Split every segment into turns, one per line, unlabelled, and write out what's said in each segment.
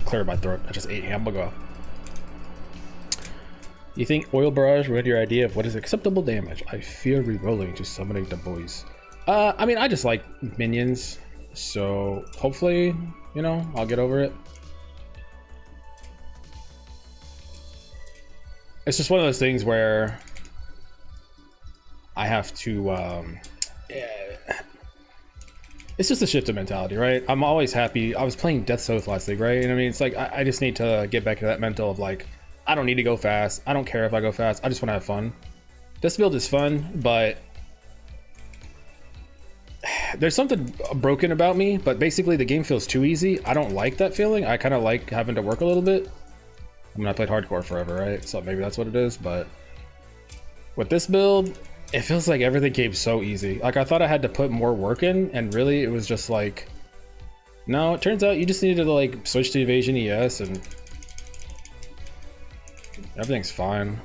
Clear my throat. I just ate hamburger. You think oil barrage ruined your idea of what is acceptable damage? I fear re-rolling to summoning the boys. I mean, I just like minions, so hopefully, you know, I'll get over it. It's just one of those things where I have to, it's just a shift of mentality, right? I'm always happy. I was playing Death Oath last week, right? And I mean, it's like, I just need to get back to that mental of like, I don't need to go fast. I don't care if I go fast. I just want to have fun. This build is fun, but there's something broken about me, but basically the game feels too easy. I don't like that feeling. I kind of like having to work a little bit. I mean, I played hardcore forever, right? So maybe that's what it is, but with this build, it feels like everything came so easy. Like I thought I had to put more work in, and really it was just like, no, it turns out you just needed to like switch to evasion ES and everything's fine.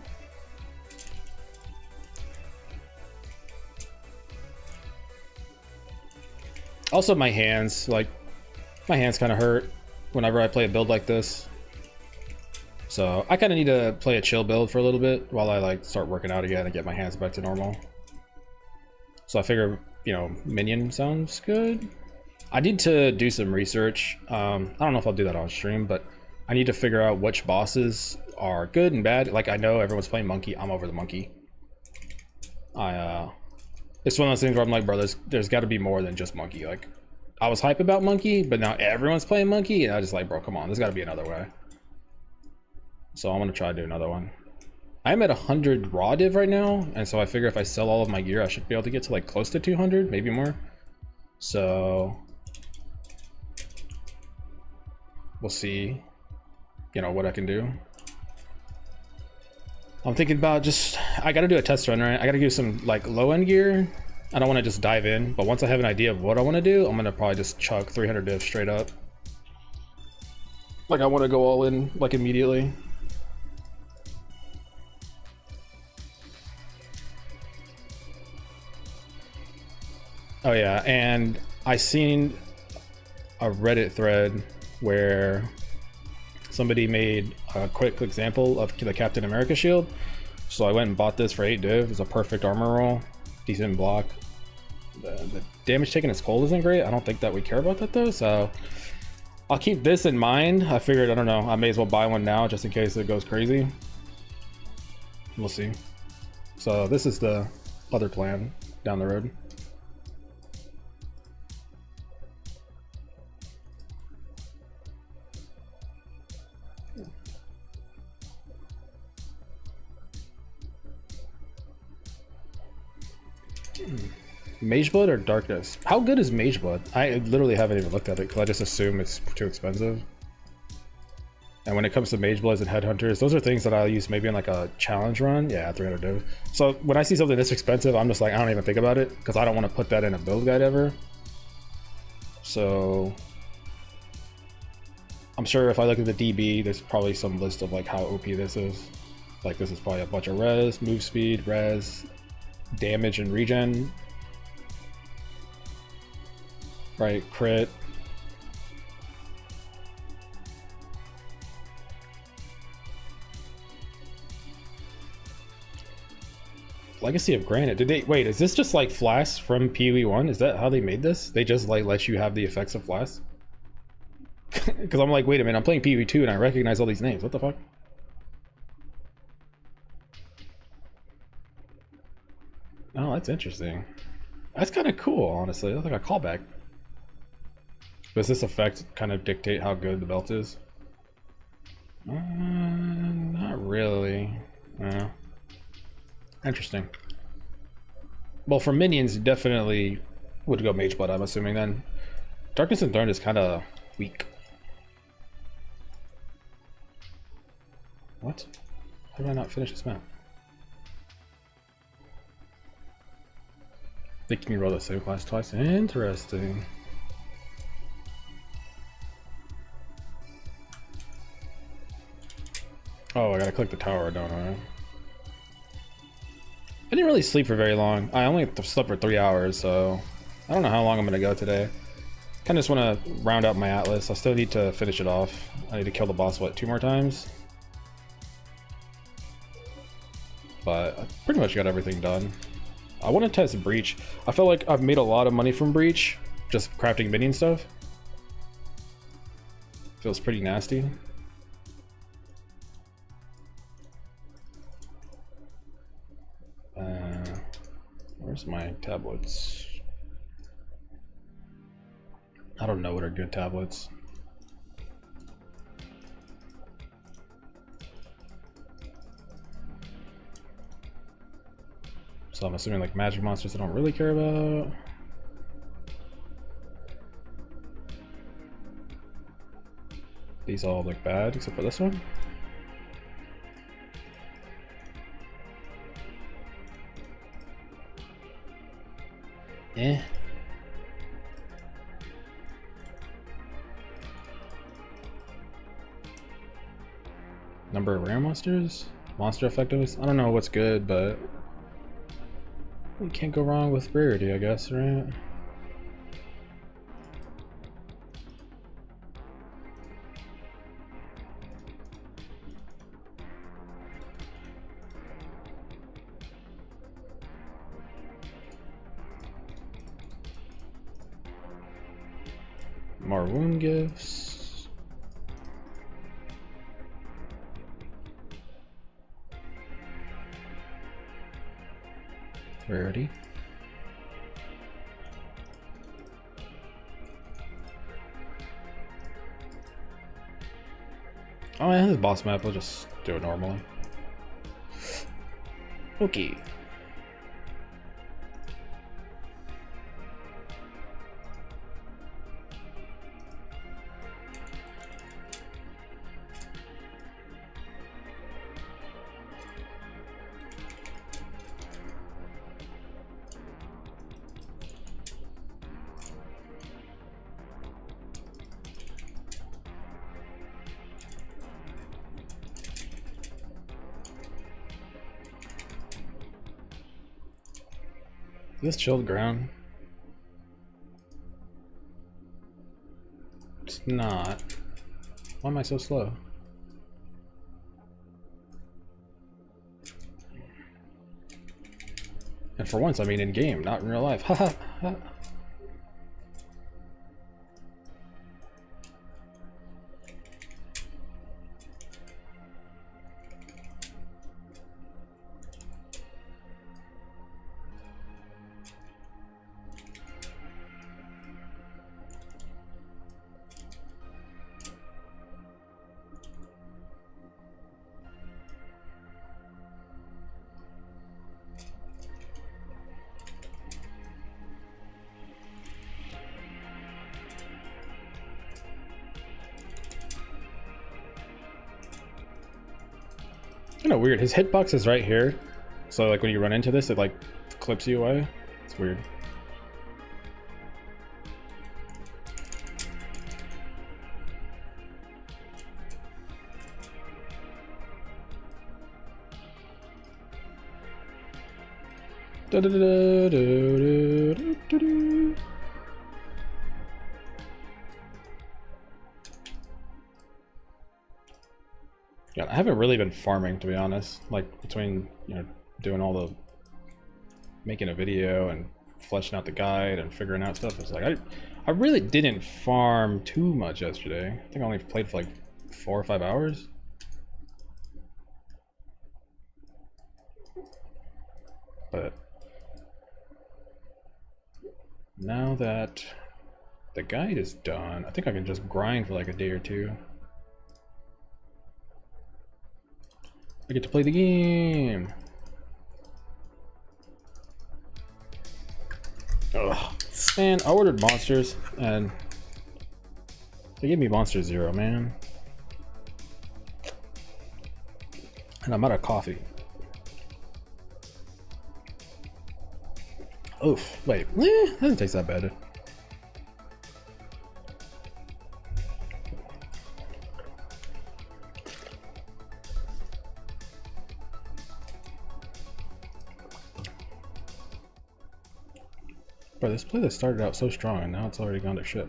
Also my hands kind of hurt whenever I play a build like this. So I kind of need to play a chill build for a little bit while I like start working out again and get my hands back to normal. So I figure, you know, Minion sounds good. I need to do some research. I don't know if I'll do that on stream, but I need to figure out which bosses are good and bad. Like I know everyone's playing monkey. I'm over the monkey. It's one of those things where I'm like, bro, there's got to be more than just monkey. Like I was hype about monkey, but now everyone's playing monkey, and I just like, bro, come on, there's got to be another way. So I'm gonna try to do another one. I'm at 100 raw div right now, and so I figure if I sell all of my gear, I should be able to get to like close to 200, maybe more. So we'll see, you know, what I can do. I'm thinking about just, I gotta do a test run, right? I gotta do some like low end gear. I don't want to just dive in, but once I have an idea of what I want to do, I'm gonna probably just chuck 300 div straight up. Like I want to go all in like immediately. Oh yeah, and I seen a Reddit thread where somebody made a quick example of the Captain America shield. So I went and bought this for 8 div. It's a perfect armor roll, decent block. The damage taken is cold isn't great. I don't think that we care about that though, so I'll keep this in mind. I figured, I don't know, I may as well buy one now just in case it goes crazy. We'll see. So this is the other plan down the road. Mageblood or Darkness? How good is Mageblood? I literally haven't even looked at it because I just assume it's too expensive. And when it comes to Magebloods and Headhunters, those are things that I'll use maybe in like a challenge run. Yeah, 300 div. So when I see something this expensive, I'm just like, I don't even think about it because I don't want to put that in a build guide ever. So I'm sure if I look at the DB, there's probably some list of like how OP this is. Like this is probably a bunch of res, move speed, res, damage and regen. Right, crit. Legacy of Granite. Did they wait? Is this just like Flask from PoE 1? Is that how they made this? They just like let you have the effects of Flask? Because I'm like, wait a minute, I'm playing PoE 2 and I recognize all these names. What the fuck? Oh, that's interesting. That's kind of cool, honestly. That's like a callback. Does this effect kind of dictate how good the belt is? Not really. Interesting. Well, for minions, definitely would go Mageblood, I'm assuming then. Darkness and Thorn is kind of weak. What? How did I not finish this map? They can roll the same class twice. Interesting. Oh, I gotta click the tower, don't I? I didn't really sleep for very long. I only slept for 3 hours, so I don't know how long I'm gonna go today. Kind of just want to round out my Atlas. I still need to finish it off. I need to kill the boss, what, 2 more times? But I pretty much got everything done. I want to test Breach. I feel like I've made a lot of money from Breach, just crafting minion stuff. Feels pretty nasty. Where's my tablets? I don't know what are good tablets. So I'm assuming like magic monsters I don't really care about. These all look bad except for this one. Eh. Number of rare monsters? Monster effectiveness? I don't know what's good, but you can't go wrong with rarity, I guess, right? More wound gifts. Rarity. Oh yeah, this boss map, we'll just do it normally. Okay. This chilled ground. It's not. Why am I so slow? And for once, I mean in game, not in real life. Haha. Kind of weird. His hitbox is right here, so like when you run into this, it like clips you away. It's weird. Da -da -da -da -da -da -da -da. Yeah, I haven't really been farming, to be honest. Like between, you know, doing all the making a video and fleshing out the guide and figuring out stuff, it's like I really didn't farm too much yesterday. I think I only played for like 4 or 5 hours. But now that the guide is done, I think I can just grind for like a day or two. I get to play the game. Ugh. Man, I ordered monsters and they gave me Monster Zero, man. And I'm out of coffee. Oof, wait, that doesn't taste that bad. Bro, this playlist started out so strong and now it's already gone to shit.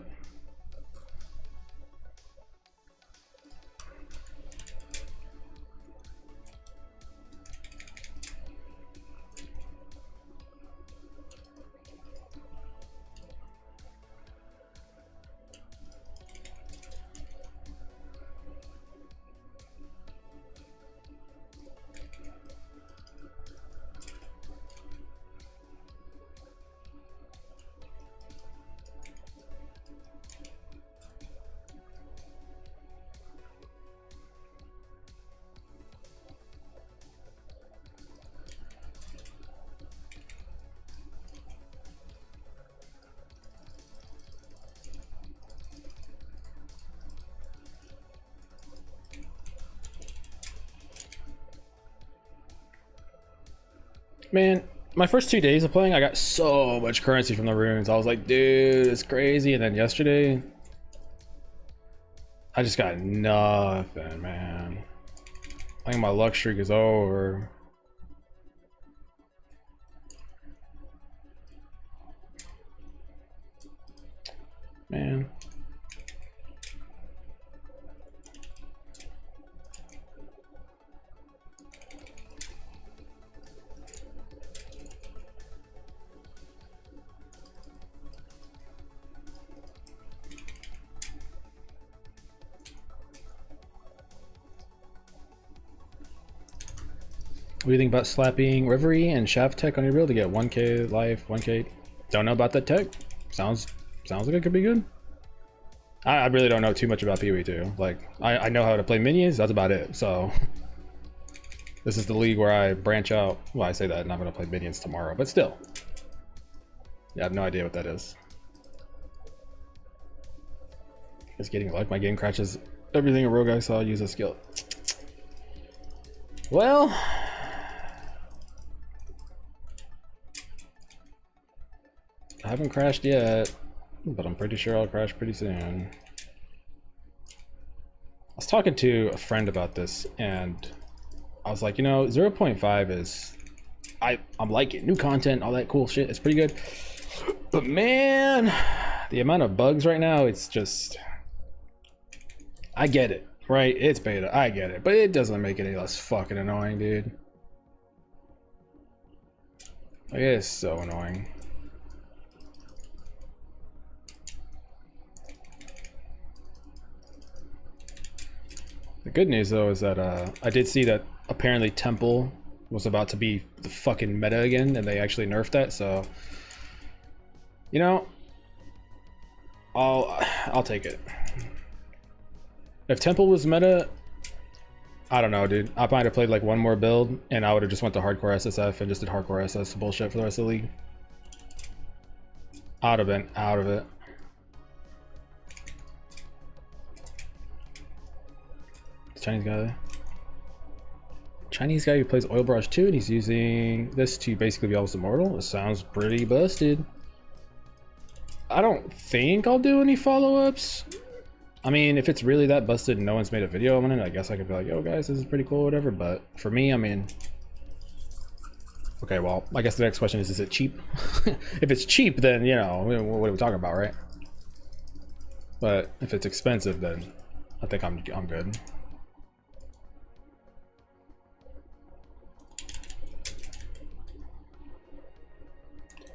Man, my first 2 days of playing, I got so much currency from the runes. I was like, dude, it's crazy. And then yesterday, I just got nothing, man. I think my luck streak is over. Man. What do you think about slapping Reverie and Shaft Tech on your build to get 1k life, 1k? Don't know about that tech. Sounds like it could be good. I really don't know too much about PoE too. Like, I know how to play minions, that's about it. So this is the league where I branch out. Well, I say that and I'm gonna play minions tomorrow, but still. Yeah, I have no idea what that is. Just getting like my game crashes. Everything a rogue I saw use a skill. Well, I haven't crashed yet, but I'm pretty sure I'll crash pretty soon. I was talking to a friend about this and I was like, you know, 0.5 is, I'm liking new content, all that cool shit. It's pretty good. But man, the amount of bugs right now, it's just, I get it, right? It's beta, I get it, but it doesn't make it any less fucking annoying, dude. Like, it is so annoying. The good news though is that I did see that apparently Temple was about to be the fucking meta again, and they actually nerfed that. So, you know, I'll take it. If Temple was meta, I don't know, dude. I might have played like one more build, and I would have just went to hardcore SSF and just did hardcore SS bullshit for the rest of the league. I'd have been out of it. Chinese guy who plays Oil Barrage 2, and he's using this to basically be almost immortal. It sounds pretty busted. I don't think I'll do any follow-ups. I mean, if it's really that busted and no one's made a video on it, I guess I could be like, yo guys, this is pretty cool, whatever. But for me, I mean, okay, well, I guess the next question is it cheap? If it's cheap, then, you know, what are we talking about, right? But if it's expensive, then I think I'm good.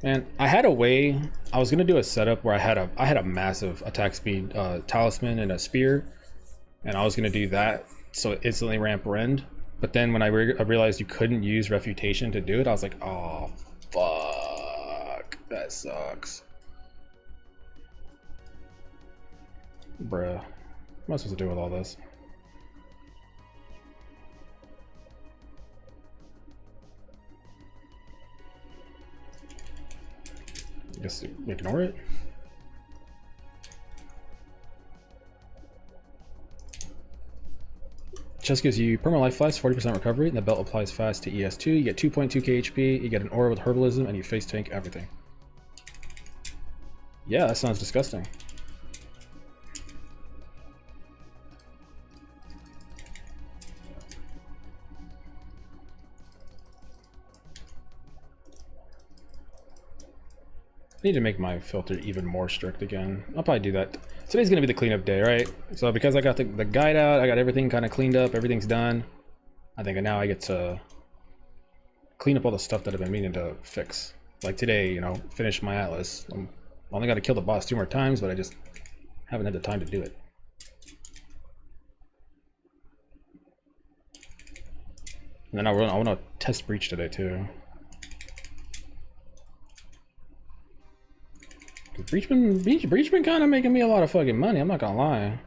Man, I had a way. I was gonna do a setup where I had a massive attack speed talisman and a spear, and I was gonna do that so it instantly ramp rend. But then when I realized you couldn't use refutation to do it, I was like, oh fuck, that sucks, bruh. What am I supposed to do with all this? Just ignore it. Chest gives you perma life flash, 40% recovery, and the belt applies fast to ES2. You get 2.2k HP, you get an aura with herbalism, and you face tank everything. Yeah, that sounds disgusting. I need to make my filter even more strict again. I'll probably do that. Today's gonna be the cleanup day, right? So because I got the guide out, I got everything kind of cleaned up, everything's done. I think now I get to clean up all the stuff that I've been meaning to fix. Like today, you know, finish my Atlas. I only got to kill the boss 2 more times, but I just haven't had the time to do it. And then I want to test Breach today too. Breach been kind of making me a lot of fucking money, I'm not gonna lie.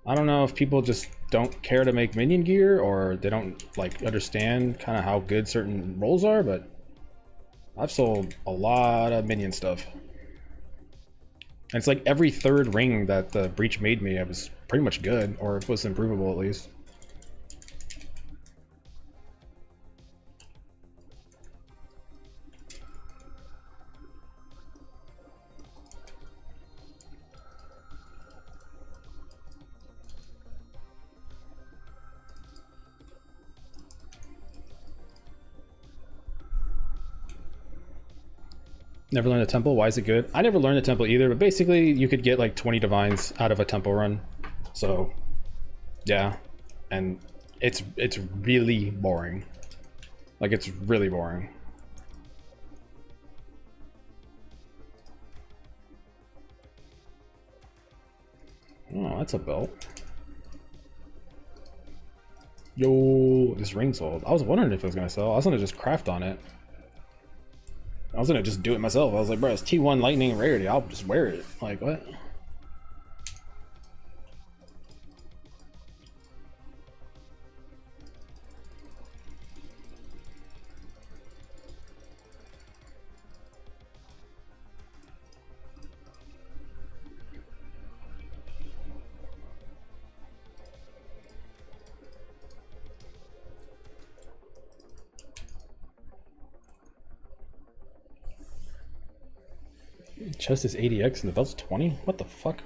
I don't know if people just don't care to make minion gear, or they don't like understand kind of how good certain roles are, but I've sold a lot of minion stuff. And it's like every 3rd ring that the Breach made me, I was pretty much good, or it was improvable at least. Never learned the temple. Why is it good? I never learned the temple either, but basically you could get like 20 divines out of a temple run. So yeah, and it's really boring. Like, it's really boring. Oh, that's a belt. Yo, this ring sold. I was wondering if it was gonna sell. I was gonna just craft on it. I was gonna just do it myself. I was like, bro, it's T1 lightning rarity. I'll just wear it. Like, what? Chest is 80x and the belt's 20? What the fuck?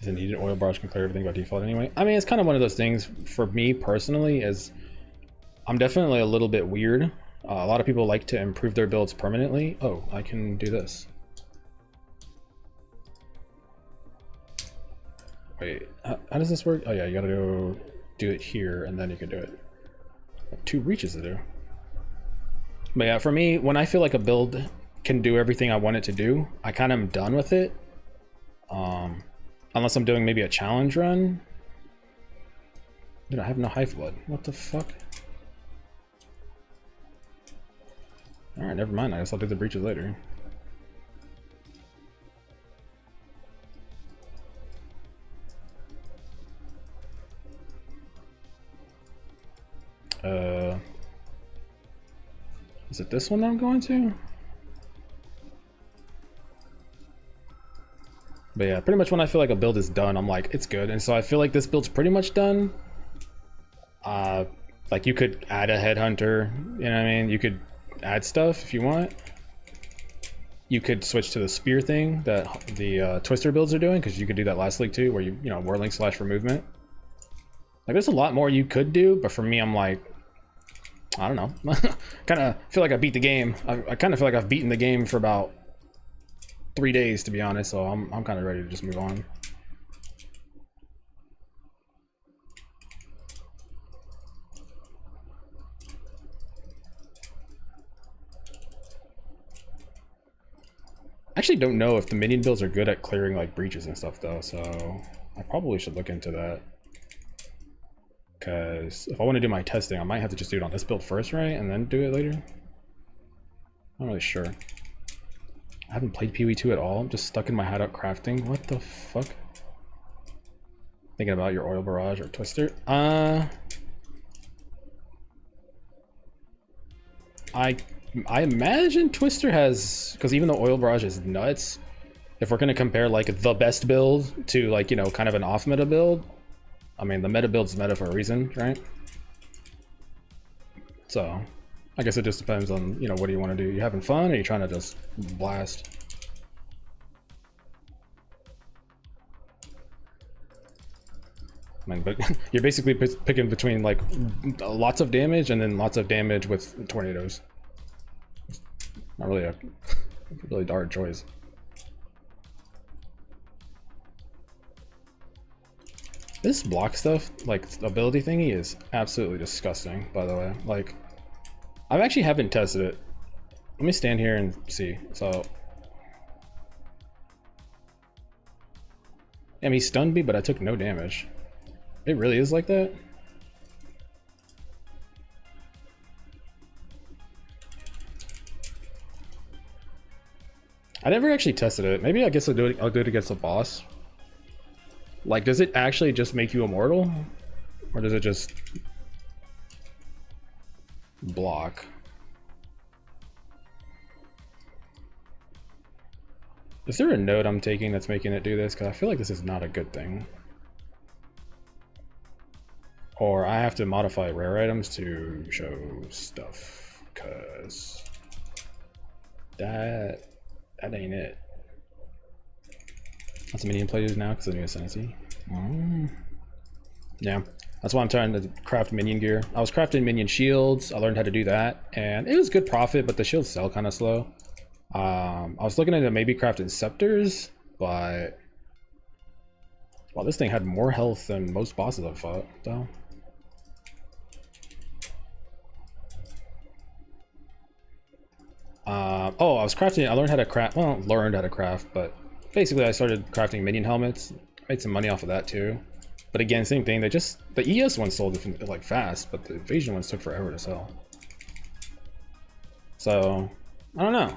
Is it needed? Oil barrage can clear everything by default anyway. I mean, it's kind of one of those things for me personally, is I'm definitely a little bit weird. A lot of people like to improve their builds permanently. Oh, I can do this. Wait, how does this work? Oh yeah, you gotta go do it here and then you can do it. I have 2 reaches to do. But yeah, for me, when I feel like a build can do everything I want it to do, I kind of am done with it. Unless I'm doing maybe a challenge run. Dude, I have no hive blood. What the fuck? Alright, never mind. I guess I'll do the breaches later. Is it this one that I'm going to? But yeah, pretty much when I feel like a build is done, I'm like, it's good. And so I feel like this build's pretty much done. Like, you could add a headhunter, you know what I mean? You could add stuff if you want. You could switch to the spear thing that the twister builds are doing, because you could do that last league too, where you know, whirling slash for movement. Like, there's a lot more you could do, but for me, I'm like, I don't know. Kind of feel like I beat the game. I kind of feel like I've beaten the game for about 3 days, to be honest, so I'm kind of ready to just move on. I actually don't know if the minion builds are good at clearing like breaches and stuff though, so I probably should look into that. Because if I want to do my testing, I might have to just do it on this build first, right? And then do it later? I'm not really sure. I haven't played PoE2 at all. I'm just stuck in my hideout crafting. What the fuck? Thinking about your oil barrage or twister. I imagine twister has, because even though oil barrage is nuts, if we're gonna compare like the best build to like, you know, kind of an off meta build, I mean, the meta build's meta for a reason, right? So I guess it just depends on, you know, what do you want to do? You having fun, or are you trying to just blast? I mean, but you're basically picking between like lots of damage and then lots of damage with tornadoes. Not really a really hard choice. This block stuff, like ability thingy, is absolutely disgusting, by the way. Like, I actually haven't tested it. Let me stand here and see. So, I mean, he stunned me, but I took no damage. It really is like that? I never actually tested it. Maybe I guess I'll do it against a boss. Like, does it actually just make you immortal? Or does it just block? Is there a note I'm taking that's making it do this? Because I feel like this is not a good thing. Or I have to modify rare items to show stuff, because that ain't it. That's a minion players now because of the new ascendancy. Yeah, that's why I'm trying to craft minion gear. I was crafting minion shields. I learned how to do that, and it was good profit, but the shields sell kind of slow. I was looking into maybe crafting scepters, but well, this thing had more health than most bosses I've fought, though. Oh, I was crafting. I learned how to craft. Well, not learned how to craft, but basically, I started crafting minion helmets. Made some money off of that too. But again, same thing. They just the ES ones sold like fast, but the invasion ones took forever to sell. So I don't know.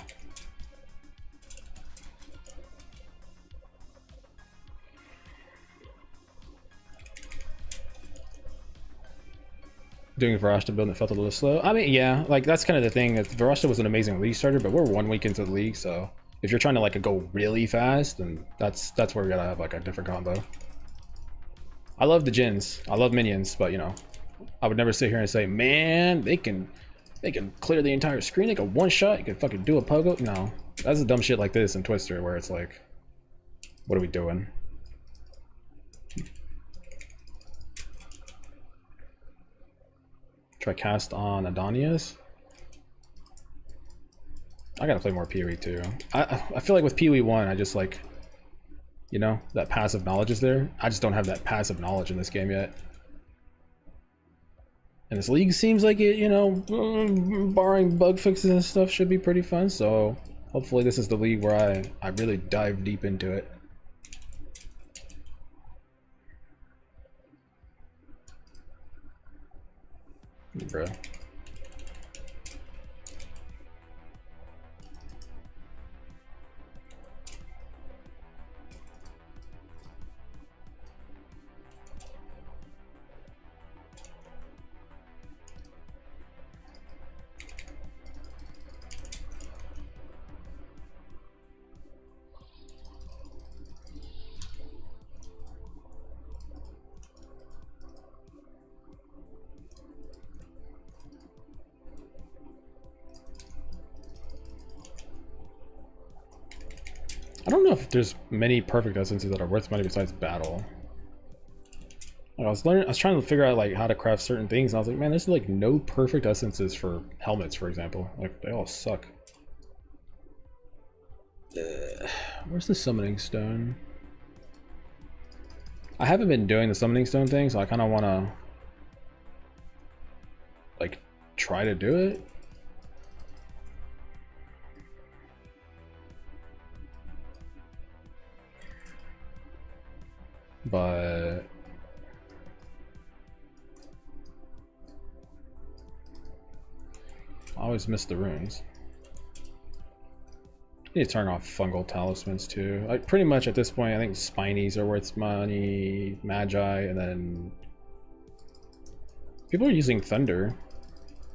Doing Varashta build, it felt a little slow. I mean, yeah, like that's kind of the thing. Varashta was an amazing league starter, but we're 1 week into the league, so if you're trying to like go really fast, then that's where we gotta have like a different combo. I love the Jins, I love minions, but you know, I would never sit here and say, man, they can clear the entire screen. They can one shot. You can fucking do a pogo. No, that's a dumb shit like this in Twister where it's like, what are we doing? Try cast on Adonias. I gotta play more PoE too. I feel like with PoE 1, I just like, you know, that passive knowledge is there. I just don't have that passive knowledge in this game yet. And this league seems like it, you know, barring bug fixes and stuff, should be pretty fun. So hopefully this is the league where I really dive deep into it. Bro. I don't know if there's many perfect essences that are worth money besides battle. Like I was trying to figure out like how to craft certain things, and I was like, man, there's like no perfect essences for helmets, for example. Like they all suck. Where's the summoning stone? I haven't been doing the summoning stone thing, so I kind of want to like try to do it. But I always miss the runes. I need to turn off fungal talismans too. Like pretty much at this point, I think spinies are worth money, magi, and then people are using thunder.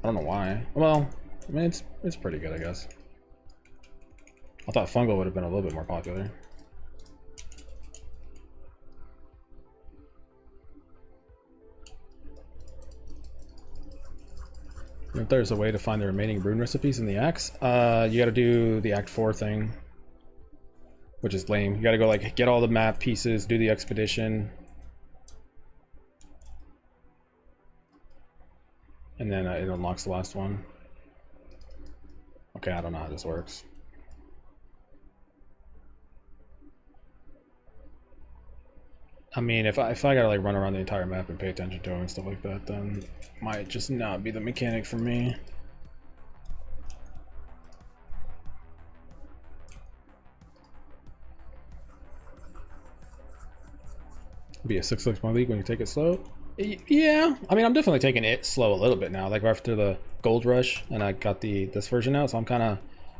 I don't know why. Well, I mean it's pretty good, I guess. I thought fungal would have been a little bit more popular. If there's a way to find the remaining rune recipes in the axe, you gotta do the Act 4 thing, which is lame. You gotta go like get all the map pieces, do the expedition, and then it unlocks the last one. Okay, I don't know how this works. I mean, if I gotta like run around the entire map and pay attention to them and stuff like that, then it might just not be the mechanic for me. Be a 6-6 league when you take it slow. Yeah, I mean, I'm definitely taking it slow a little bit now. Like after the gold rush, and I got this version out, so I'm kind of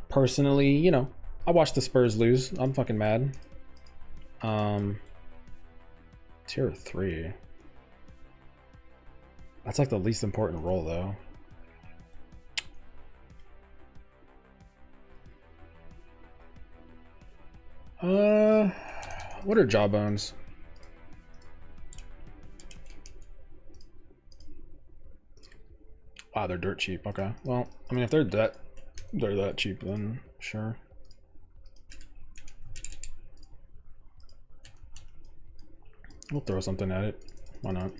personally, you know, I watched the Spurs lose. I'm fucking mad. Tier 3. That's like the least important role, though. What are jawbones? Wow, they're dirt cheap. Okay, well, I mean, if they're that cheap, then sure. We'll throw something at it. Why not?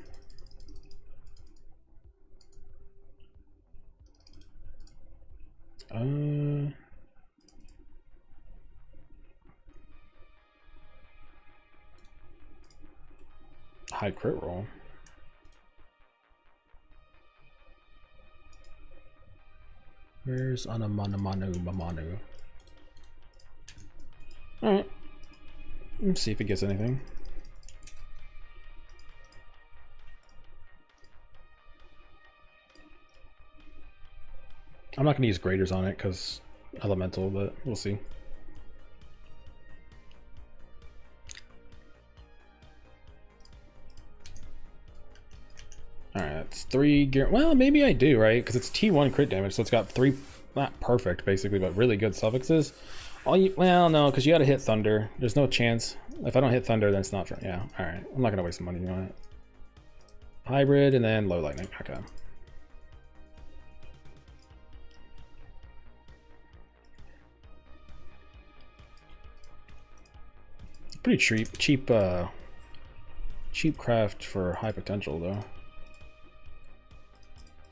high crit roll. Where's Mamanu? Alright. Let's see if he gets anything. I'm not going to use graders on it because elemental, but we'll see. Alright, that's 3 gear. Well, maybe I do, right? Because it's T1 crit damage, so it's got 3, not perfect basically, but really good suffixes. Well, no, because you got to hit Thunder. There's no chance. If I don't hit Thunder, then it's not. Yeah, alright. I'm not going to waste money on it. Hybrid and then low lightning. Okay. Pretty cheap craft for high potential though.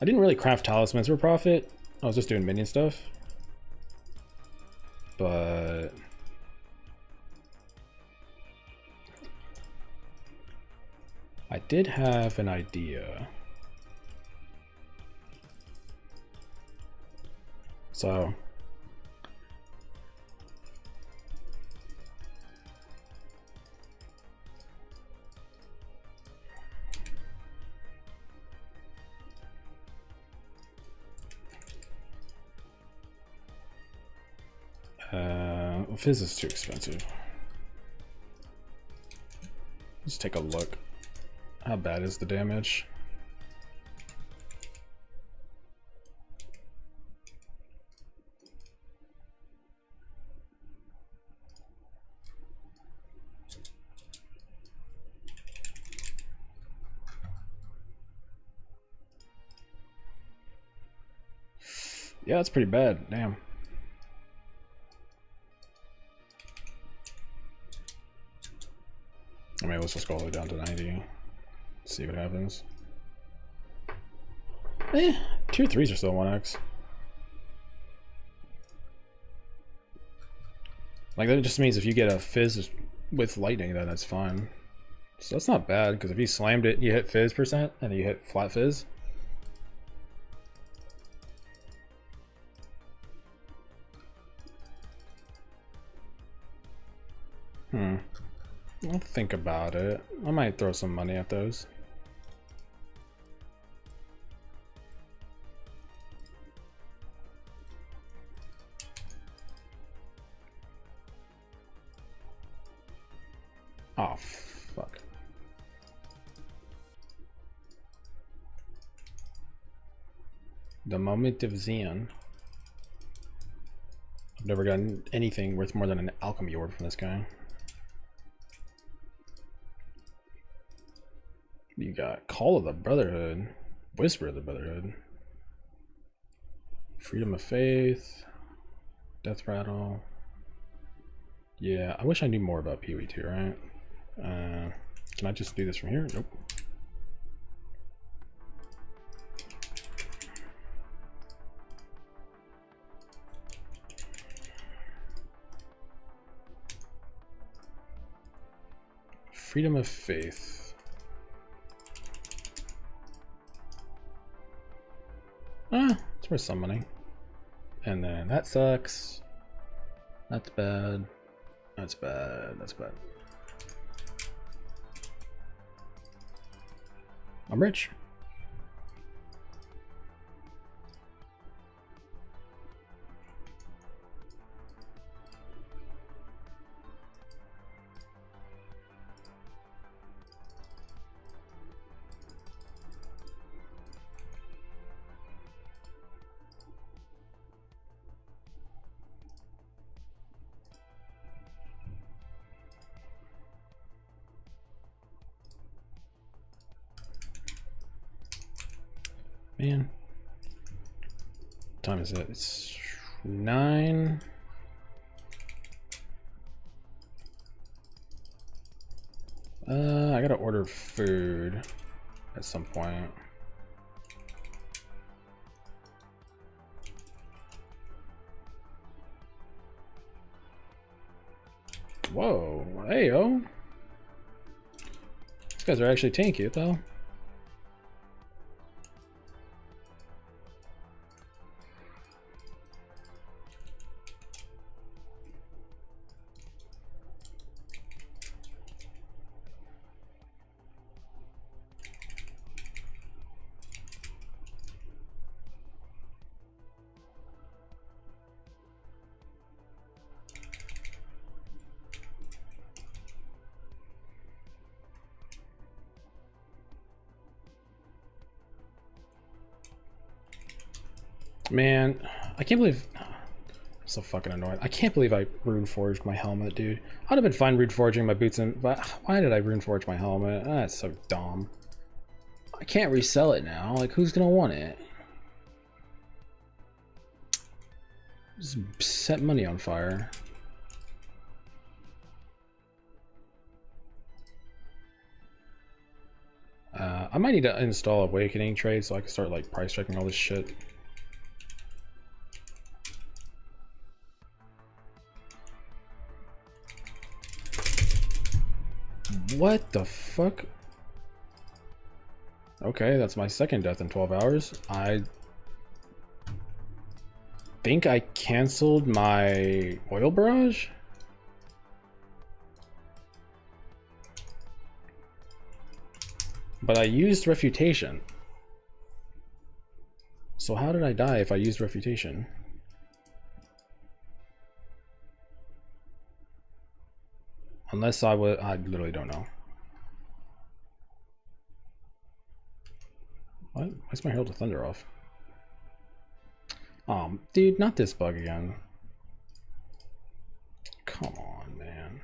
I didn't really craft talismans for profit. I was just doing minion stuff. But I did have an idea. So Fizz is too expensive. Let's take a look. How bad is the damage? Yeah, that's pretty bad. Damn. I mean, let's just go all the way down to 90. See what happens. Tier 3s are still 1x. Like, that just means if you get a Fizz with lightning, then that's fine. So that's not bad, because if you slammed it, you hit Fizz percent, and you hit flat Fizz. I'll think about it. I might throw some money at those. Oh, fuck. The Moment of Zen. I've never gotten anything worth more than an alchemy orb from this guy. You got Call of the Brotherhood, Whisper of the Brotherhood, Freedom of Faith, Death Rattle. Yeah, I wish I knew more about Pee-wee too, right? Can I just do this from here? Nope. Freedom of Faith. It's worth some money. And then that sucks. That's bad. That's bad. That's bad. I'm rich. Man, what time is it? It's 9. I gotta order food at some point. Whoa, hey yo. This guys are actually tanky, what the hell? Man, I can't believe... I'm so fucking annoyed. I can't believe I rune forged my helmet, dude. I'd have been fine rune forging my boots, but why did I rune forge my helmet? That's so dumb. I can't resell it now. Like, who's gonna want it? Just set money on fire. I might need to install Awakening trade so I can start like price checking all this shit. What the fuck? Okay, that's my second death in 12 hours. I think I canceled my oil barrage? But I used refutation. So how did I die if I used refutation? Unless I literally don't know. What? Why is my Herald of Thunder off? Dude, not this bug again. Come on, man.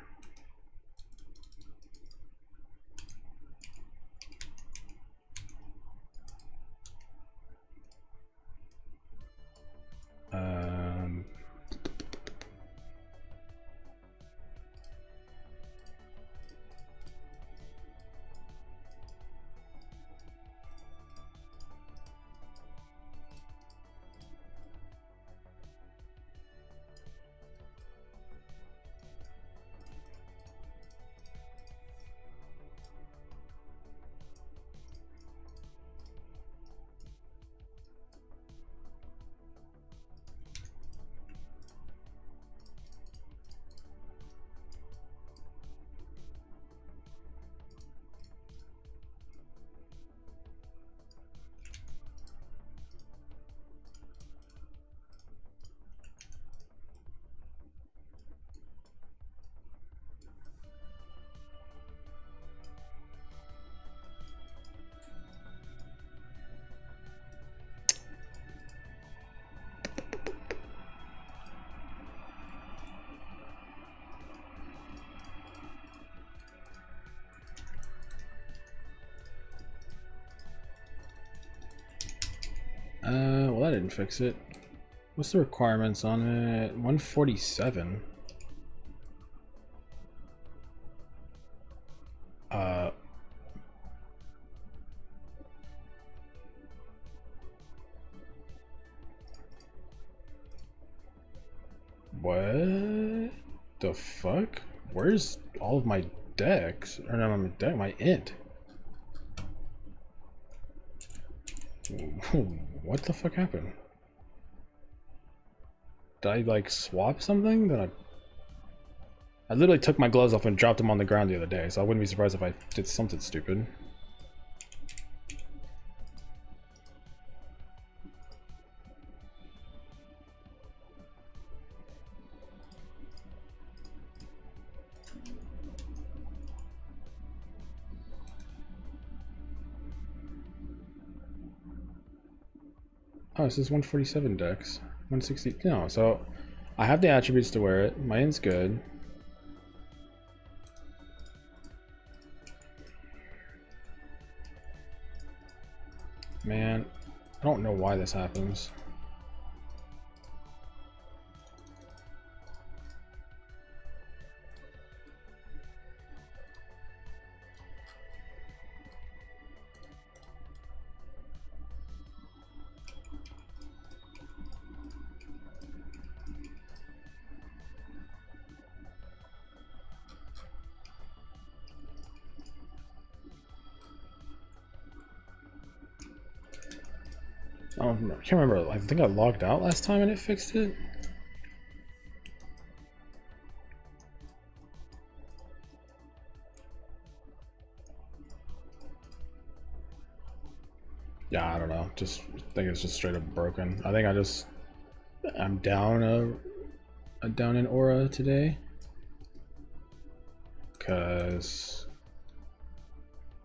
Well, that didn't fix it. What's the requirements on it? 147. What the fuck? Where's all of my decks? Or not my deck, my int. What the fuck happened? Did I like swap something? I literally took my gloves off and dropped them on the ground the other day, so I wouldn't be surprised if I did something stupid. Oh, this is 147 decks. 160. No, so I have the attributes to wear it. My int's good. Man, I don't know why this happens. I can't remember. I think I logged out last time and it fixed it. Yeah, I don't know. Just think it's just straight up broken. I think I'm down down in aura today. Cause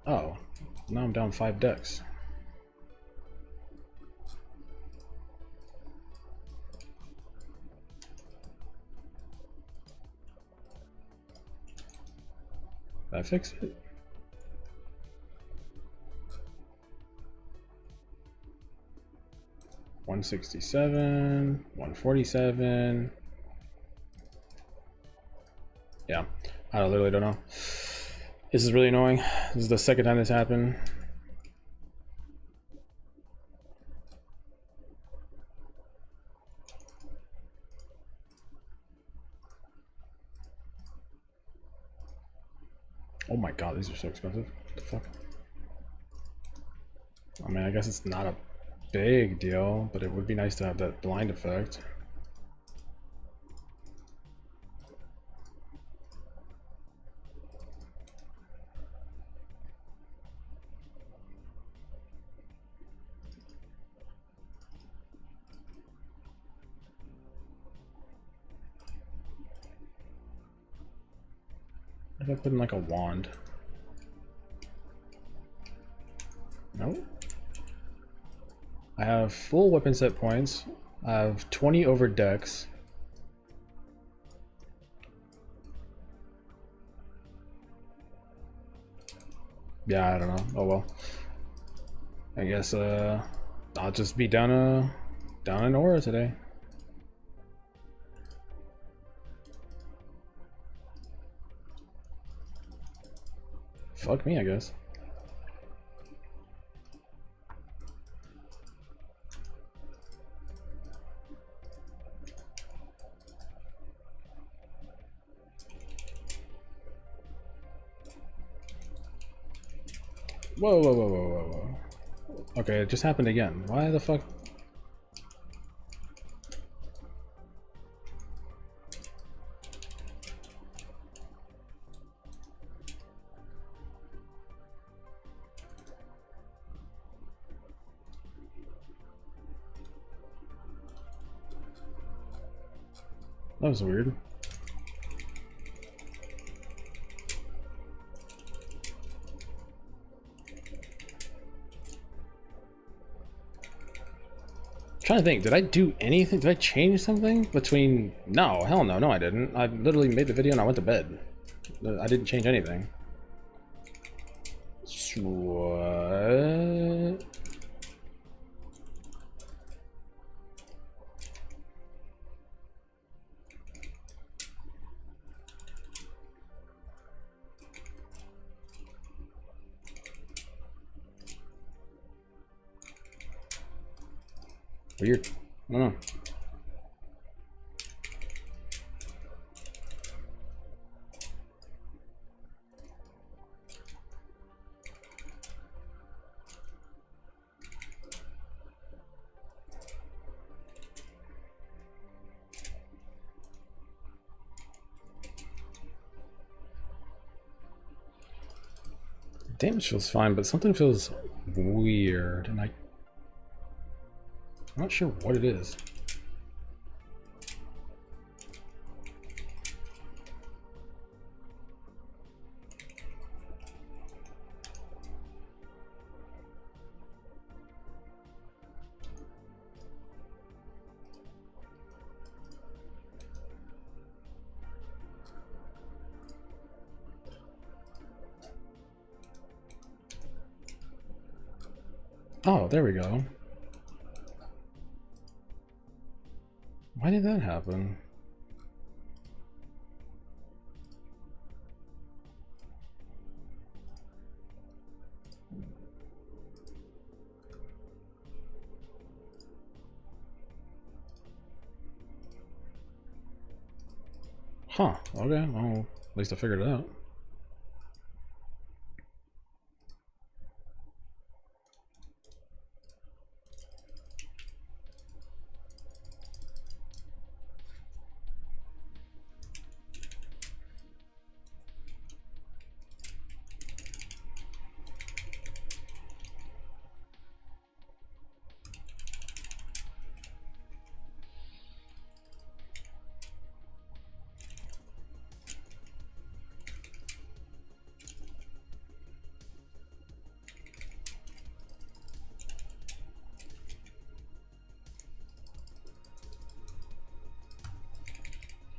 oh, now I'm down 5 decks. Did I fix it? $167, $147. Yeah, I literally don't know. This is really annoying. This is the second time this happened. Oh my god, these are so expensive. What the fuck? I mean, I guess it's not a big deal, but it would be nice to have that blind effect. If I put in like a wand. Nope. I have full weapon set points. I have 20 over decks. Yeah, I don't know. Oh well. I guess I'll just be down in aura today. Fuck me, I guess. Whoa, whoa, whoa, whoa, whoa, whoa. Okay, it just happened again. Why the fuck? That was weird. Trying to think, did I do anything? Did I change something between? No, hell no, no I didn't. I literally made the video and I went to bed. I didn't change anything. What? Weird. I don't know. Damage feels fine, but something feels weird, and I'm not sure what it is. Oh, there we go. Why did that happen? Huh, okay, well, at least I figured it out.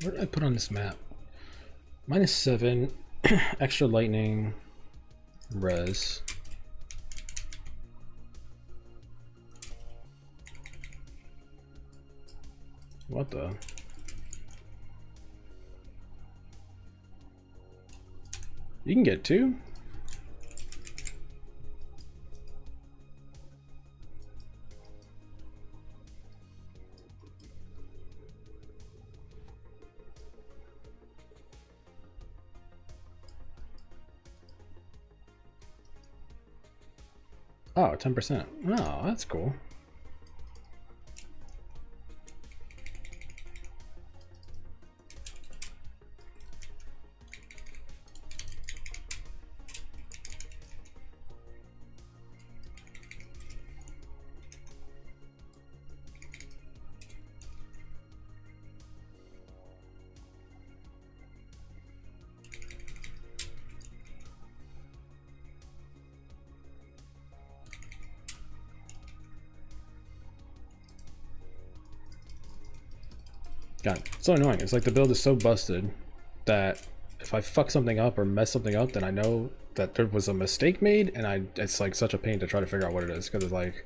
What did I put on this map? -7, extra lightning, res. What the? You can get 2? Oh, 10%. Oh, that's cool. God, it's so annoying. It's like the build is so busted that if I fuck something up or mess something up, then I know that there was a mistake made, and it's like such a pain to try to figure out what it is, because it's like,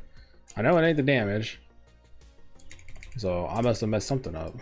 I know it ain't the damage, so I must have messed something up.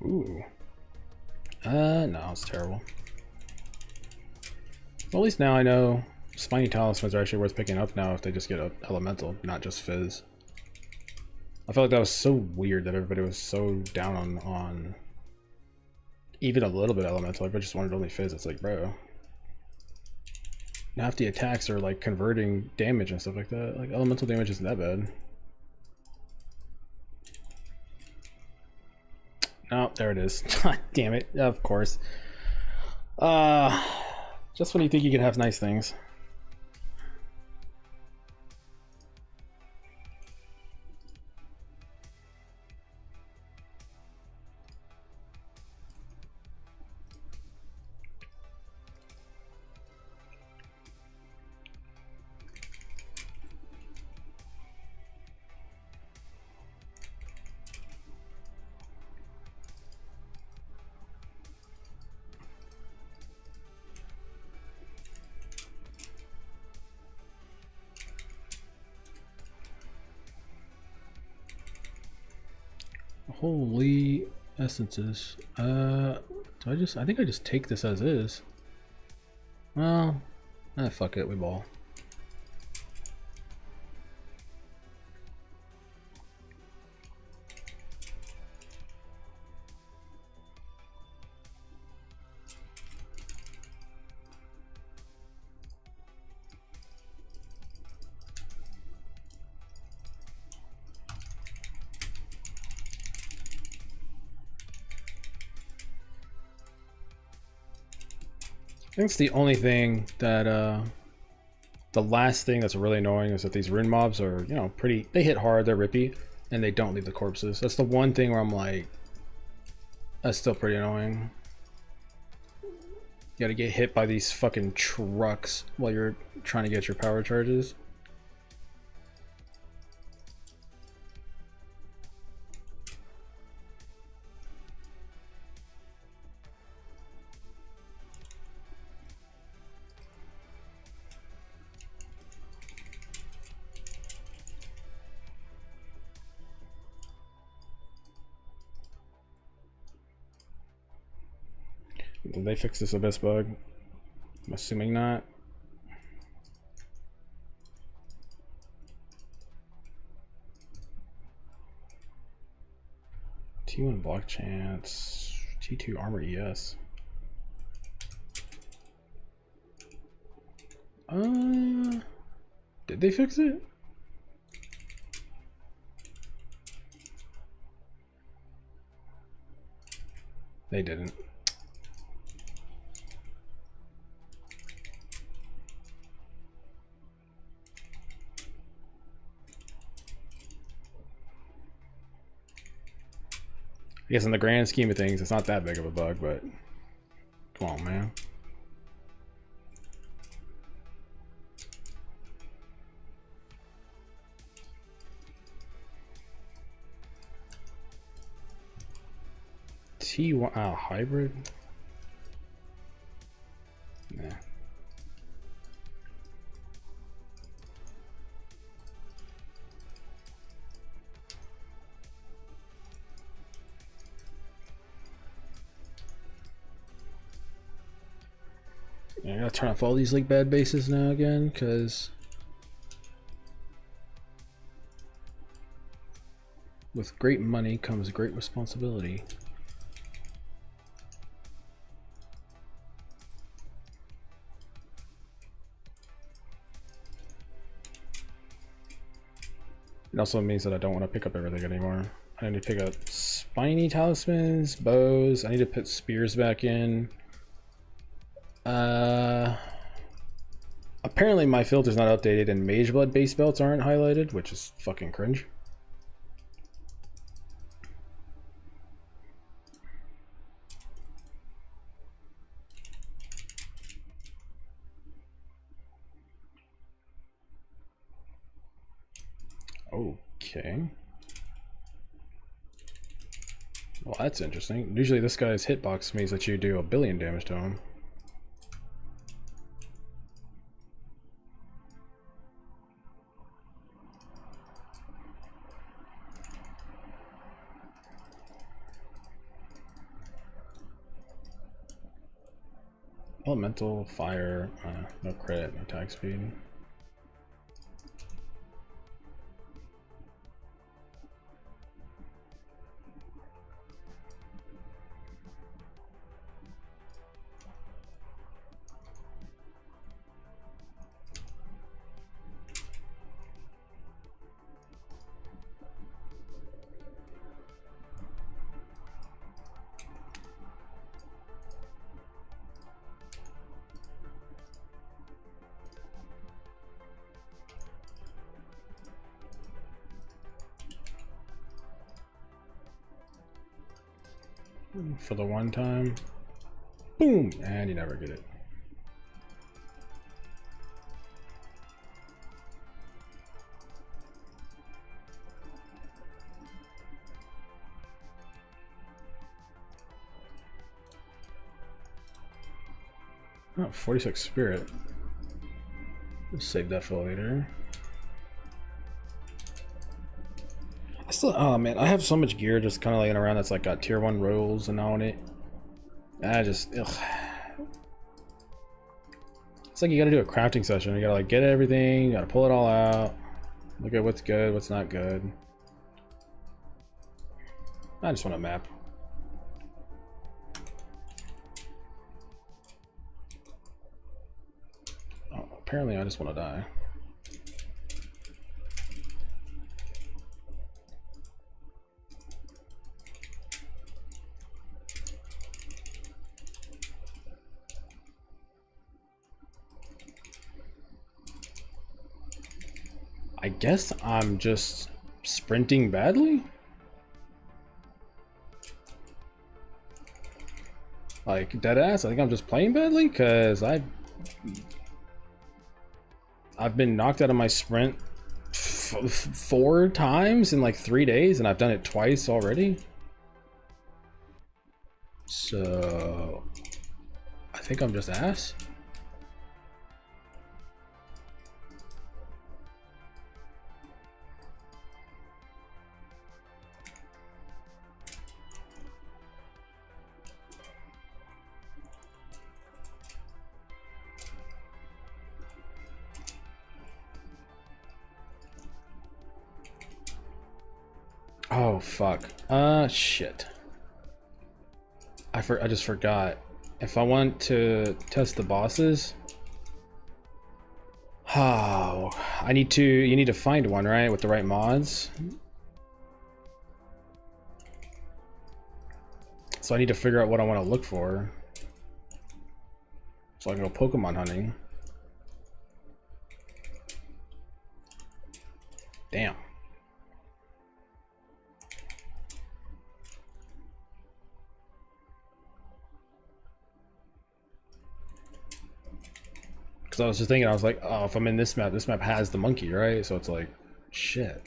Ooh. No, it's terrible. Well, at least now I know spiny talismans are actually worth picking up now if they just get a elemental, not just fizz. I felt like that was so weird that everybody was so down on even a little bit elemental. Everybody just wanted only fizz. It's like, bro, half the attacks are like converting damage and stuff like that. Like, elemental damage isn't that bad. Oh, there it is. God damn it. Of course. Just when you think you can have nice things. Holy essences. I think I just take this as is. Well, fuck it, we ball. I think it's the only thing that, the last thing that's really annoying is that these rune mobs are, you know, pretty, they hit hard, they're rippy, and they don't leave the corpses. That's the one thing where I'm like, That's still pretty annoying. You gotta get hit by these fucking trucks while you're trying to get your power charges. Did they fix this abyss bug? I'm assuming not. T1 block chance, T2 armor ES. Did they fix it? They didn't. I guess in the grand scheme of things, it's not that big of a bug, but come on, man. T1 hybrid? Nah. I gotta turn off all these like bad bases now again, because with great money comes great responsibility. It also means that I don't want to pick up everything anymore. I need to pick up spiny talismans, bows. I need to put spears back in. Apparently my filter's not updated and Mage Blood base belts aren't highlighted, which is fucking cringe. Okay. Well, that's interesting. Usually this guy's hitbox means that you do 1 billion damage to him. Elemental, fire, no crit, no attack speed. For the one time, boom, and you never get it. Oh, 46 spirit. Let's save that for later. Oh man, I have so much gear just kind of laying around that's like got tier 1 rolls and on it. I just, ugh. It's like you gotta do a crafting session. You gotta like get everything, you gotta pull it all out, look at what's good, what's not good. I just want a map. Oh, apparently I just want to die. I guess I'm just sprinting badly? Like, dead ass, I think I'm just playing badly, because I've been knocked out of my sprint 4 times in like 3 days, and I've done it twice already. So I think I'm just ass. Oh fuck. Shit. I just forgot. If I want to test the bosses, oh, you need to find one, right, with the right mods. So I need to figure out what I want to look for, so I can go Pokemon hunting. Damn. Because I was just thinking, I was like, oh, if I'm in this map has the monkey, right? So it's like, shit.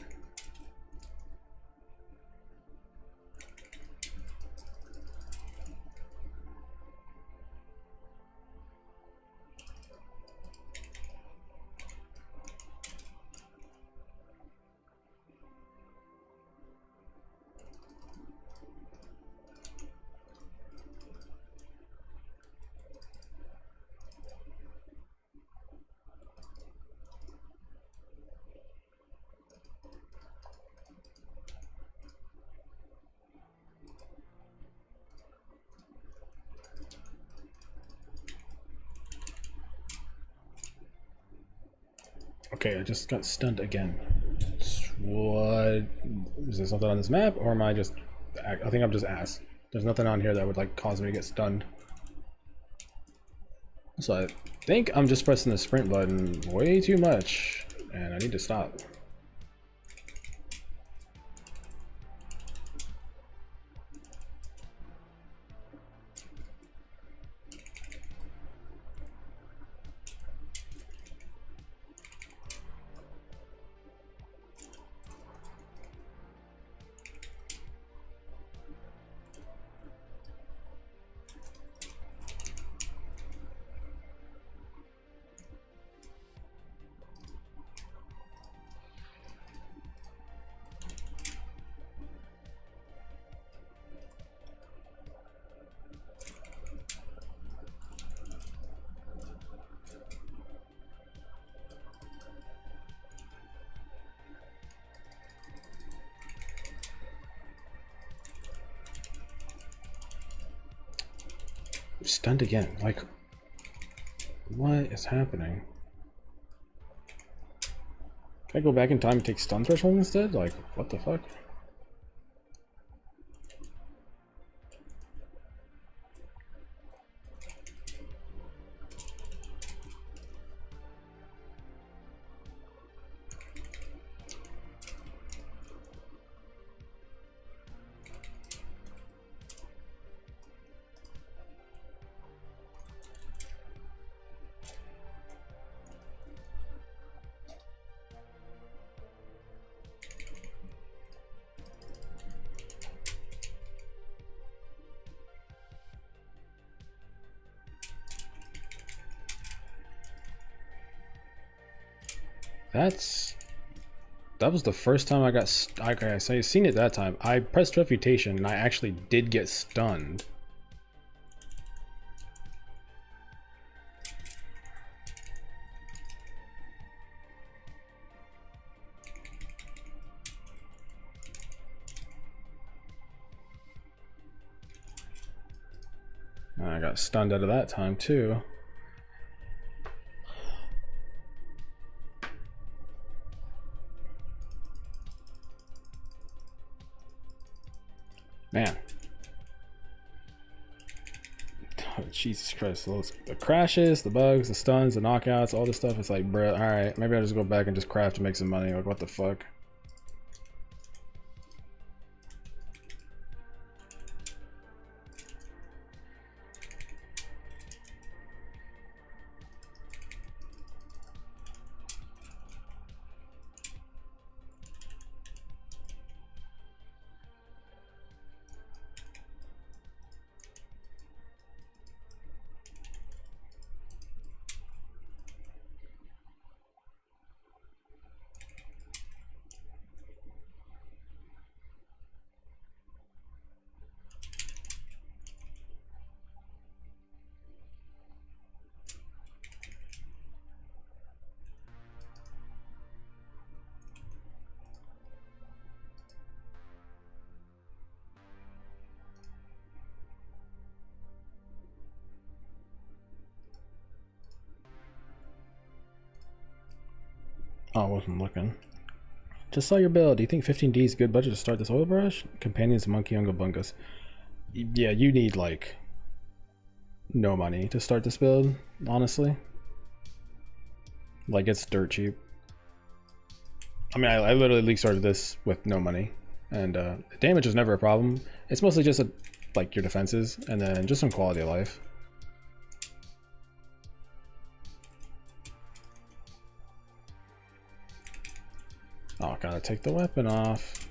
Okay, I just got stunned again. What? Is there something on this map, or am I just... I think I'm just ass. There's nothing on here that would like cause me to get stunned. So I think I'm just pressing the sprint button way too much, and I need to stop. Stunned again. Like, what is happening? Can I go back in time and take stun threshold instead? Like, what the fuck? That was the first time I got okay, so I seen it that time. I pressed refutation and I actually did get stunned. And I got stunned out of that time too. Man. Oh, Jesus Christ. The crashes, the bugs, the stuns, the knockouts, all this stuff. It's like, bruh, alright, maybe I'll just go back and just craft to make some money. Like, what the fuck? Oh, I wasn't looking. Just saw your build. Do you think 15D is good budget to start this oil barrage? Companions, monkey, unga bungas. Yeah, you need like no money to start this build, honestly. Like, it's dirt cheap. I mean, I literally league started this with no money, and damage is never a problem. It's mostly just like your defenses, and then just some quality of life. Oh, gotta take the weapon off.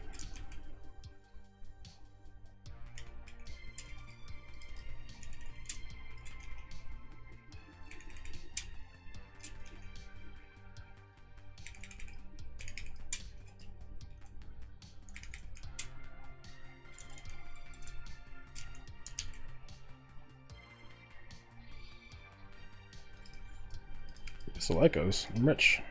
So echoes. I'm rich.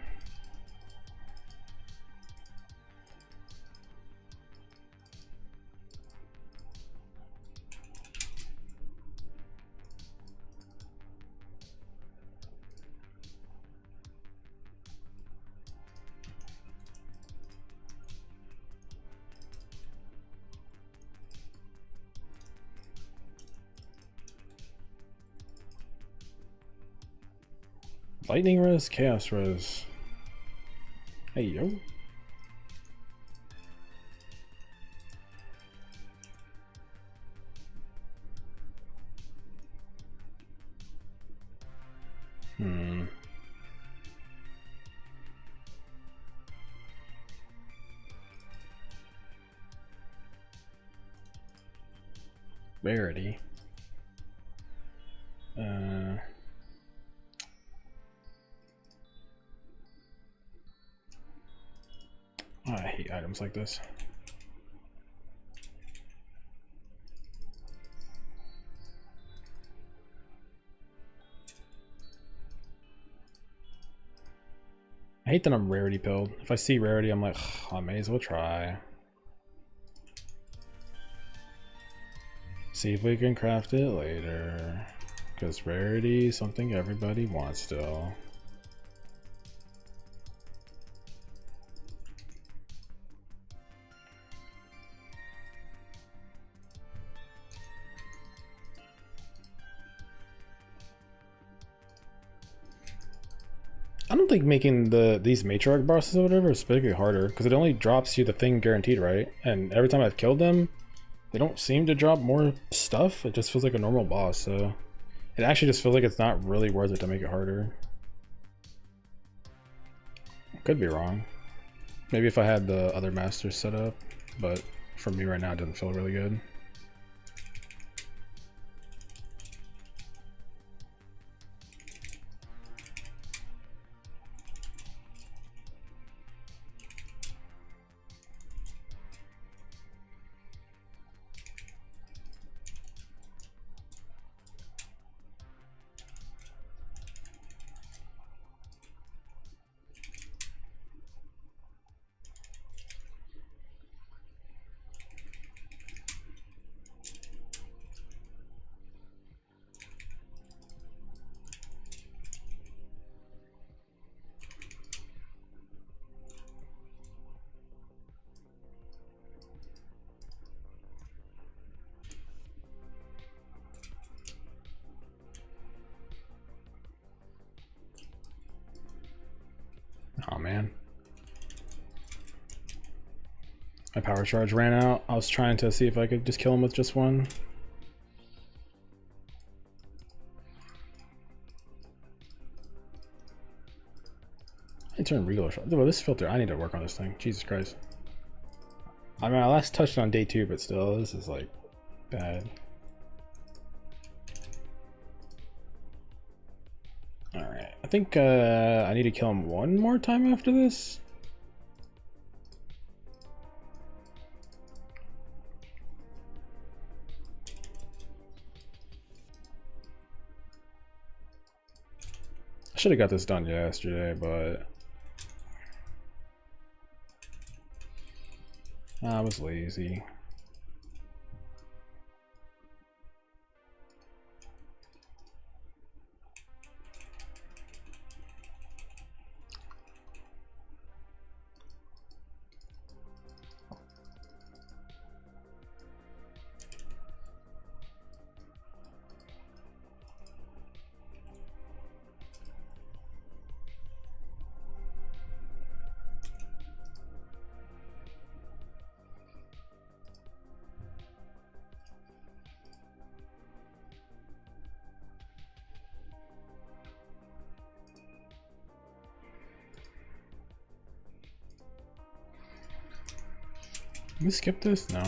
Lightning Rose, Chaos Rose. Hey, yo. Rarity. I hate items like this. I hate that I'm rarity pilled. If I see rarity, I'm like, I may as well try. See if we can craft it later. Because rarity is something everybody wants still. I don't think making these matriarch bosses or whatever is particularly harder, because it only drops you the thing guaranteed, right? And every time I've killed them, they don't seem to drop more stuff. It just feels like a normal boss, so it actually just feels like it's not really worth it to make it harder. Could be wrong. Maybe if I had the other masters set up, but for me right now it doesn't feel really good. Oh man. My power charge ran out. I was trying to see if I could just kill him with just one. I turn regal shot. Oh, this filter, I need to work on this thing. Jesus Christ. I mean, I last touched on day 2, but still, this is like bad. Alright, I think I need to kill him one more time after this. I should have got this done yesterday, but I was lazy. we skip this? No.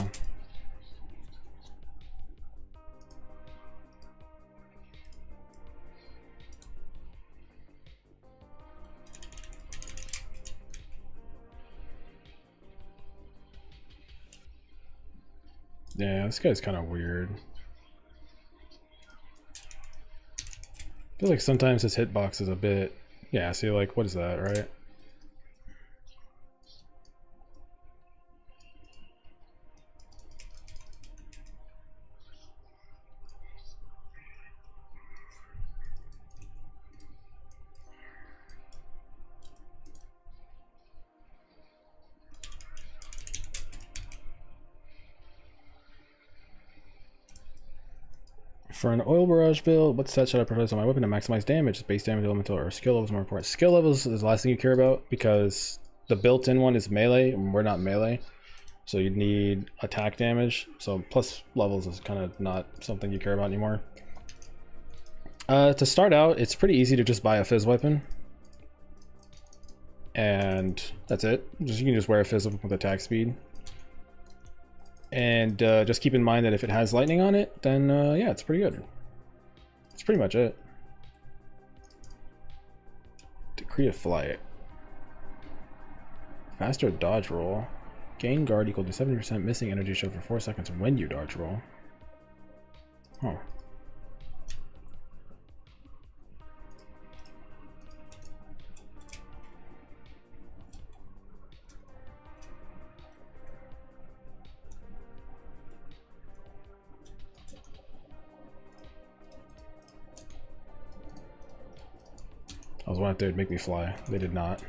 Yeah, this guy's kind of weird. I feel like sometimes his hitbox is a bit... Yeah, see, like, what is that, right? For an oil barrage build, what set should I prioritize on my weapon to maximize damage? Base damage, elemental, or skill levels more important? Skill levels is the last thing you care about because the built-in one is melee, and we're not melee. So you need attack damage. So plus levels is kind of not something you care about anymore. To start out, it's pretty easy to just buy a fizz weapon. And that's it. You can just wear a fizz weapon with attack speed. And just keep in mind that if it has lightning on it, then yeah, it's pretty good. That's pretty much it. Decree of Flight. Faster dodge roll. Gain guard equal to 70% missing energy show for 4 seconds when you dodge roll. Oh. I was wondering if they would make me fly. They did not.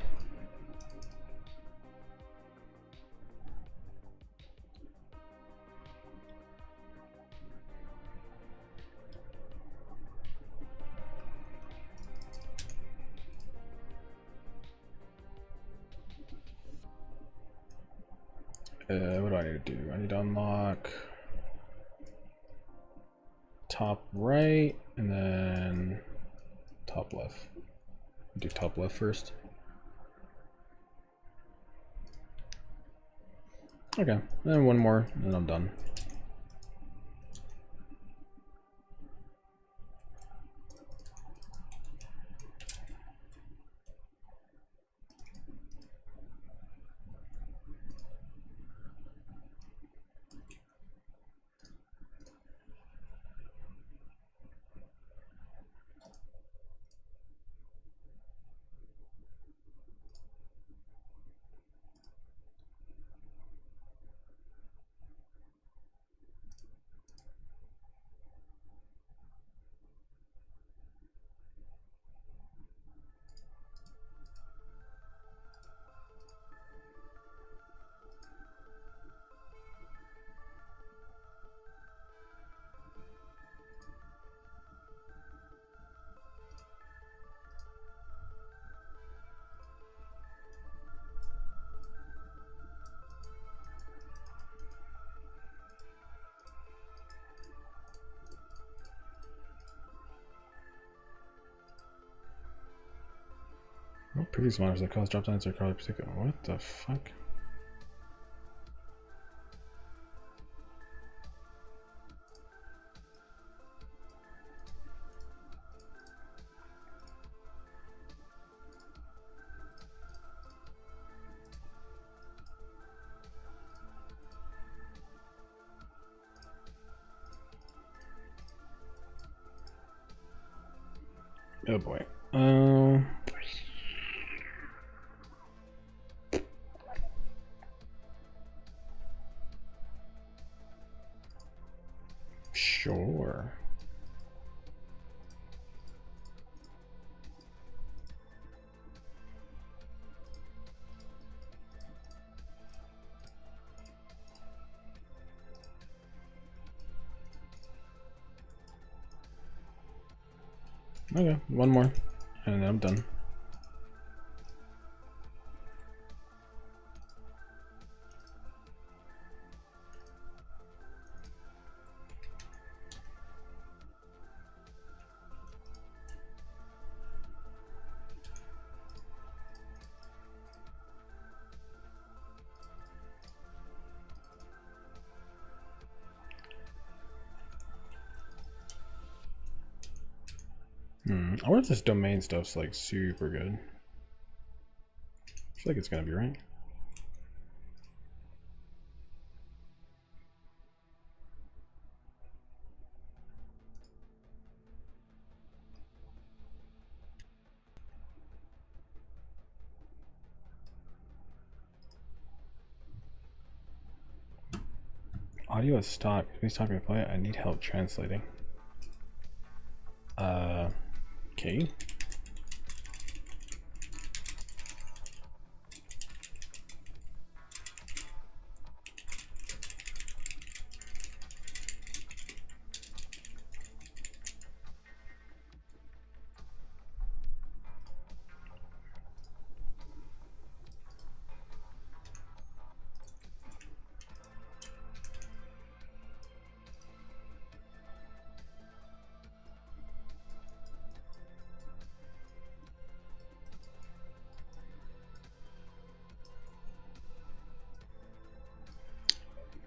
What do I need to do? I need to unlock top right and then top left. Do top left first. Okay, then one more, and then I'm done. What previous monitors that cause drop downs are Karl particular? What the fuck? Oh boy. Sure. Okay, one more, and then I'm done. I wonder if this domain stuff's like super good. I feel like it's gonna be right. Audio is stock. Please talk to play. I need help translating. Okay.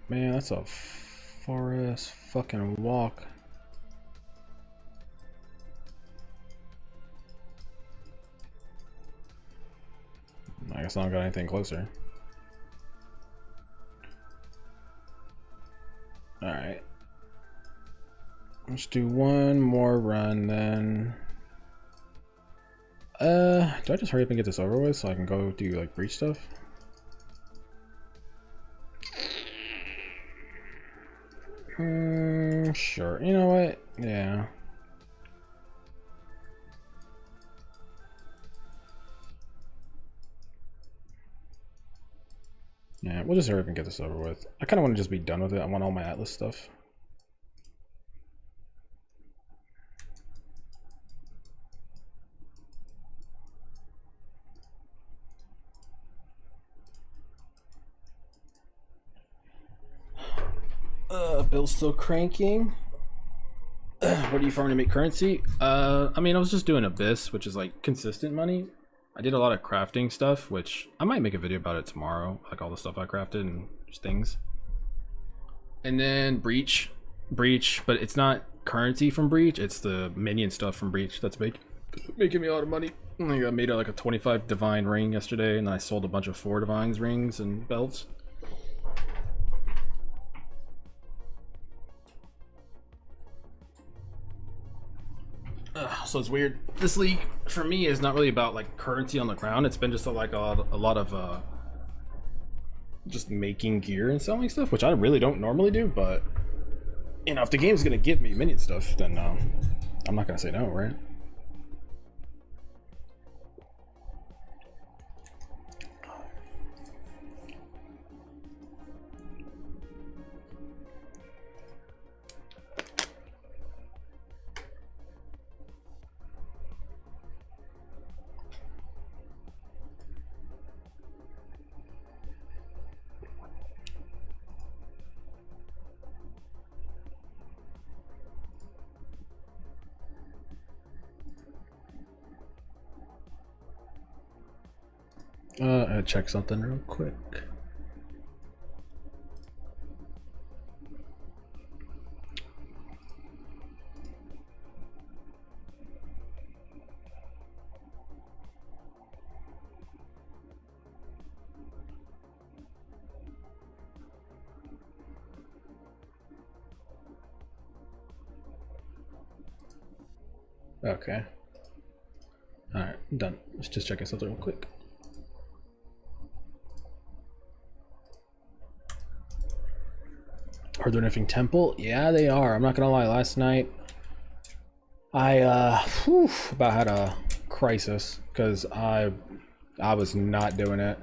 Man, that's a far ass fucking walk. I guess I don't got anything closer. Alright. Let's do one more run then. Do I just hurry up and get this over with so I can go do like breach stuff? Sure. You know what? Yeah. Yeah, we'll just hurry up and get this over with. I kind of want to just be done with it. I want all my Atlas stuff. Bill's still cranking. What are you farming to make currency? I mean, I was just doing Abyss, which is like consistent money. I did a lot of crafting stuff, which I might make a video about it tomorrow, like all the stuff I crafted and just things. And then Breach, but it's not currency from Breach, it's the Minion stuff from Breach that's making me a lot of money. I made like a 25 divine ring yesterday, and then I sold a bunch of 4 divines rings and belts. So it's weird. This league for me is not really about like currency on the ground. It's been just a lot of just making gear and selling stuff, which I really don't normally do. But you know, if the game's gonna give me minion stuff, then I'm not gonna say no, right? I'll check something real quick. Okay. Alright, done. Let's just check something real quick. Are they nerfing Temple? Yeah, they are. I'm not gonna lie, last night I about had a crisis because I was not doing it.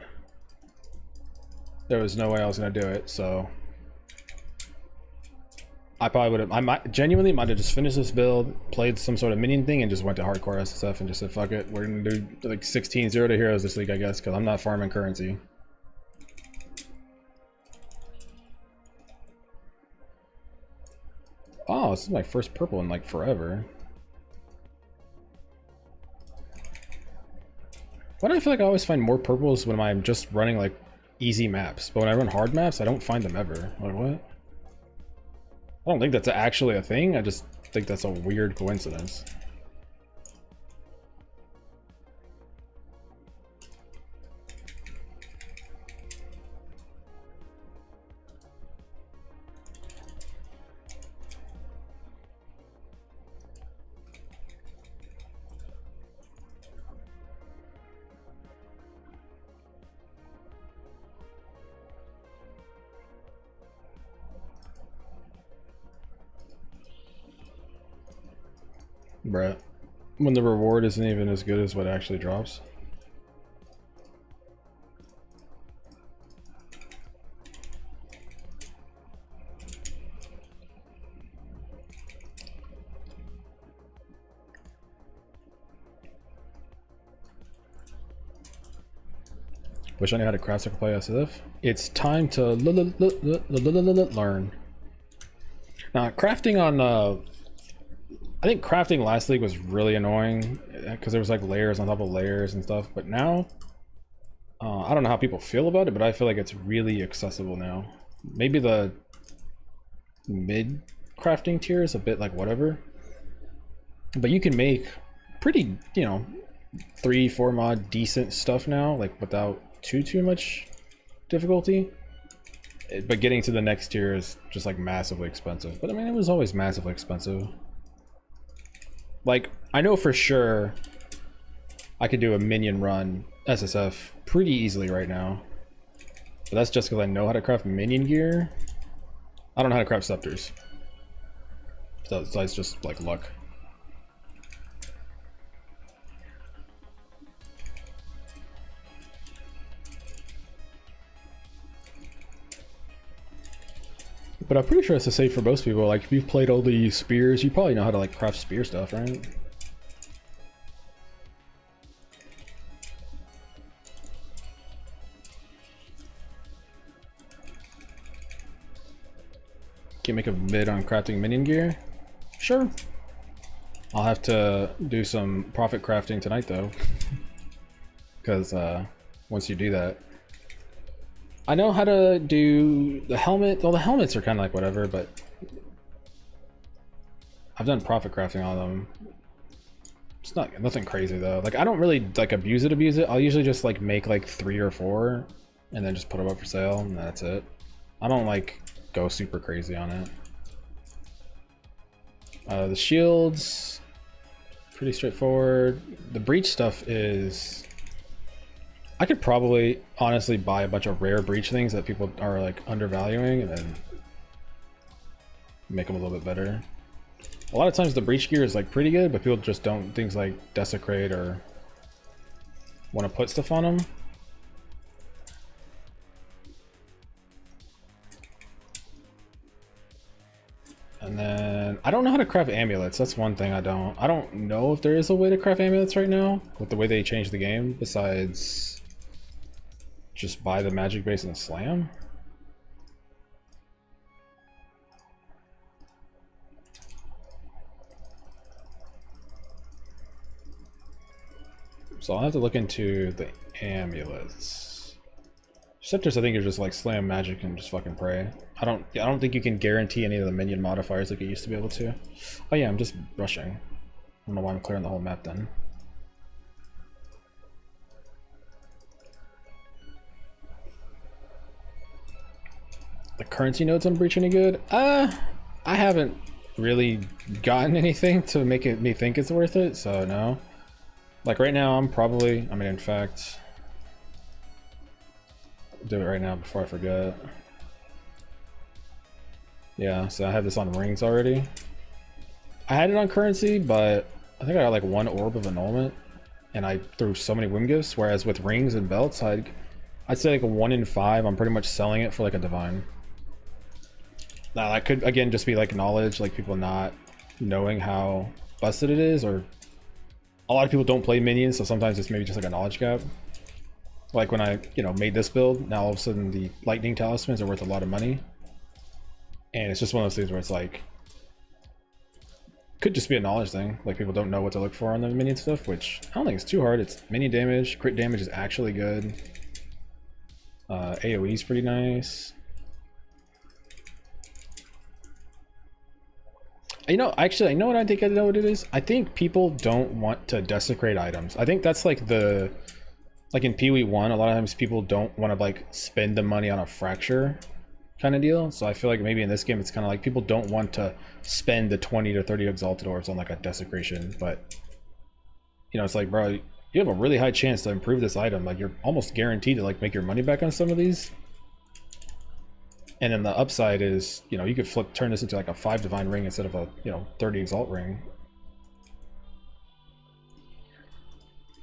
There was no way I was gonna do it, so I probably would have. I might genuinely have just finished this build, played some sort of minion thing, and just went to hardcore SSF and just said, "Fuck it, we're gonna do like 16-0 to heroes this league, I guess," because I'm not farming currency. Oh, this is my first purple in like forever. Why do I feel like I always find more purples when I'm just running like easy maps, but when I run hard maps, I don't find them ever. Like what? I don't think that's actually a thing. I just think that's a weird coincidence. Bruh. When the reward isn't even as good as what actually drops. Wish I knew how to craft play SF. It's time to learn. Now, crafting on I think crafting last league was really annoying because there was like layers on top of layers and stuff. But now, I don't know how people feel about it, but I feel like it's really accessible now. Maybe the mid crafting tier is a bit like whatever, but you can make pretty, you know, 3-4 mod decent stuff now, like without too much difficulty. But getting to the next tier is just like massively expensive. But I mean, it was always massively expensive. Like, I know for sure I could do a minion run SSF pretty easily right now. But that's just because I know how to craft minion gear. I don't know how to craft scepters. So it's just like luck. But I'm pretty sure it's the same for most people. Like, if you've played all the spears, you probably know how to like craft spear stuff, right? Can you make a vid on crafting minion gear? Sure. I'll have to do some profit crafting tonight though. Because once you do that, I know how to do the helmet. Well, the helmets are kind of like whatever, but I've done profit crafting on them. It's nothing crazy though. Like, I don't really like abuse it. I'll usually just like make like 3 or 4 and then just put them up for sale and that's it. I don't like go super crazy on it. The shields, pretty straightforward. The breach stuff is, I could probably honestly buy a bunch of rare breach things that people are like undervaluing and then make them a little bit better. A lot of times the breach gear is like pretty good, but people just don't things like desecrate or want to put stuff on them. And then I don't know how to craft amulets. That's one thing I don't know if there is a way to craft amulets right now with the way they changed the game, besides just buy the magic base and slam. So I'll have to look into the amulets. Scepters, I think, are just like slam magic and just fucking pray. I don't think you can guarantee any of the minion modifiers like you used to be able to. Oh yeah, I'm just rushing. I don't know why I'm clearing the whole map then. The currency nodes on Breach any good? I haven't really gotten anything to make me think it's worth it, so no. Like right now, I'm probably, I mean, in fact, I'll do it right now before I forget. Yeah, so I have this on rings already. I had it on currency, but I think I got like 1 orb of annulment, and I threw so many whim gifts, whereas with rings and belts, I'd say like a 1 in 5, I'm pretty much selling it for like a divine. Now that could, again, just be like knowledge, like people not knowing how busted it is, or a lot of people don't play minions, so sometimes it's maybe just like a knowledge gap. Like when I, you know, made this build, now all of a sudden the lightning talismans are worth a lot of money. And it's just one of those things where it's like, could just be a knowledge thing. Like people don't know what to look for on the minion stuff, which I don't think it's too hard. It's minion damage, crit damage is actually good. AoE is pretty nice. You know, actually, I know what I think. I know what it is. I think people don't want to desecrate items. I think that's like the, like in PoE 1, a lot of times people don't want to like spend the money on a fracture kind of deal. So I feel like maybe in this game, it's kind of like people don't want to spend the 20 to 30 exalted orbs on like a desecration. But, you know, it's like, bro, you have a really high chance to improve this item. Like you're almost guaranteed to like make your money back on some of these. And then the upside is, you know, you could turn this into like a 5 divine ring instead of a, you know, 30 exalt ring.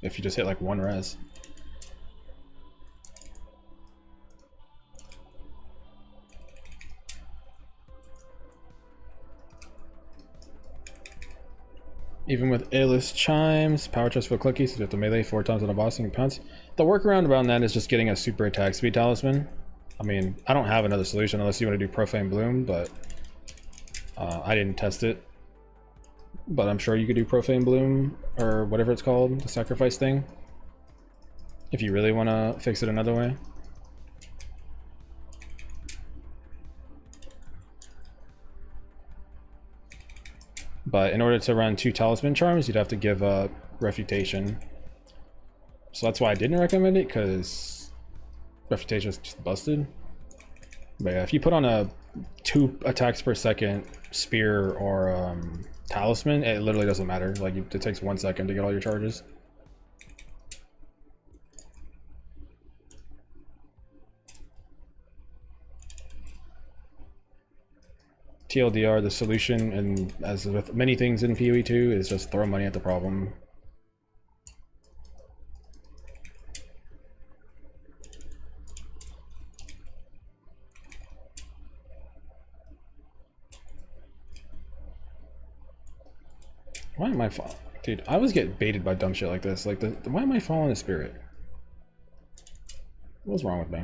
if you just hit like one res. Even with A-list chimes, power chest for clicky, so you have to melee 4 times on a boss and pounce. The workaround around that is just getting a super attack speed talisman. I mean, I don't have another solution unless you want to do Profane Bloom, but I didn't test it. But I'm sure you could do Profane Bloom, or whatever it's called, the sacrifice thing, if you really want to fix it another way. But in order to run 2 talisman charms, you'd have to give up refutation. So that's why I didn't recommend it, because refutation is just busted. But yeah, if you put on a 2 attacks per second spear or talisman, it literally doesn't matter. Like, it takes 1 second to get all your charges. TLDR, the solution, and as with many things in PoE 2, is just throw money at the problem. Why am I falling? Dude, I always get baited by dumb shit like this. Like, why am I following the spirit? What's wrong with me?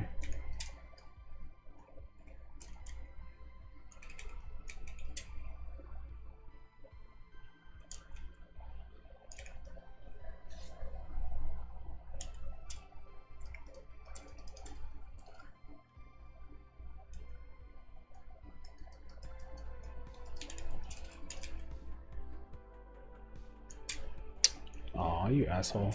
Aw, you asshole.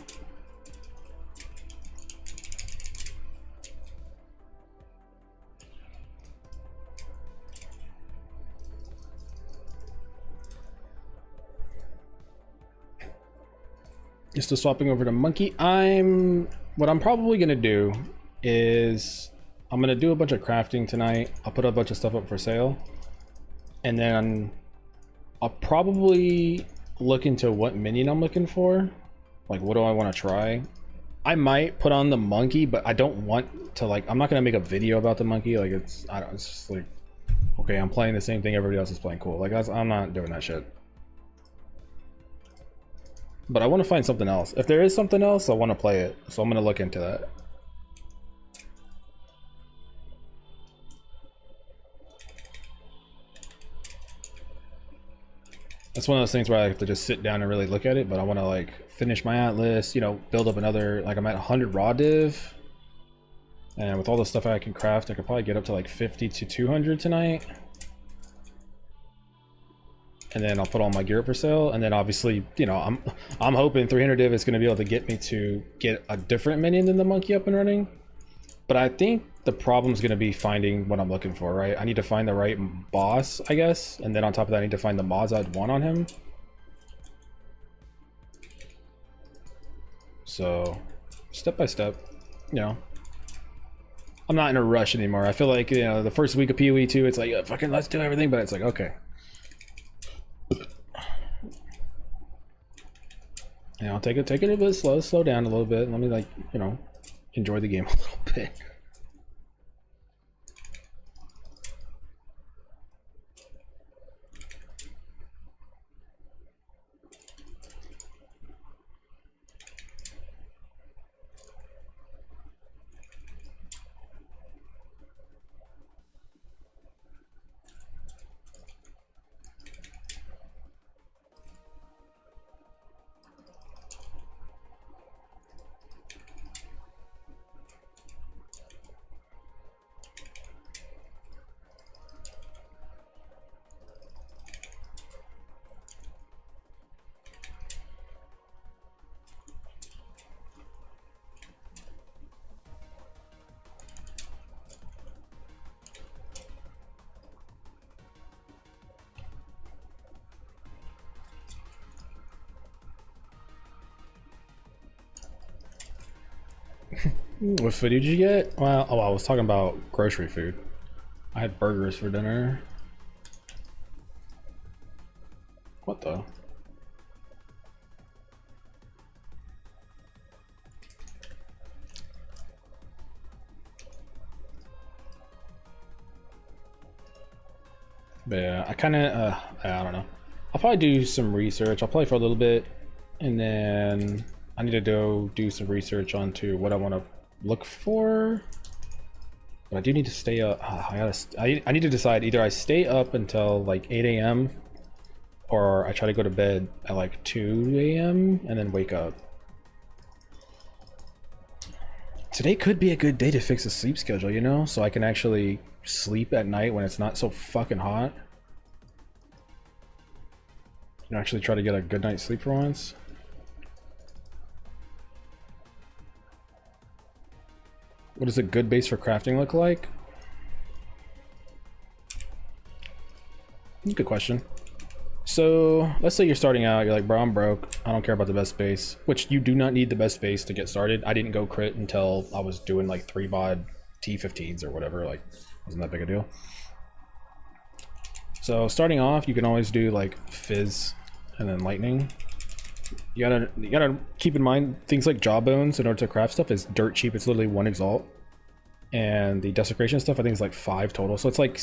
You're still swapping over to monkey. What I'm probably gonna do is I'm gonna do a bunch of crafting tonight. I'll put a bunch of stuff up for sale, and then I'll probably look into what minion I'm looking for. Like, what do I want to try? I might put on the monkey, but I don't want to, like, I'm not gonna make a video about the monkey. Like, it's just like, okay, I'm playing the same thing everybody else is playing. Cool. Like, I'm not doing that shit. But I want to find something else. If there is something else, I want to play it. So I'm going to look into that. That's one of those things where I have to just sit down and really look at it. But I want to, like, finish my atlas, you know, build up another, like, I'm at 100 raw div. And with all the stuff I can craft, I could probably get up to like 50 to 200 tonight. And then I'll put all my gear up for sale, and then obviously, you know, I'm hoping 300 div is going to be able to get me to get a different minion than the monkey up and running. But I think the problem is going to be finding what I'm looking for, right? I need to find the right boss, I guess, and then on top of that, I need to find the mods I'd want on him. So, step by step, you know. I'm not in a rush anymore. I feel like, you know, the first week of PoE 2, it's like, yeah, fucking let's do everything, but it's like, okay. You know, take it a bit slow down a little bit. Let me, like, you know, enjoy the game a little bit. What food did you get? Well, oh, I was talking about grocery food. I had burgers for dinner. What the? But yeah, I kind of, I don't know. I'll probably do some research. I'll play for a little bit, and then I need to do some research onto what I want to look for. But I do need to stay up. I need to decide either I stay up until like 8 a.m. or I try to go to bed at like 2 a.m. and then wake up. Today could be a good day to fix the sleep schedule, you know, so I can actually sleep at night when it's not so fucking hot. And actually try to get a good night's sleep for once. What does a good base for crafting look like? Good question. So let's say you're starting out, you're like, bro, I'm broke. I don't care about the best base, which you do not need the best base to get started. I didn't go crit until I was doing like 3 bod T15s or whatever. Like, wasn't that big a deal. So starting off, you can always do like fizz and then lightning. You gotta keep in mind things like jawbones in order to craft stuff is dirt cheap. It's literally 1 exalt, and the desecration stuff I think is like 5 total. So it's like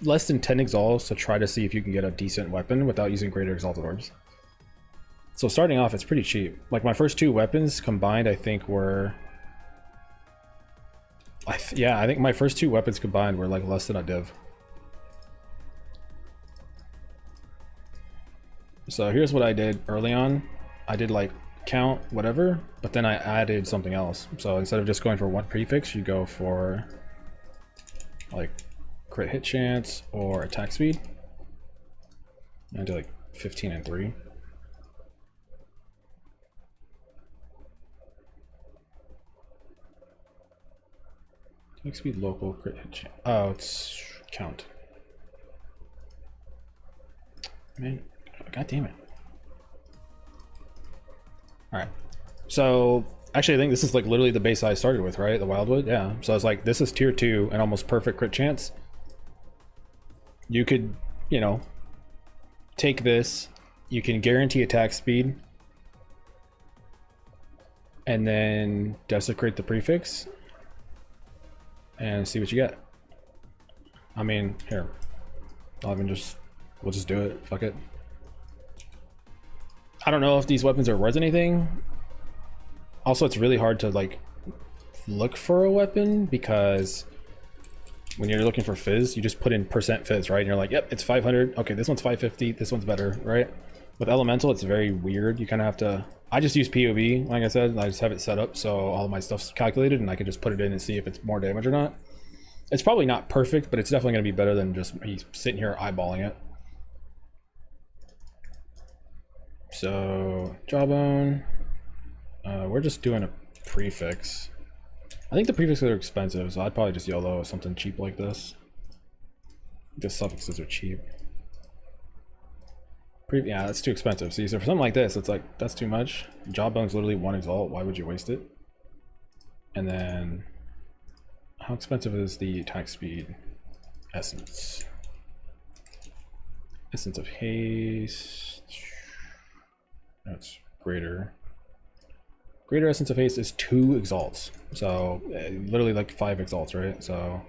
less than 10 exalts to try to see if you can get a decent weapon without using greater exalted orbs. So starting off, it's pretty cheap. Like my first 2 weapons combined, I think were, yeah, I think my first 2 weapons combined were like less than a div. So here's what I did early on. I did like count whatever, but then I added something else. So instead of just going for 1 prefix, you go for like crit hit chance or attack speed. I did like 15 and 3. Attack speed, local, crit hit chance. Oh, it's count. Man. God damn it. Alright. So, actually I think this is like literally the base I started with, right? The Wildwood? Yeah. So it's like, this is tier 2 and almost perfect crit chance. You could, you know, take this. You can guarantee attack speed. And then desecrate the prefix. And see what you get. I mean, here. We'll just do it. Fuck it. I don't know if these weapons are worth anything. Also, it's really hard to like look for a weapon because when you're looking for fizz, you just put in % fizz, right? And you're like, yep, it's 500. Okay, this one's 550. This one's better, right? With elemental, it's very weird. You kind of have to. I just use POV, like I said. I just have it set up so all of my stuff's calculated, and I can just put it in and see if it's more damage or not. It's probably not perfect, but it's definitely going to be better than just me sitting here eyeballing it. So jawbone, we're just doing a prefix. I think the prefixes are expensive, so I'd probably just YOLO something cheap like this. The suffixes are cheap. Yeah, that's too expensive. See, so for something like this, it's like, that's too much. Jawbone's literally 1 exalt, why would you waste it? And then, how expensive is the attack speed? Essence. Essence of haste. That's greater. Greater essence of haste is 2 exalts. So literally like 5 exalts, right? So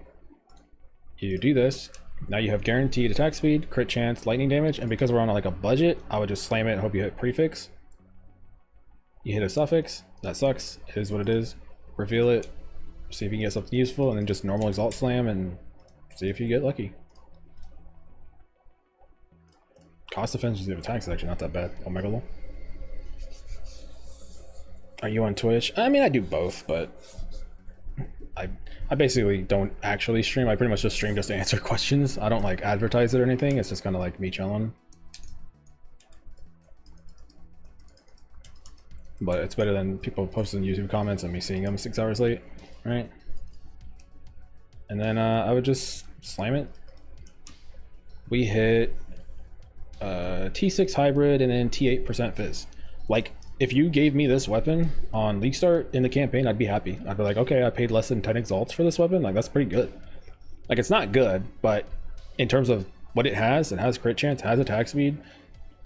you do this. Now you have guaranteed attack speed, crit chance, lightning damage, and because we're on like a budget, I would just slam it and hope you hit prefix. You hit a suffix. That sucks. It is what it is. Reveal it. See if you can get something useful, and then just normal exalt slam and see if you get lucky. Cost efficiency of attacks is actually not that bad. Omega lol. Are you on Twitch? I mean, I do both, but I basically don't actually stream. I pretty much just stream just to answer questions. I don't like advertise it or anything. It's just kind of like me chilling. But it's better than people posting YouTube comments and me seeing them 6 hours late, right? And then I would just slam it. We hit T6 hybrid and then T8% fizz. Like, if you gave me this weapon on League Start in the campaign, I'd be happy. I'd be like, okay, I paid less than 10 exalts for this weapon. Like, that's pretty good. Like, it's not good, but in terms of what it has crit chance, has attack speed.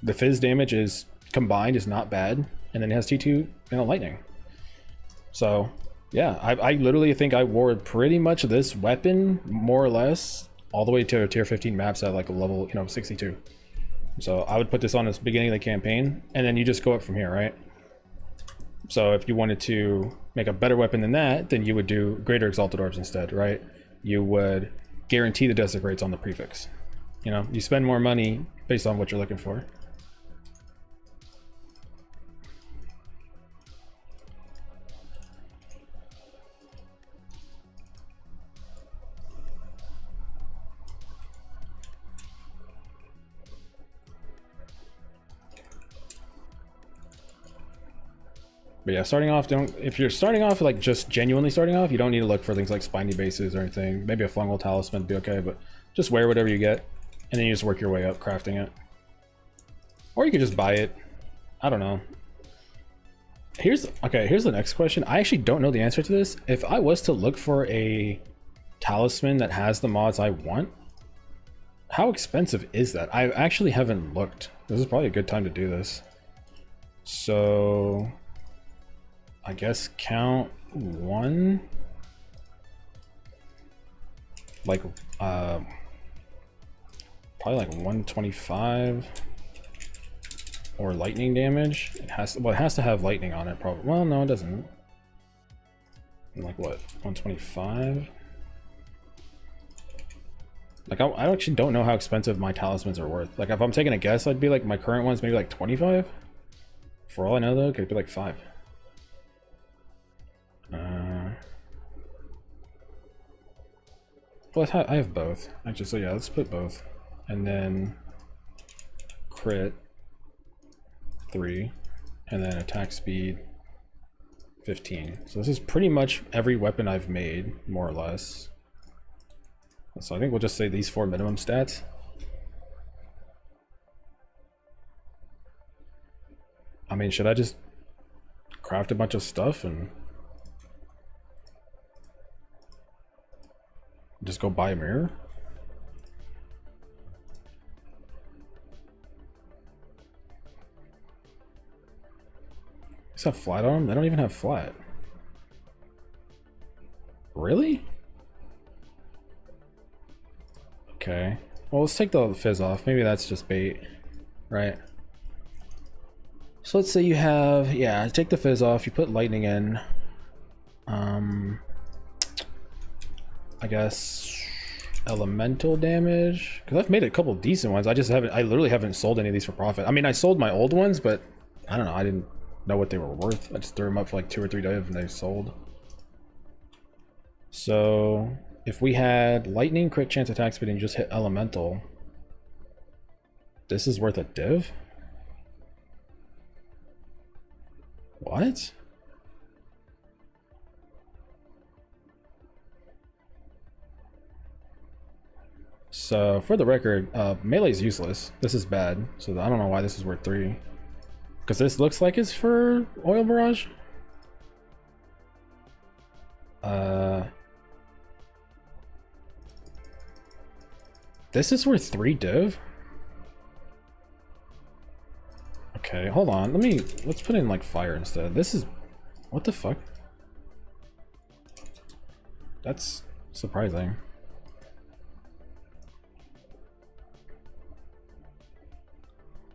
The fizz damage is combined is not bad, and then it has T2 and a lightning. So yeah, I literally think I wore pretty much this weapon more or less all the way to tier 15 maps at like a level, 62. So I would put this on as beginning of the campaign, and then you just go up from here, right? So if you wanted to make a better weapon than that, then you would do greater exalted orbs instead, right? You would guarantee the desecrates on the prefix. You spend more money based on what you're looking for. But yeah, starting off, if you're starting off like just genuinely starting off, you don't need to look for things like spiny bases or anything. Maybe a fungal talisman would be okay, but just wear whatever you get, and then you just work your way up crafting it. Or you could just buy it. I don't know. Here's the next question. I actually don't know the answer to this. If I was to look for a talisman that has the mods I want, how expensive is that? I actually haven't looked. This is probably a good time to do this. So I guess count one, like probably like 125 or lightning damage. It has to have lightning on it probably. Well, no, it doesn't. Like what, 125? Like I actually don't know how expensive my talismans are worth. Like if I'm taking a guess, I'd be like my current one's maybe like 25. For all I know though, it could be like 5. Well, I have both actually, so yeah, let's put both, and then crit 3, and then attack speed 15. So this is pretty much every weapon I've made, more or less. So I think we'll just say these 4 minimum stats. I mean, should I just craft a bunch of stuff and just go buy a mirror? These have flat on them? They don't even have flat. Really? Okay. Well, let's take the fizz off. Maybe that's just bait, right? So let's say you have, yeah, take the fizz off, you put lightning in. I guess elemental damage, because I've made a couple decent ones. I literally haven't sold any of these for profit. I mean, I sold my old ones, but I don't know, I didn't know what they were worth. I just threw them up for like 2 or 3 days and they sold. So if we had lightning, crit chance, attack speed, and just hit elemental, this is worth a div? What? So for the record, melee is useless. This is bad, so I don't know why this is worth 3. Because this looks like it's for oil barrage. This is worth 3 div. Okay, hold on. Let's put in like fire instead. This is, what the fuck? That's surprising.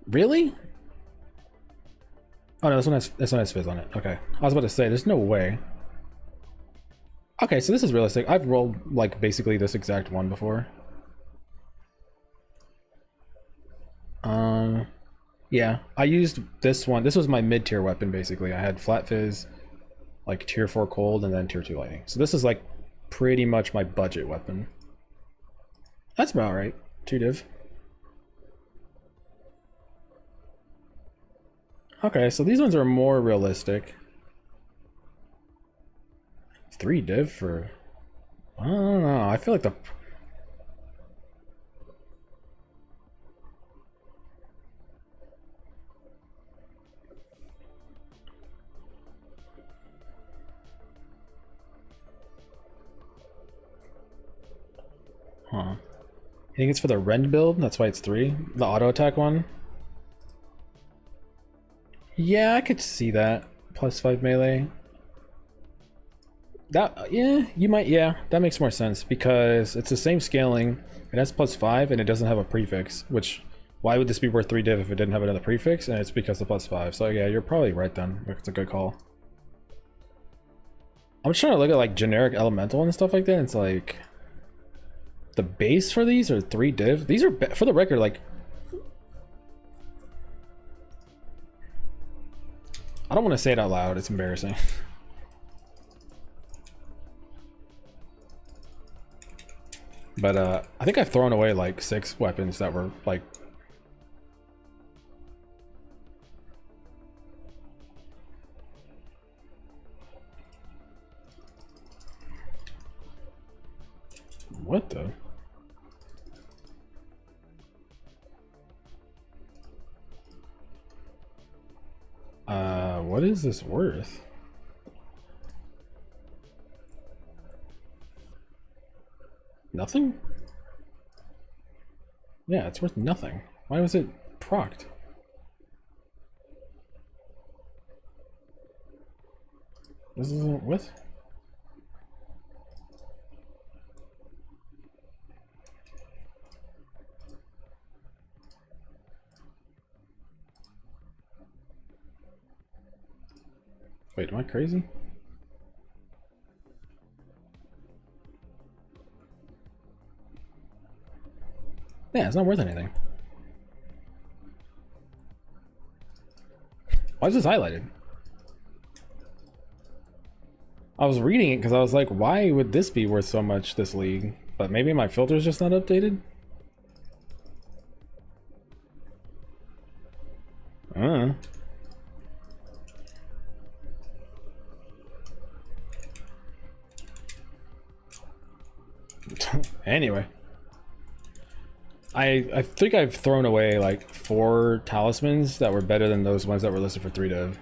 Really? Oh no, this one has fizz on it. Okay, I was about to say there's no way. Okay, so this is realistic. I've rolled like basically this exact one before. Yeah, I used this one. This was my mid-tier weapon basically. I had flat fizz, like tier 4 cold, and then tier 2 lightning. So this is like pretty much my budget weapon. That's about right. 2 div. Okay, so these ones are more realistic. 3 div for, I don't know, I feel like the, huh. I think it's for the rend build, that's why it's 3. The auto attack one. Yeah, I could see that. +5 melee. That, yeah, you might, yeah, that makes more sense because it's the same scaling. It has +5 and it doesn't have a prefix, which, why would this be worth 3 div if it didn't have another prefix? And it's because of +5. So yeah, you're probably right then. It's a good call. I'm just trying to look at like generic elemental and stuff like that. It's like the base for these are 3 div. These are, for the record, like, I don't want to say it out loud. It's embarrassing. But I think I've thrown away like 6 weapons that were like... What the? What is this worth? Nothing? Yeah, it's worth nothing. Why was it procced? This isn't what? Wait, am I crazy? Yeah, it's not worth anything. Why is this highlighted? I was reading it because I was like, why would this be worth so much this league? But maybe my filter's just not updated? Anyway. I think I've thrown away like 4 talismans that were better than those ones that were listed for 3 div.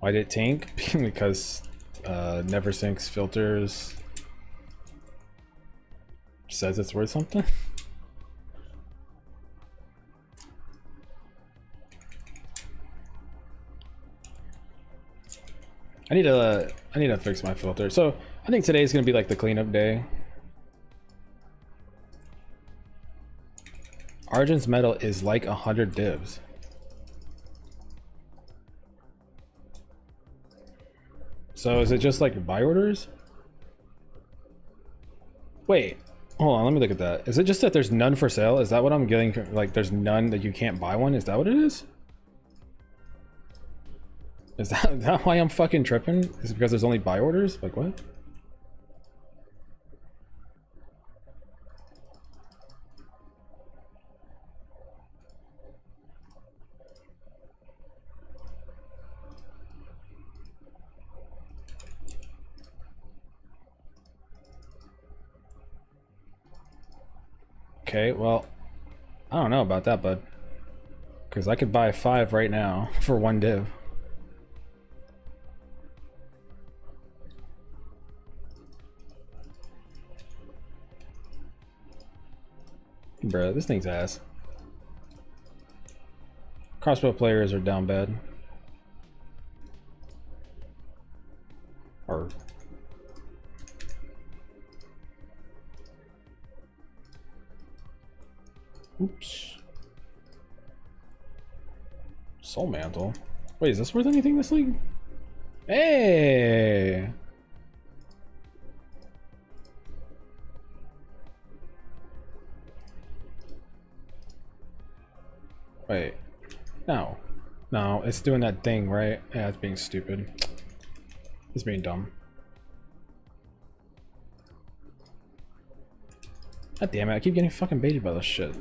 Why did it tank? Because never sinks filters says it's worth something. I need to fix my filter. So I think today is gonna be like the cleanup day. Argent's metal is like 100 divs. So is it just like buy orders? Wait, hold on, let me look at that. Is it just that there's none for sale? Is that what I'm getting? Like there's none that you can't buy one? Is that what it is? Is that why I'm fucking tripping? Is it because there's only buy orders? Like what? Okay, well, I don't know about that, bud. Because I could buy 5 right now for 1 div. Bruh, this thing's ass. Crossbow players are down bad. Or... Oops. Soul Mantle. Wait, is this worth anything this league? Hey! Wait. No. No, it's doing that thing, right? Yeah, it's being stupid. It's being dumb. God damn it, I keep getting fucking baited by this shit.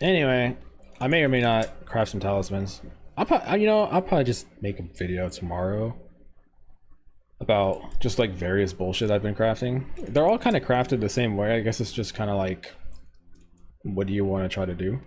Anyway, I may or may not craft some talismans. I'll probably just make a video tomorrow about just like various bullshit I've been crafting. They're all kind of crafted the same way. I guess it's just kind of like, what do you want to try to do?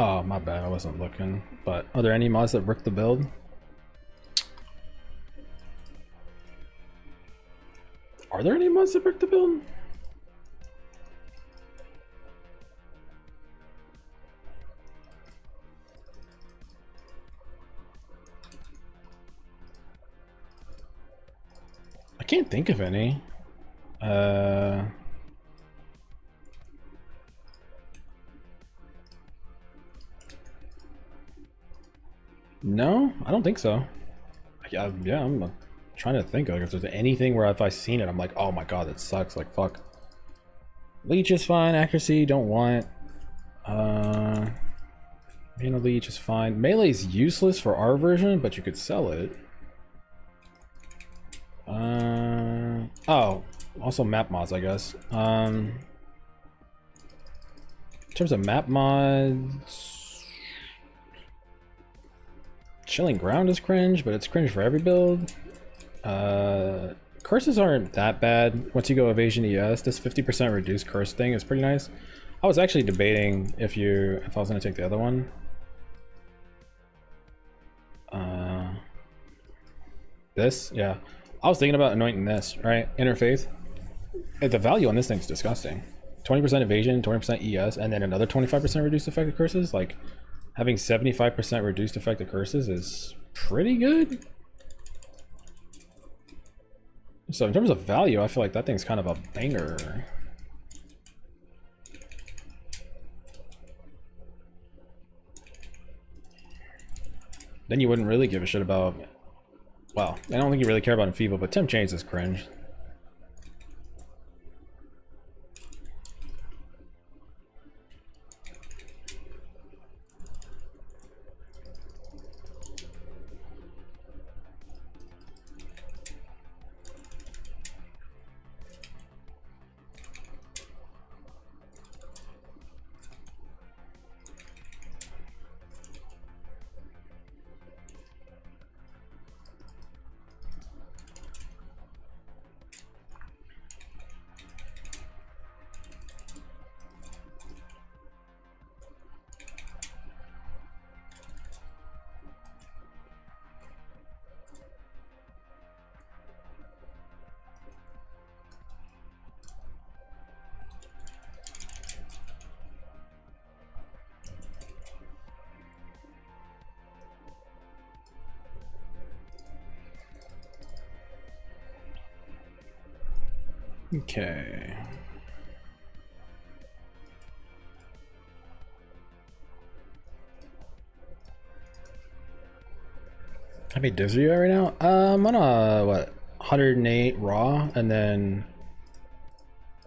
Oh, my bad, I wasn't looking. But are there any mods that brick the build? Are there any mods that brick the build? I can't think of any. No, I don't think so. Yeah, I'm trying to think like if there's anything where if I seen it, I'm like, oh my god, that sucks. Like fuck. Leech is fine. Accuracy, don't want. Mana leech is fine. Melee's useless for our version, but you could sell it. Oh, also map mods, I guess. In terms of map mods, Chilling Ground is cringe, but it's cringe for every build. Curses aren't that bad once you go evasion ES. This 50% reduced curse thing is pretty nice. I was actually debating if I was gonna take the other one. This, yeah. I was thinking about anointing this, right? Interfaith. The value on this thing's disgusting. 20% evasion, 20% ES, and then another 25% reduced effect of curses. Like, having 75% reduced effect of curses is pretty good. So in terms of value, I feel like that thing's kind of a banger. Then you wouldn't really give a shit about... Well, I don't think you really care about Enfeeble, but Temp Chains is cringe. Okay. How many divs are you at right now? I'm on a, what, 108 raw, and then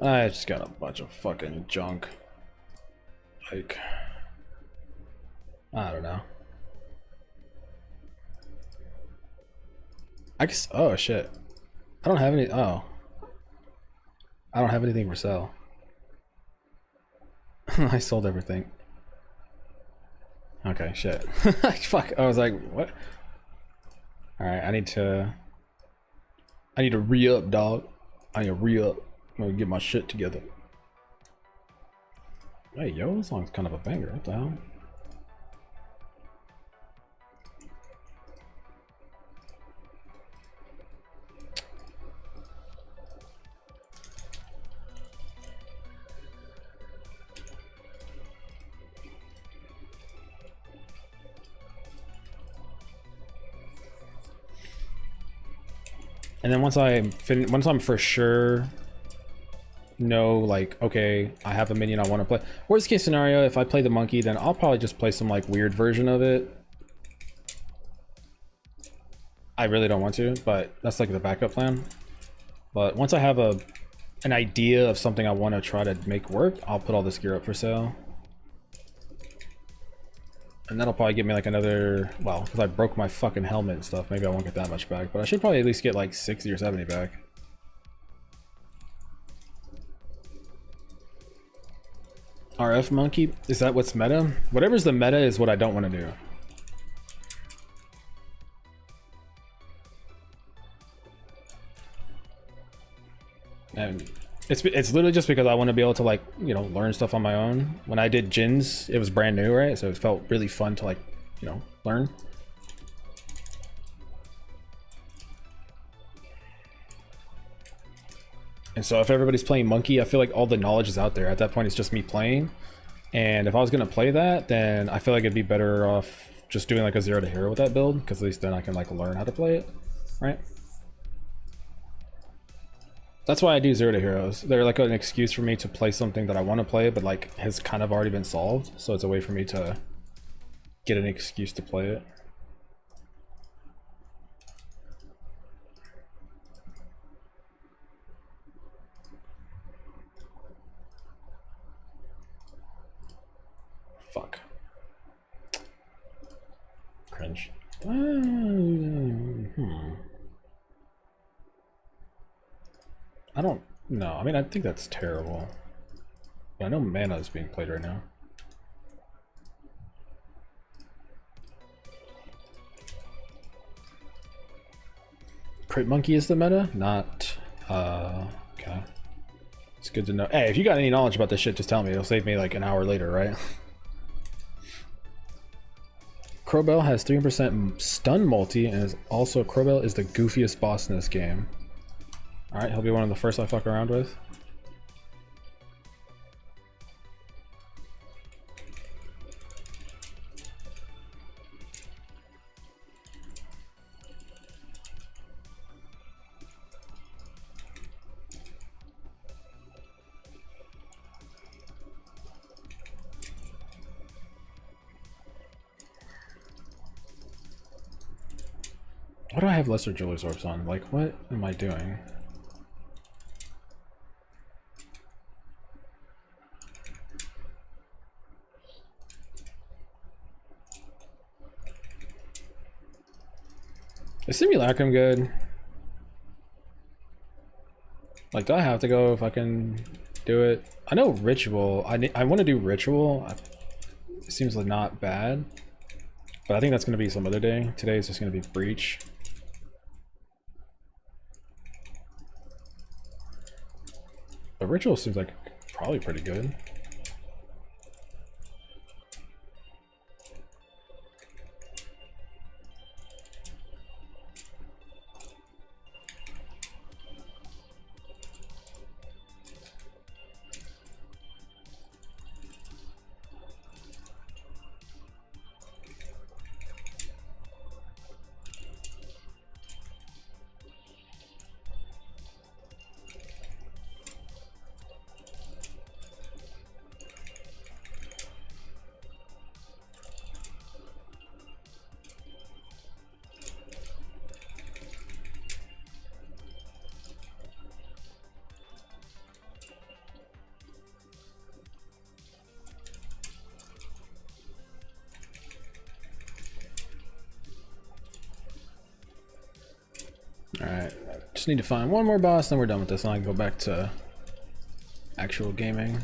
I just got a bunch of fucking junk. Like, I don't know. I guess, oh shit. I don't have any, oh. I don't have anything for sale. I sold everything. Okay, shit. Fuck, I was like, what? Alright, I need to re-up, dog. I need to re-up. I'm gonna get my shit together. Hey, yo, this song's kind of a banger. What the hell? And then once I'm for sure know, like, okay, I have a minion I want to play. Worst case scenario, if I play the monkey, then I'll probably just play some like weird version of it. I really don't want to, but that's like the backup plan. But once I have an idea of something I want to try to make work, I'll put all this gear up for sale. And that'll probably give me like another, well, because I broke my fucking helmet and stuff, maybe I won't get that much back, but I should probably at least get like 60 or 70 back. RF monkey, is that what's meta? Whatever's the meta is what I don't want to do. And It's literally just because I want to be able to like, you know, learn stuff on my own. When I did Jins, it was brand new, right? So it felt really fun to like, you know, learn. And so if everybody's playing Monkey, I feel like all the knowledge is out there. At that point, it's just me playing. And if I was going to play that, then I feel like it'd be better off just doing like a 0 to hero with that build, because at least then I can like learn how to play it, right? That's why I do 0 to heroes. They're like an excuse for me to play something that I want to play, but like has kind of already been solved. So it's a way for me to get an excuse to play it. Fuck. Cringe. I don't know. I mean, I think that's terrible. But I know mana is being played right now. Crate Monkey is the meta? Not, okay. It's good to know. Hey, if you got any knowledge about this shit, just tell me. It'll save me like an hour later, right? Crowbell has 3% stun multi, and is also Crowbell is the goofiest boss in this game. Alright, he'll be one of the first I fuck around with. Why do I have lesser Jeweler's Orbs on? Like, what am I doing? Is Simulacrum good? Like, do I have to go if I can do it? I know Ritual. I want to do Ritual. It seems like not bad. But I think that's going to be some other day. Today is just going to be Breach. But Ritual seems like probably pretty good. Alright, just need to find one more boss, then we're done with this, and I can go back to actual gaming.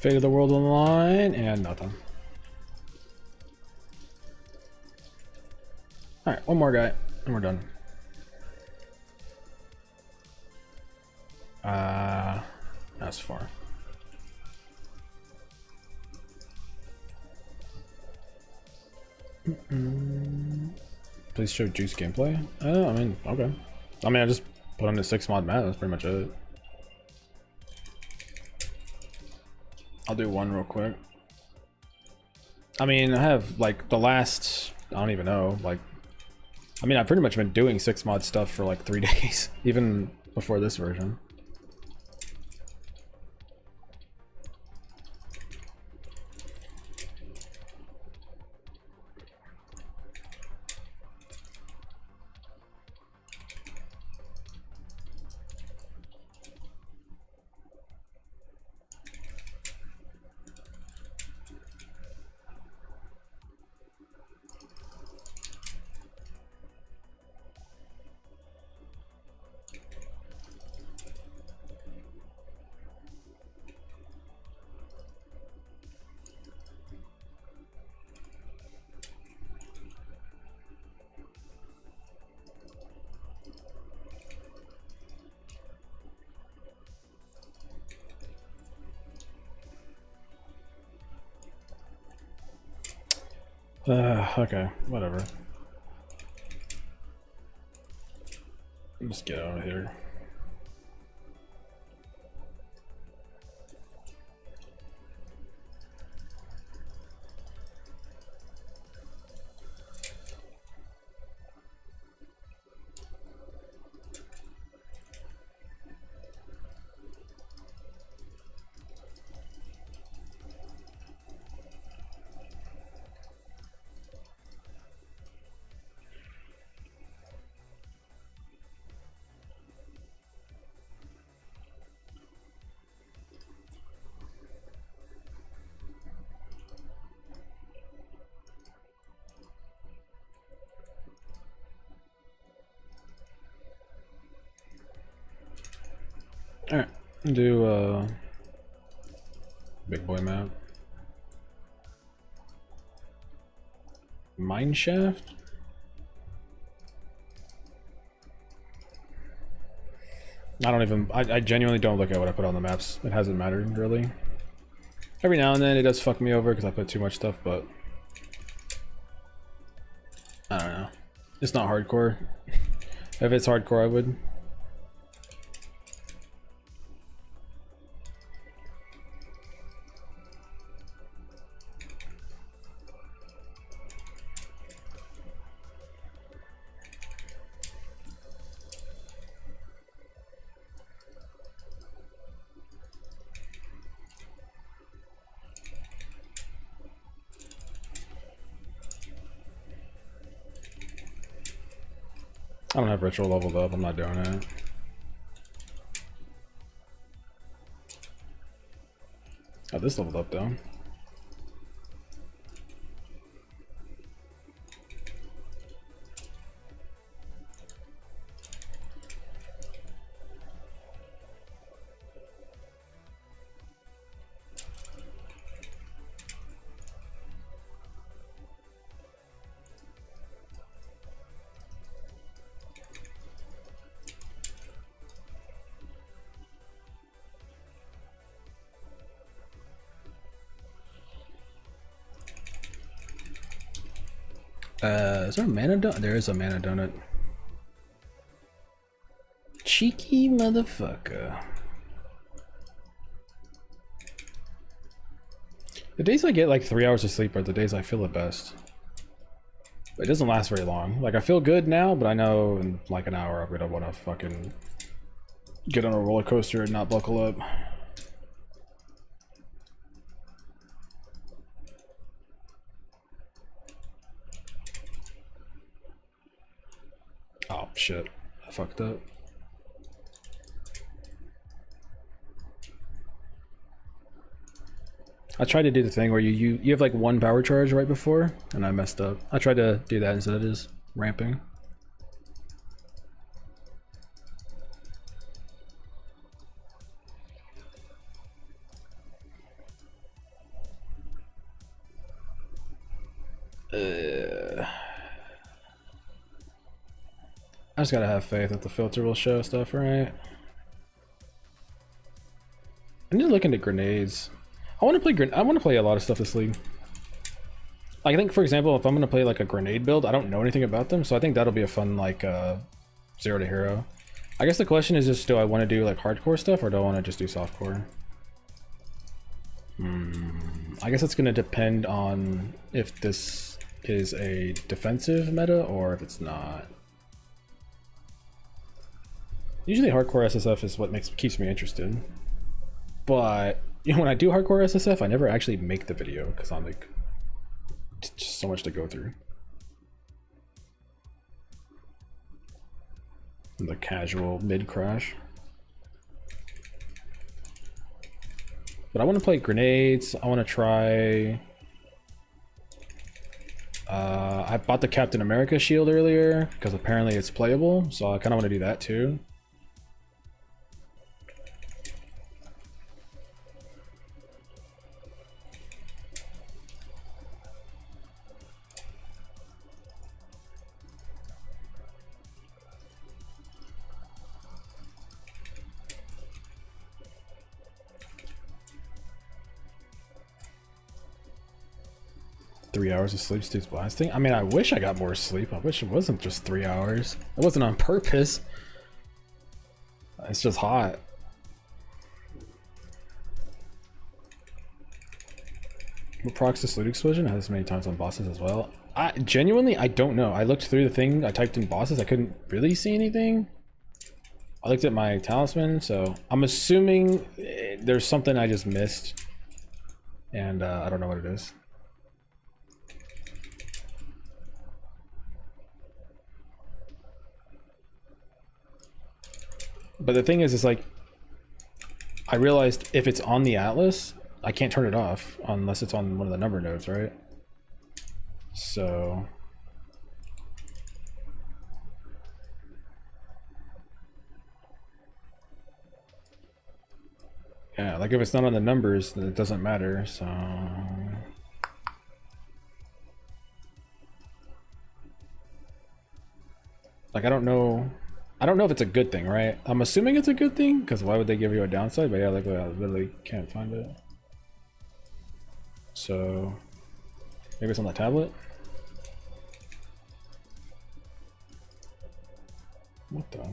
Fate of the World on the line, and nothing. Alright, one more guy, and we're done. That's far. Please show Juice gameplay? I mean, okay. I mean, I just put on the 6 mod map, that's pretty much it. I'll do one real quick. I mean, I have like the last, I don't even know, like, I mean, I've pretty much been doing 6 mod stuff for like 3 days, even before this version. Okay, whatever. Just get out of here. Alright, do big boy map. Mine shaft? I genuinely don't look at what I put on the maps. It hasn't mattered, really. Every now and then it does fuck me over because I put too much stuff, but I don't know. It's not hardcore. If it's hardcore, I would. I don't have ritual leveled up, I'm not doing it. Oh, this leveled up though. Is there a mana donut? There is a mana donut. Cheeky motherfucker. The days I get like 3 hours of sleep are the days I feel the best. It doesn't last very long. Like, I feel good now, but I know in like an hour I'm gonna want to fucking get on a roller coaster and not buckle up. Oh shit, I fucked up. I tried to do the thing where you have like one power charge right before, and I messed up. I tried to do that instead of just ramping. I just gotta have faith that the filter will show stuff, right? I need to look into grenades. I want to play a lot of stuff this league. Like, I think, for example, if I'm gonna play like a grenade build, I don't know anything about them, so I think that'll be a fun like zero to hero. I guess the question is just, do I want to do like hardcore stuff or do I want to just do softcore? I guess it's gonna depend on if this is a defensive meta or if it's not. Usually hardcore SSF is what keeps me interested. But, you know, when I do hardcore SSF, I never actually make the video because I'm like, it's just so much to go through. And the casual mid-crash. But I want to play grenades. I want to try... I bought the Captain America shield earlier because apparently it's playable, so I kind of want to do that too. 3 hours of sleep Stu's blasting. I mean, I wish I got more sleep. I wish it wasn't just 3 hours. It wasn't on purpose. It's just hot. What procs the Salute Explosion? I had this many times on bosses as well. I genuinely, I don't know. I looked through the thing, I typed in bosses, I couldn't really see anything. I looked at my talisman, so I'm assuming there's something I just missed. And I don't know what it is. But the thing is like, I realized if it's on the Atlas, I can't turn it off unless it's on one of the number nodes, right? So... yeah, like if it's not on the numbers, then it doesn't matter, so... like, I don't know if it's a good thing, right? I'm assuming it's a good thing, because why would they give you a downside? But yeah, like, I literally can't find it. So... maybe it's on the tablet? What the...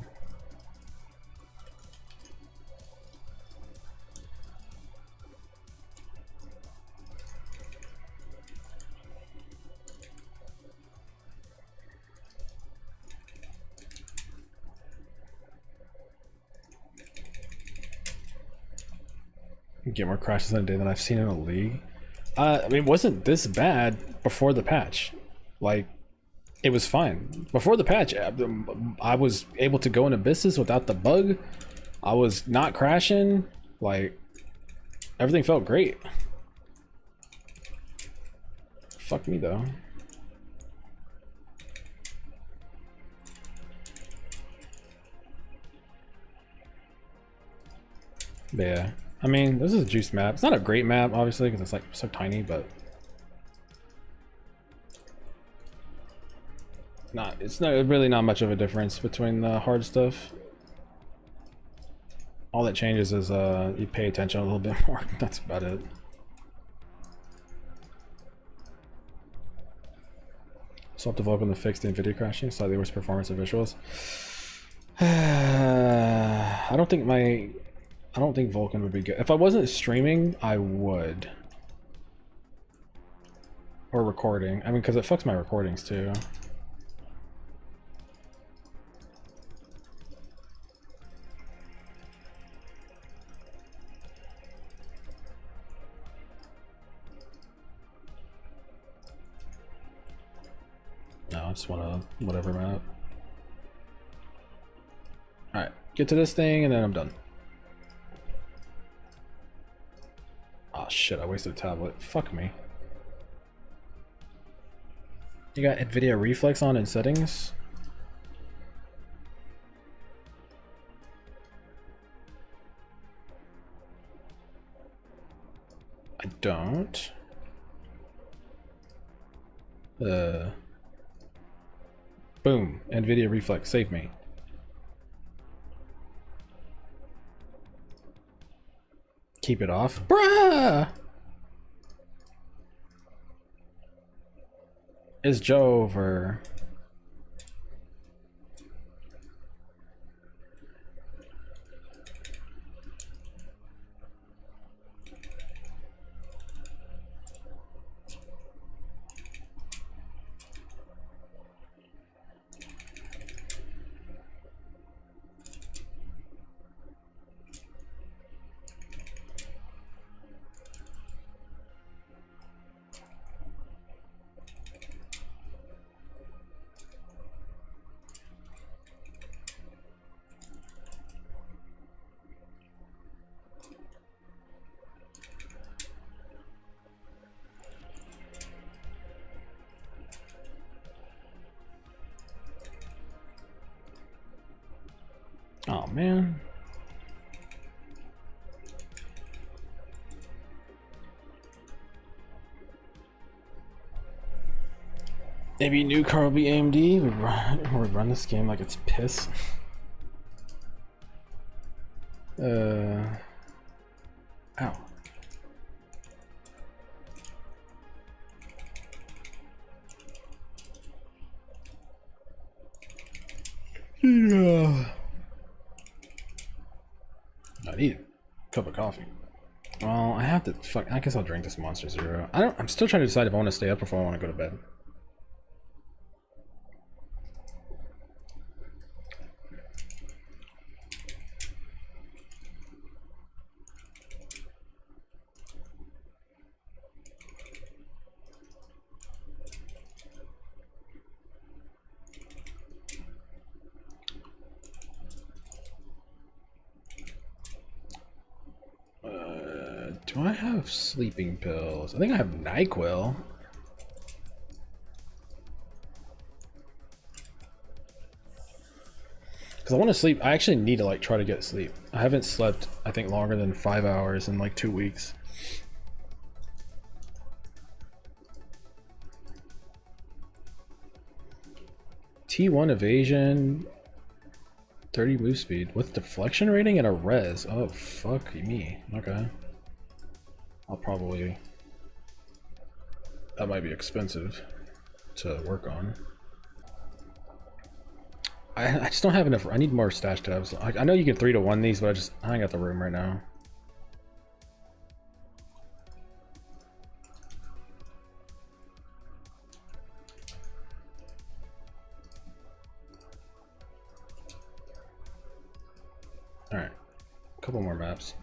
get more crashes in a day than I've seen in a league. I mean, it wasn't this bad before the patch. Like, it was fine. Before the patch, I was able to go in Abysses without the bug. I was not crashing. Like, everything felt great. Fuck me, though. But yeah. I mean, this is a juice map. It's not a great map, obviously, because it's like so tiny, but it's not really not much of a difference between the hard stuff. All that changes is you pay attention a little bit more. That's about it. Soft developing the fixed NVIDIA crashing, slightly worse performance of visuals. I don't think Vulkan would be good. If I wasn't streaming, I would. Or recording. I mean, because it fucks my recordings too. No, I just want to whatever map. Alright, get to this thing and then I'm done. Oh shit, I wasted a tablet. Fuck me. You got NVIDIA Reflex on in settings? I don't. Boom. NVIDIA Reflex, save me. Keep it off. Bruh! Is Joe over? Oh man. Maybe new Karl be AMD would run this game like it's piss. Ow. Yeah. I need a cup of coffee. Well, I have to. Fuck. I guess I'll drink this Monster Zero. I'm still trying to decide if I want to stay up or if I want to go to bed. Do I have sleeping pills? I think I have NyQuil. Because I want to sleep. I actually need to like try to get sleep. I haven't slept, I think, longer than 5 hours in like 2 weeks. T1 evasion, 30 move speed with deflection rating and a res. Oh, fuck me. Okay. I'll probably... That might be expensive to work on. I just don't have enough. I need more stash tabs. I know you can 3-to-1 these, but I ain't got the room right now. Alright. A couple more maps.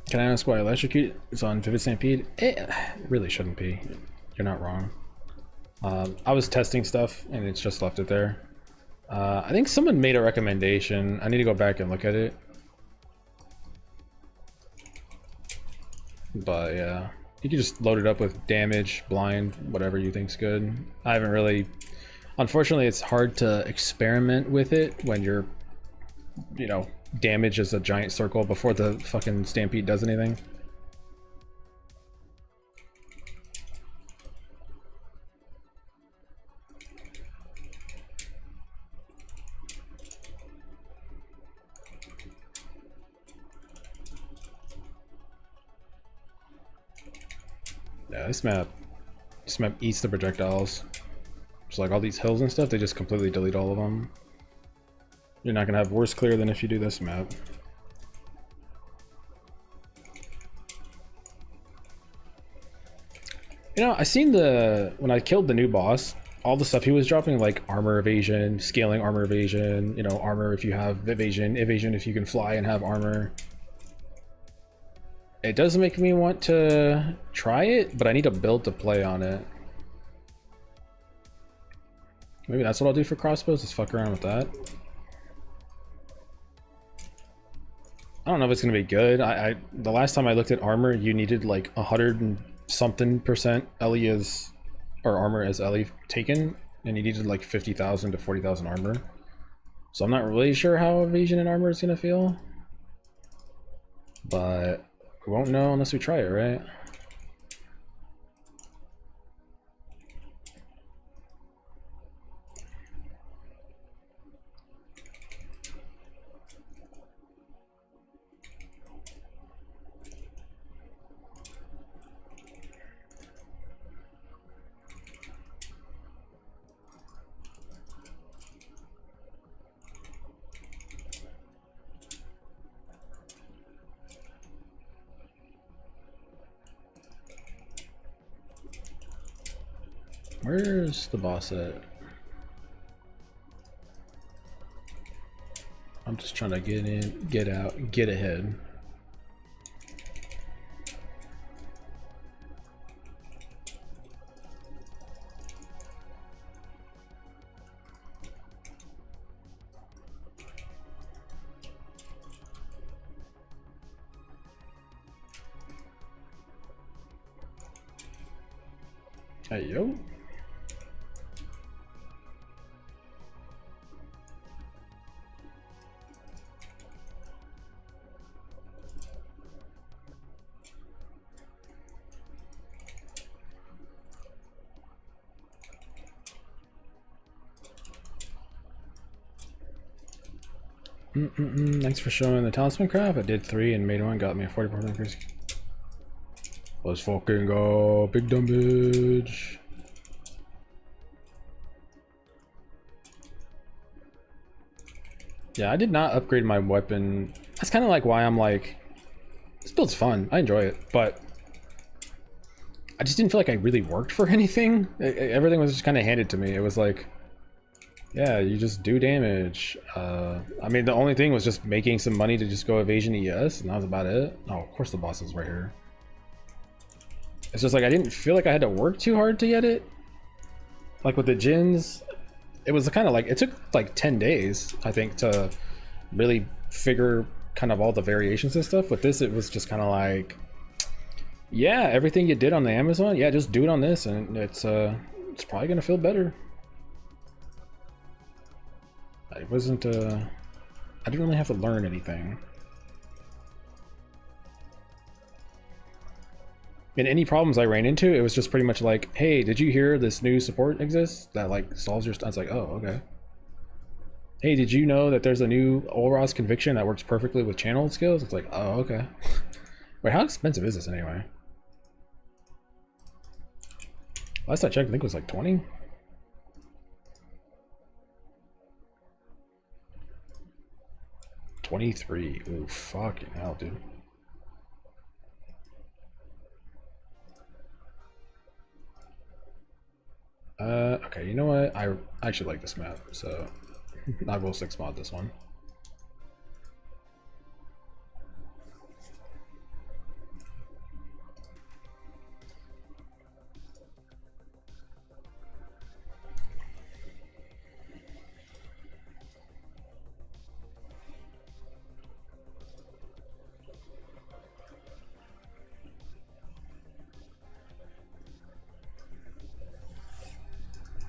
Can I ask why Electrocute is on Vivid Stampede? It really shouldn't be. You're not wrong. I was testing stuff and it's just left it there. I think someone made a recommendation. I need to go back and look at it. But yeah, you can just load it up with damage, blind, whatever you think's good. I haven't really... Unfortunately, it's hard to experiment with it when you're, you know, damage is a giant circle before the fucking Stampede does anything. Yeah, this map eats the projectiles. Just like all these hills and stuff, they just completely delete all of them. You're not gonna have worse clear than if you do this map. You know, I seen when I killed the new boss, all the stuff he was dropping, like armor evasion, scaling armor evasion, you know, armor if you have evasion, evasion if you can fly and have armor. It does make me want to try it, but I need a build to play on it. Maybe that's what I'll do for crossbows, is fuck around with that. I don't know if it's gonna be good. The last time I looked at armor, you needed like 100 and something percent Elia's or armor as Ellie taken, and you needed like 50,000 to 40,000 armor. So I'm not really sure how evasion and armor is gonna feel, but we won't know unless we try it, right? Where's the boss at? I'm just trying to get in, get out, get ahead. Hey, yo. Thanks for showing the talisman craft. I did 3 and made 1, got me a 40% increase. Let's fucking go. Big dumb bitch. Yeah, I did not upgrade my weapon. That's kind of like why I'm like, this build's fun. I enjoy it, but I just didn't feel like I really worked for anything. Everything was just kind of handed to me. It was like, yeah, you just do damage. I mean, the only thing was just making some money to just go evasion ES, and that was about it. Oh, of course the boss is right here. It's just like I didn't feel like I had to work too hard to get it. Like with the Jins, it was kind of like, it took like 10 days, I think, to really figure kind of all the variations and stuff. With this, it was just kind of like, yeah, everything you did on the Amazon, yeah, just do it on this, and it's probably gonna feel better. It wasn't, I didn't really have to learn anything. And any problems I ran into, it was just pretty much like, hey, did you hear this new support exists that like solves your stuff? I was like, oh, okay. Hey, did you know that there's a new Olros conviction that works perfectly with channel skills? It's like, oh, okay. Wait, how expensive is this anyway? Last I checked, I think it was like 20. $23. Ooh, fucking hell, dude. Okay, you know what? I actually like this map, so I will 6 mod this one.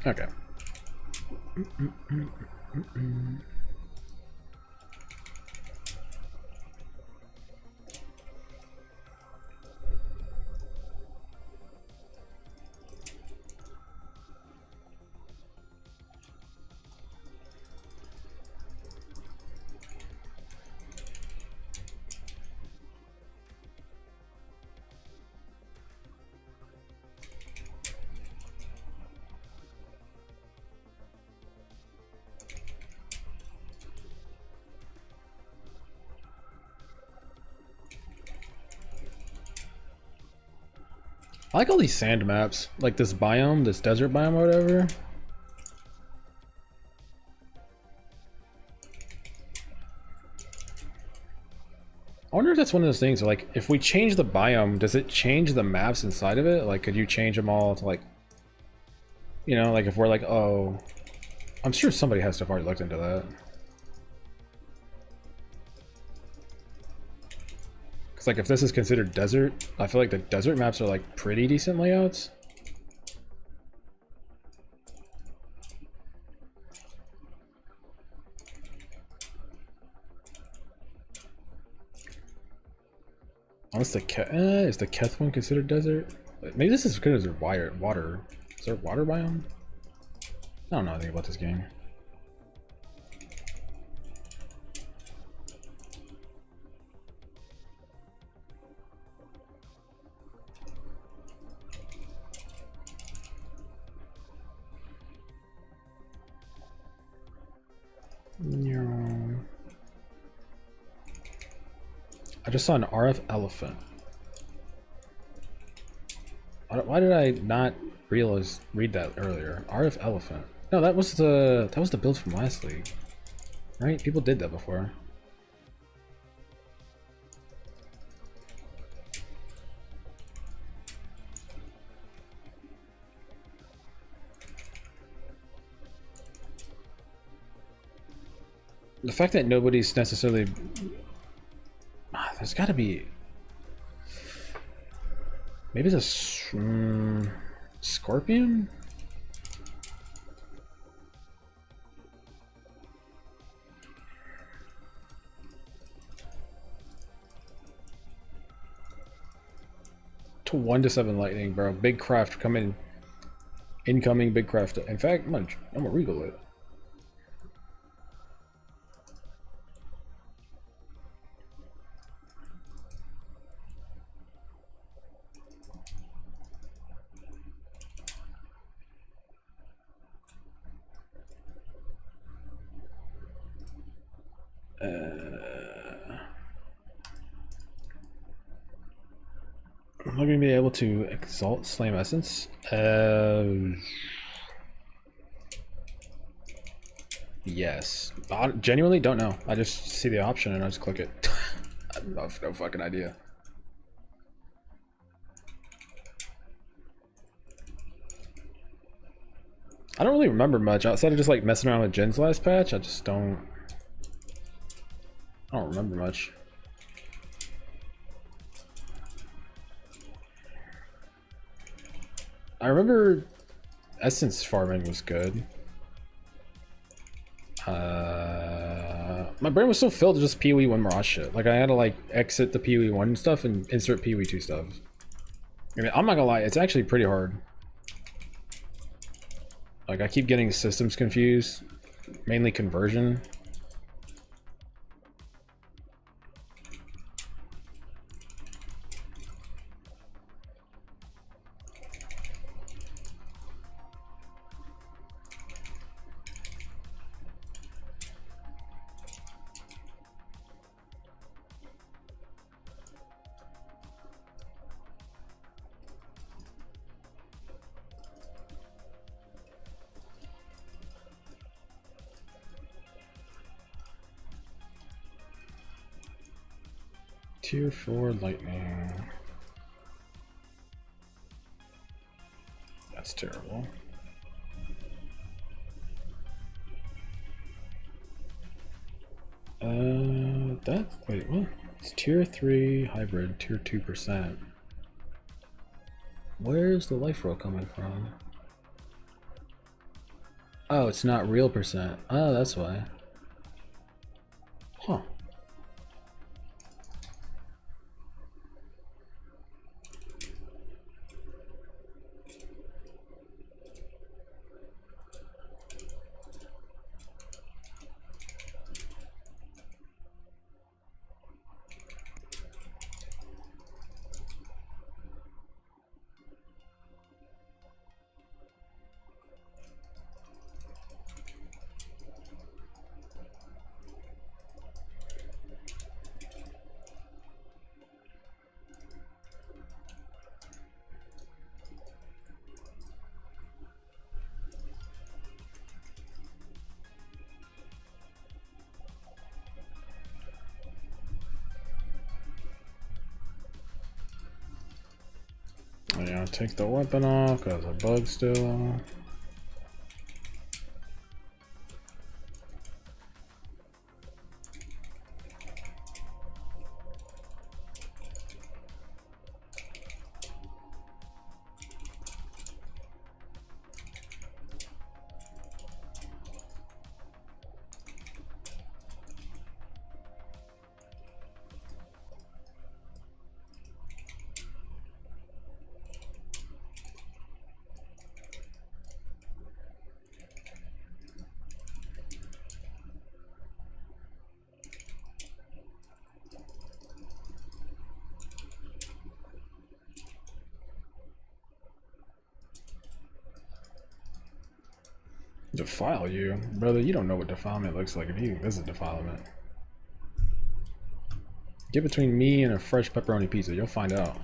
Okay. I like all these sand maps, like this biome, this desert biome or whatever. I wonder if that's one of those things where, like, if we change the biome, does it change the maps inside of it? Like, could you change them all to, like, you know, like if we're like, oh, I'm sure somebody has to have already looked into that. Because, like, if this is considered desert, I feel like the desert maps are, like, pretty decent layouts. Unless is the Keth one considered desert? Maybe this is good as water. Is there a water biome? I don't know anything about this game. I just saw an RF elephant. Why did I not read that earlier? RF elephant. No, that was the build from last league, right? People did that before. The fact that nobody's necessarily, there's got to be. Maybe it's a scorpion. To 1 to 7 lightning, bro. Big craft coming. Incoming big craft. In fact, I'm gonna regal it. I'm not gonna be able to exalt Slam Essence. Yes. I genuinely don't know. I just see the option and I just click it. I have no fucking idea. I don't really remember much outside of just like messing around with Jin's last patch. I don't remember much. I remember Essence farming was good. My brain was so filled with just PoE 1 Mirage shit. Like I had to like exit the PoE 1 stuff and insert PoE 2 stuff. I mean, I'm not gonna lie, it's actually pretty hard. Like I keep getting systems confused, mainly conversion. Tier 4 lightning. That's terrible. Wait, what? It's tier 3 hybrid, tier 2%. Where's the life roll coming from? Oh, it's not real percent. Oh, that's why. Huh. Yeah, take the weapon off, cause a bug still. Defile you? Brother, you don't know what defilement looks like if you visit defilement. Get between me and a fresh pepperoni pizza, you'll find out.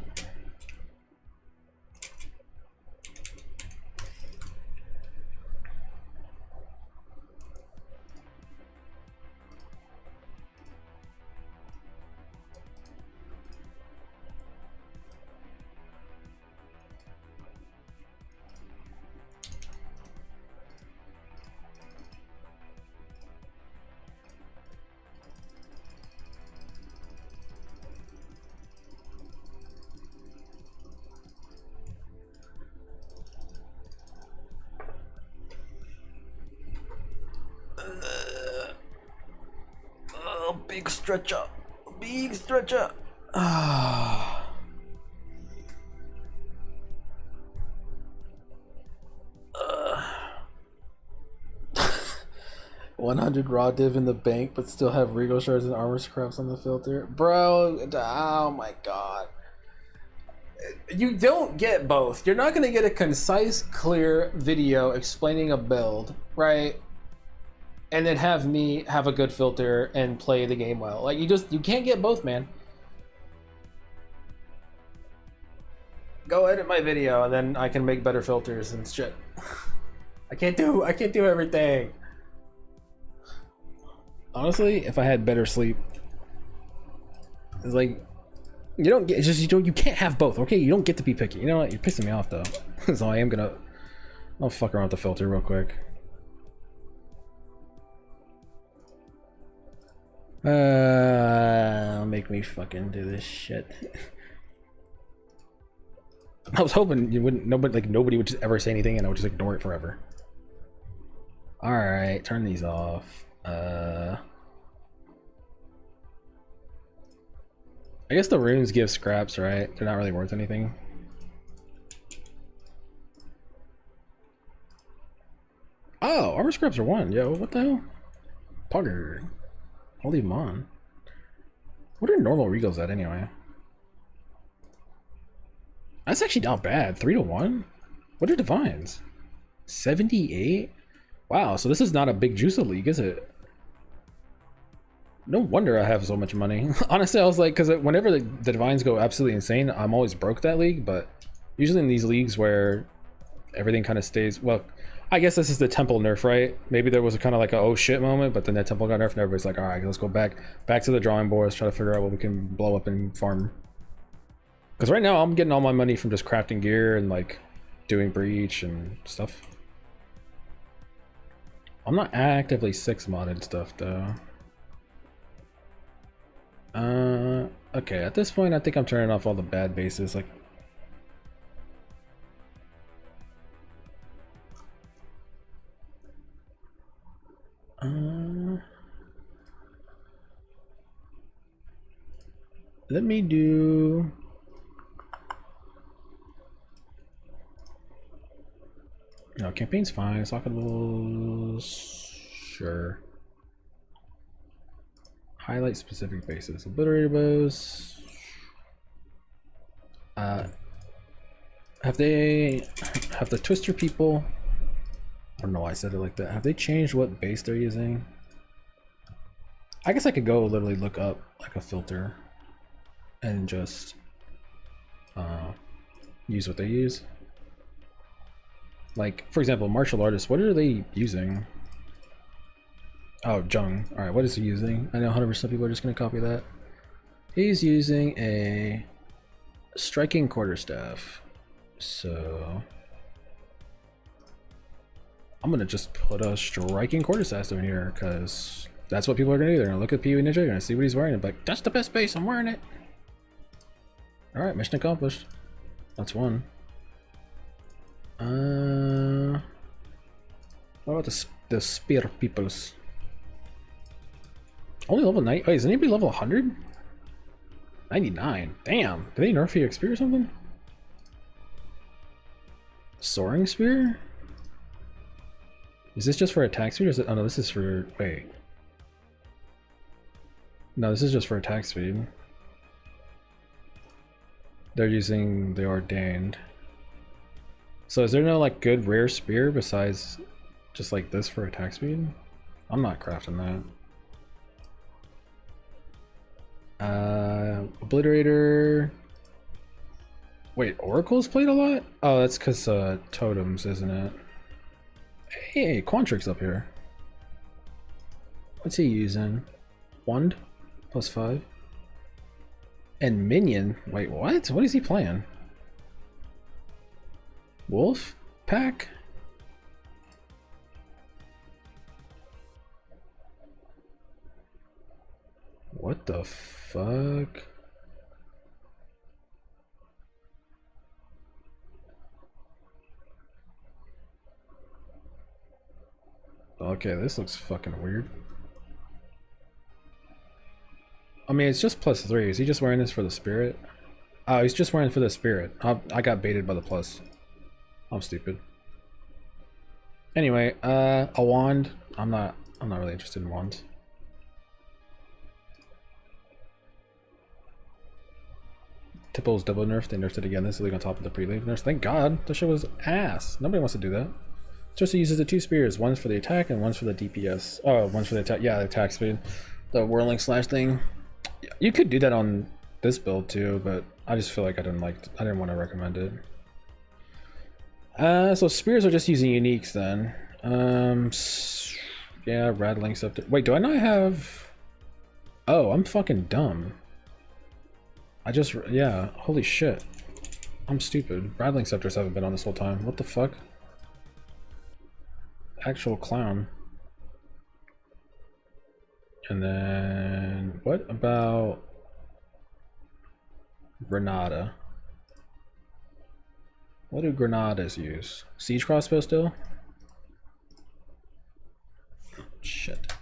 Big stretch up. Big stretch up. 100 raw div in the bank, but still have regal shards and armor scraps on the filter. Bro, oh my god. You don't get both. You're not going to get a concise, clear video explaining a build, right? and then have me have a good filter and play the game well. Like you can't get both, man. Go edit my video and then I can make better filters and shit. I can't do everything. Honestly, if I had better sleep, it's like you don't get, it's just you can't have both. Okay, you don't get to be picky. You know what? You're pissing me off though. So I'll fuck around with the filter real quick. Make me fucking do this shit. I was hoping you wouldn't. Nobody would just ever say anything, and I would just ignore it forever. All right, turn these off. I guess the runes give scraps, right? They're not really worth anything. Oh, armor scraps are 1. Yo, what the hell? Pugger. I'll leave them on. What are normal regals at anyway? That's actually not bad. 3 to 1? What are divines? 78? Wow, so this is not a big juice league, is it? No wonder I have so much money. Honestly, I was like, because whenever the divines go absolutely insane, I'm always broke that league, but usually in these leagues where everything kind of stays, well, I guess this is the temple nerf, right? Maybe there was a kind of like a oh shit moment, but then that temple got nerfed and everybody's like, all right, let's go back to the drawing boards, try to figure out what we can blow up and farm. Because right now I'm getting all my money from just crafting gear and like doing breach and stuff. I'm not actively 6 modded stuff though. Okay, at this point I think I'm turning off all the bad bases. Like, let me do. No, campaign's fine. Socketables, sure. Highlight specific bases. Obliterator bows. Have the Twister people? I don't know why I said it like that. Have they changed what base they're using? I guess I could go literally look up like a filter and just use what they use. Like, for example, martial artists, what are they using? Oh, Jung. Alright, what is he using? I know 100% people are just going to copy that. He's using a striking quarterstaff. So I'm going to just put a striking quarterstaff in here because that's what people are going to do. They're going to look at PoE Ninja, they're going to see what he's wearing and be like, that's the best base, I'm wearing it. Alright, mission accomplished. That's one. What about the spear peoples? Only level 9. Wait, is anybody level 100? 99. Damn. Did they nerf your spear or something? Soaring spear? Is this just for attack speed or is it? Oh no, this is for. Wait. No, this is just for attack speed. They're using the ordained. So is there no like good rare spear besides just like this for attack speed? I'm not crafting that. Obliterator. Wait, Oracle's played a lot? Oh, that's because totems, isn't it? Hey, Quantrix up here. What's he using? Wand? +5. And Minion? Wait, what? What is he playing? Wolf Pack? What the fuck? Okay, this looks fucking weird. I mean, it's just +3. Is he just wearing this for the spirit? Oh, he's just wearing it for the spirit. I got baited by the plus. I'm stupid. Anyway, a wand. I'm not really interested in wands. Tipple's double nerf. They nerfed it again. This is like on top of the pre-leave nerfs. Thank God. That shit was ass. Nobody wants to do that. Just uses the 2 spears. One's for the attack and one's for the DPS. Oh, one's for the attack. Yeah, the attack speed. The whirling slash thing. You could do that on this build too, but I just feel like I didn't want to recommend it. So spears are just using uniques then. Yeah, rattling scepter. Wait, do I not have? Oh, I'm fucking dumb. Yeah, holy shit. I'm stupid. Rattling scepters haven't been on this whole time. What the fuck? Actual clown. And then what about Granada? What do Granadas use? Siege crossbow still? Shit.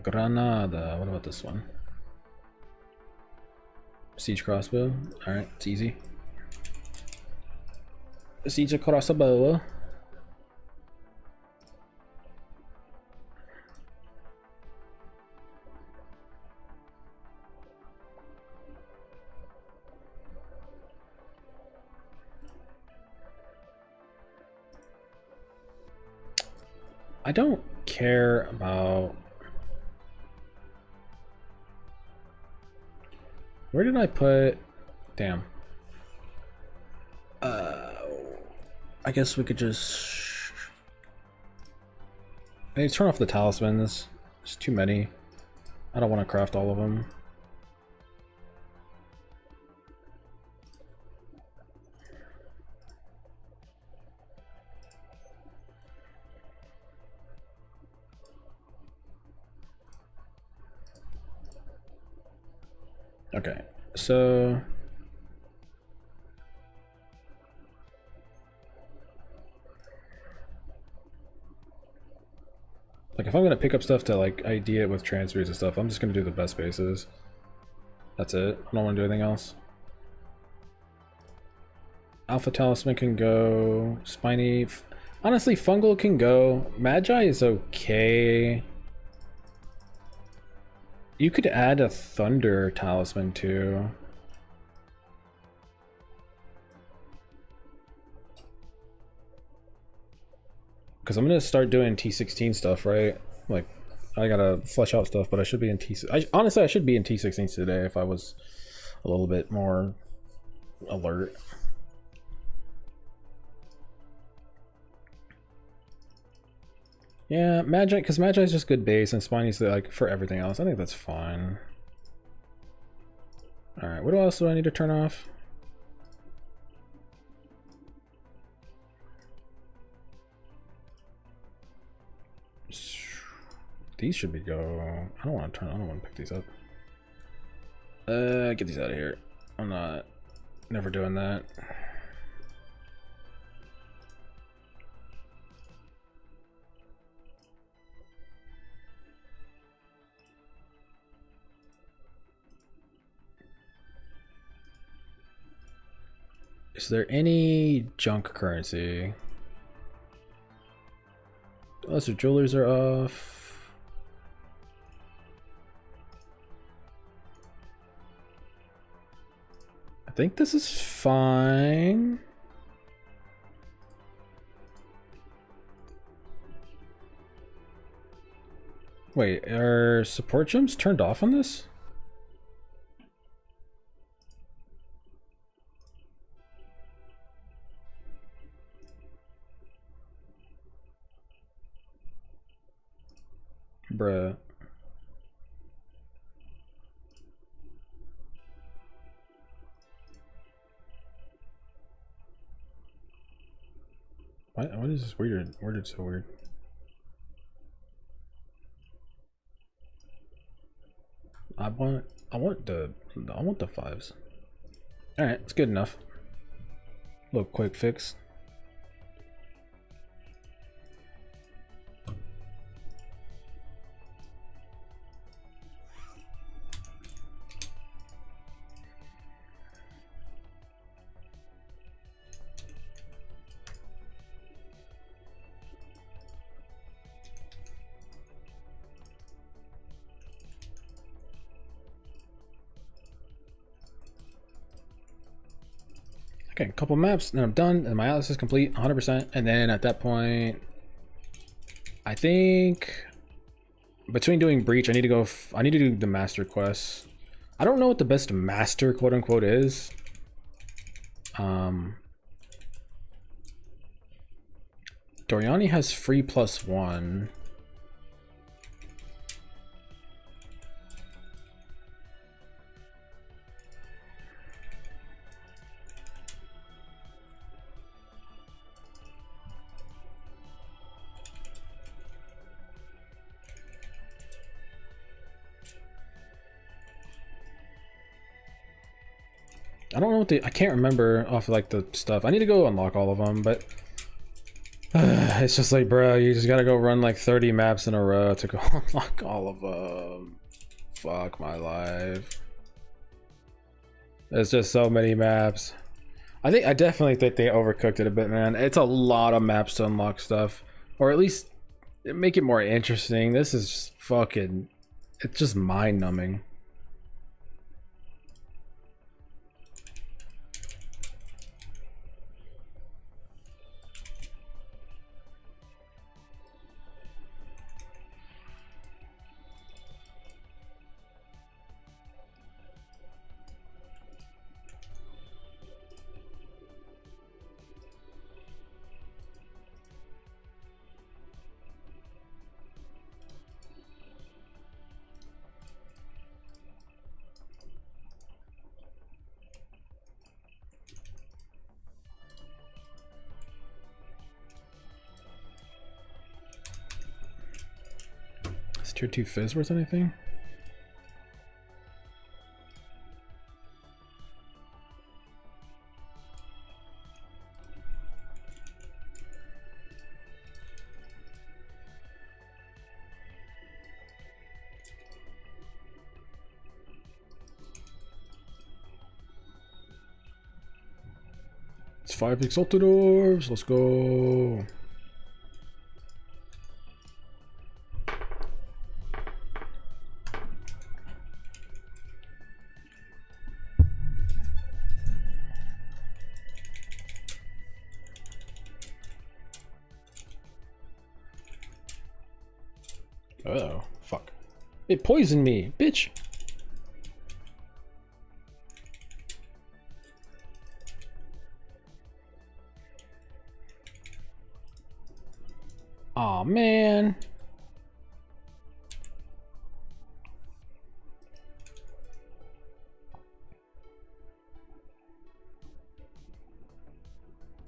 Granada. What about this one? Siege crossbow. Alright, it's easy. Siege crossbow. I don't care about... Where did I put... Damn. I guess we could just... Maybe turn off the talismans. There's too many. I don't want to craft all of them. Okay, so like if I'm gonna pick up stuff to like ID it with transfers and stuff, I'm just gonna do the best bases. That's it. I don't want to do anything else. Alpha Talisman can go. Spiny. Honestly, Fungal can go. Magi is okay. You could add a Thunder Talisman too. Because I'm gonna start doing T16 stuff, right? Like, I gotta flesh out stuff, but I should be in honestly, I should be in T16 today if I was a little bit more alert. Yeah, Magi, because Magi is just good base, and Spiny's like for everything else. I think that's fine. All right, what else do I need to turn off? These should be go. I don't want to pick these up. Get these out of here. I'm never doing that. Is there any junk currency? Lesser jewelers are off. I think this is fine. Wait, are support gems turned off on this? Bruh. What is this weird? Worded so weird. I want the fives. All right, it's good enough. Little quick fix. Okay, a couple maps, then I'm done, and my atlas is complete 100%. And then at that point, I think between doing Breach, I need to go. I need to do the master quest. I don't know what the best master quote unquote is. Doriani has free +1. I don't know what I can't remember off of, like, the stuff. I need to go unlock all of them, but it's just like, bro, you just gotta go run like 30 maps in a row to go unlock all of them. Fuck my life. There's just so many maps. I definitely think they overcooked it a bit, man. It's a lot of maps to unlock stuff, or at least make it more interesting. This is just fucking, it's just mind-numbing. Is tier 2 Fizz worth anything? It's 5 Exalted Orbs, let's go. Oh, fuck. It poisoned me, bitch. Aw, man.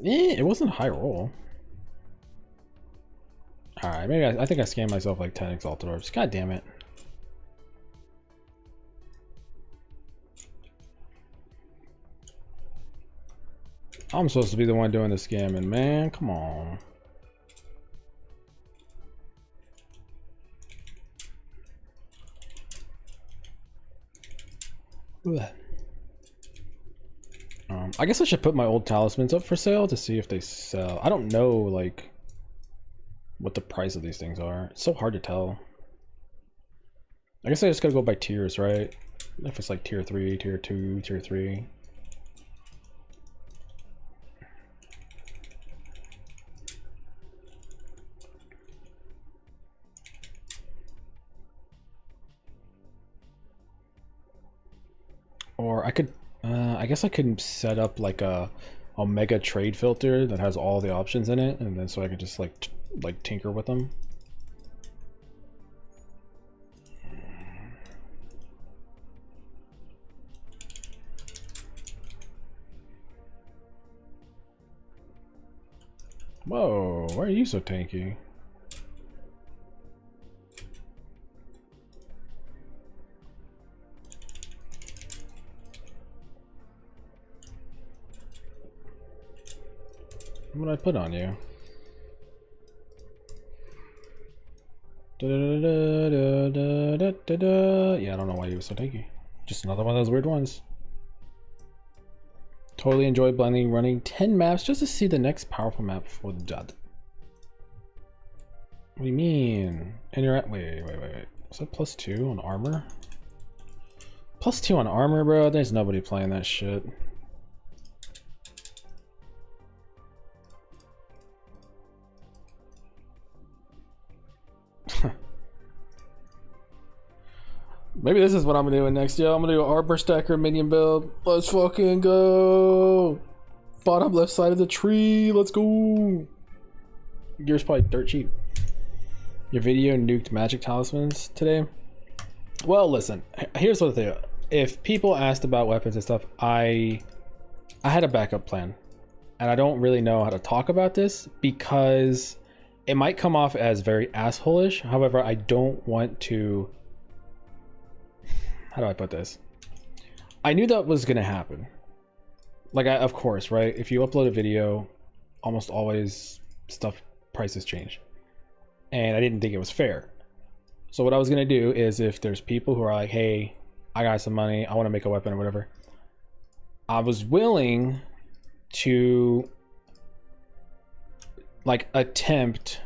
It wasn't a high roll. Alright, maybe I think I scammed myself like 10 Exalted Orbs. God damn it. I'm supposed to be the one doing the scamming, man. Come on. I guess I should put my old talismans up for sale to see if they sell. I don't know, like, what the price of these things are. It's so hard to tell. I guess I just gotta go by tiers, right? If it's like tier 3, tier 2, tier 3. Or I could, I guess I could set up like a mega trade filter that has all the options in it, and then so I could just like tinker with them. Whoa, why are you so tanky? What did I put on you? Yeah, I don't know why you were so tanky. Just another one of those weird ones. Totally enjoy blindly running 10 maps just to see the next powerful map for the Jad. What do you mean? Interact. Wait. Is that +2 on armor? +2 on armor, bro? There's nobody playing that shit. Maybe this is what I'm doing next, yo. I'm gonna do an Arbor Stacker minion build. Let's fucking go. Bottom left side of the tree. Let's go. Gear's probably dirt cheap. Your video nuked magic talismans today. Well, listen. Here's what the thing. If people asked about weapons and stuff, I had a backup plan, and I don't really know how to talk about this because it might come off as very asshole-ish. However, I don't want to. How do I put this? I knew that was gonna happen. Like, of course, right? If you upload a video, almost always stuff prices change, and I didn't think it was fair. So what I was gonna do is, if there's people who are like, "Hey, I got some money, I want to make a weapon or whatever," I was willing to like attempt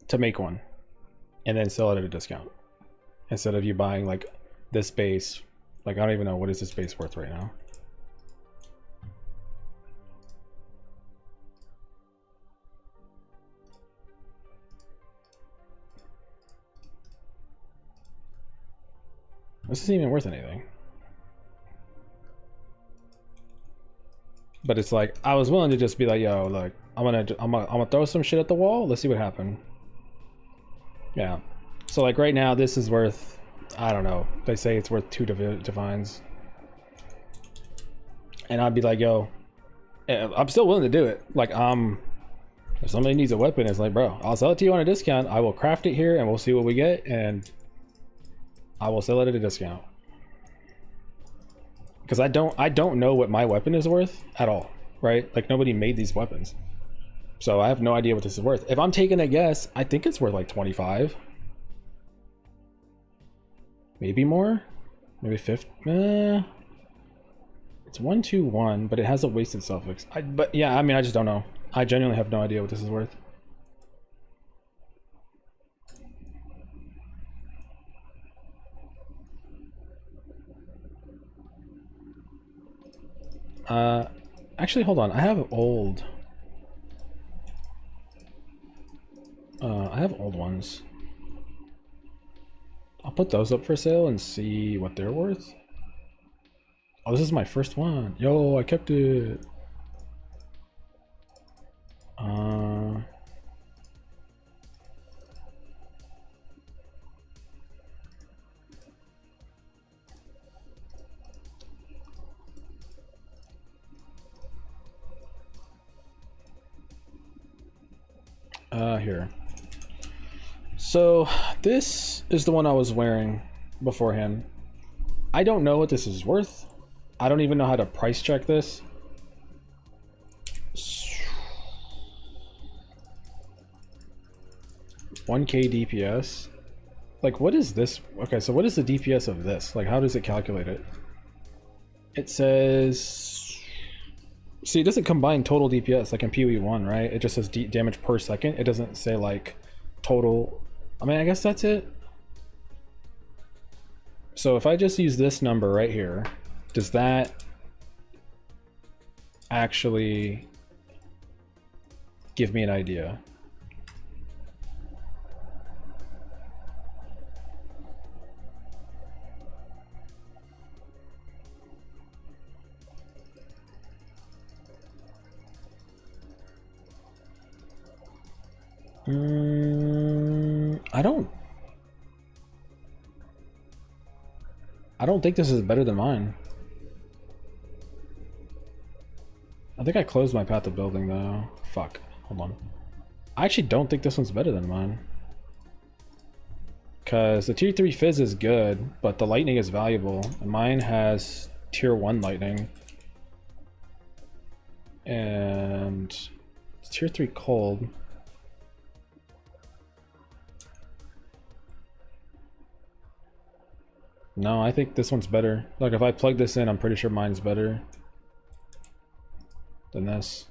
to make one and then sell it at a discount instead of you buying like this base. Like, I don't even know what is this base worth right now. This isn't even worth anything. But it's like, I was willing to just be like, yo, look, I'm gonna throw some shit at the wall. Let's see what happened. Yeah. So like right now, this is worth, I don't know. They say it's worth 2 divines. And I'd be like, yo, I'm still willing to do it. Like, if somebody needs a weapon, it's like, bro, I'll sell it to you on a discount. I will craft it here and we'll see what we get. And I will sell it at a discount. Because I don't know what my weapon is worth at all, right? Like, nobody made these weapons. So I have no idea what this is worth. If I'm taking a guess, I think it's worth like 25. Maybe more? Maybe 50? It's 121, but it has a wasted suffix. But yeah, I mean, I just don't know. I genuinely have no idea what this is worth. Actually, hold on. I have old ones. I'll put those up for sale and see what they're worth. Oh, this is my first one. Yo, I kept it. Here. So this is the one I was wearing beforehand. I don't know what this is worth. I don't even know how to price check this. $1K DPS. Like, what is this? Okay, so what is the DPS of this? Like, how does it calculate it? It says... See, it doesn't combine total DPS like in PoE1, right? It just says damage per second. It doesn't say like total. I mean, I guess that's it. So if I just use this number right here, does that actually give me an idea? I don't think this is better than mine. I think I closed my path of building though. Fuck. Hold on. I actually don't think this one's better than mine. Because the tier 3 fizz is good, but the lightning is valuable. And mine has tier 1 lightning. And it's tier 3 cold. No, I think this one's better. Like, if I plug this in, I'm pretty sure mine's better than this.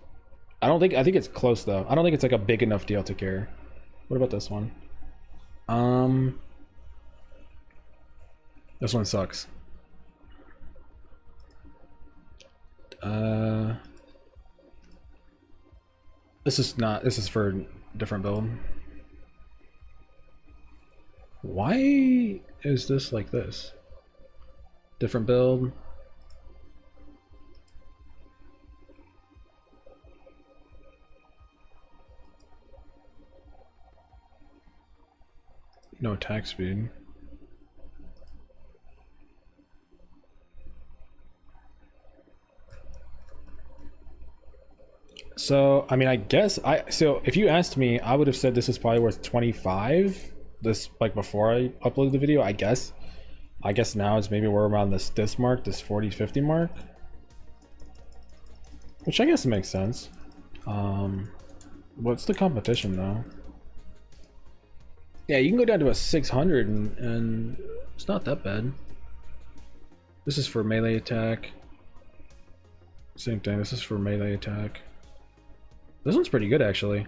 I think it's close though. I don't think it's like a big enough deal to care. What about this one? This one sucks. This is for a different build. Why is this like this? different build. No attack speed. So, I mean, I guess so if you asked me, I would have said this is probably worth 25. This, like, before I uploaded the video, I guess. I guess now it's maybe we're around this mark, this 40, 50 mark. Which I guess makes sense. What's the competition though? Yeah, you can go down to a 600 and it's not that bad. This is for melee attack. Same thing, this is for melee attack. This one's pretty good actually.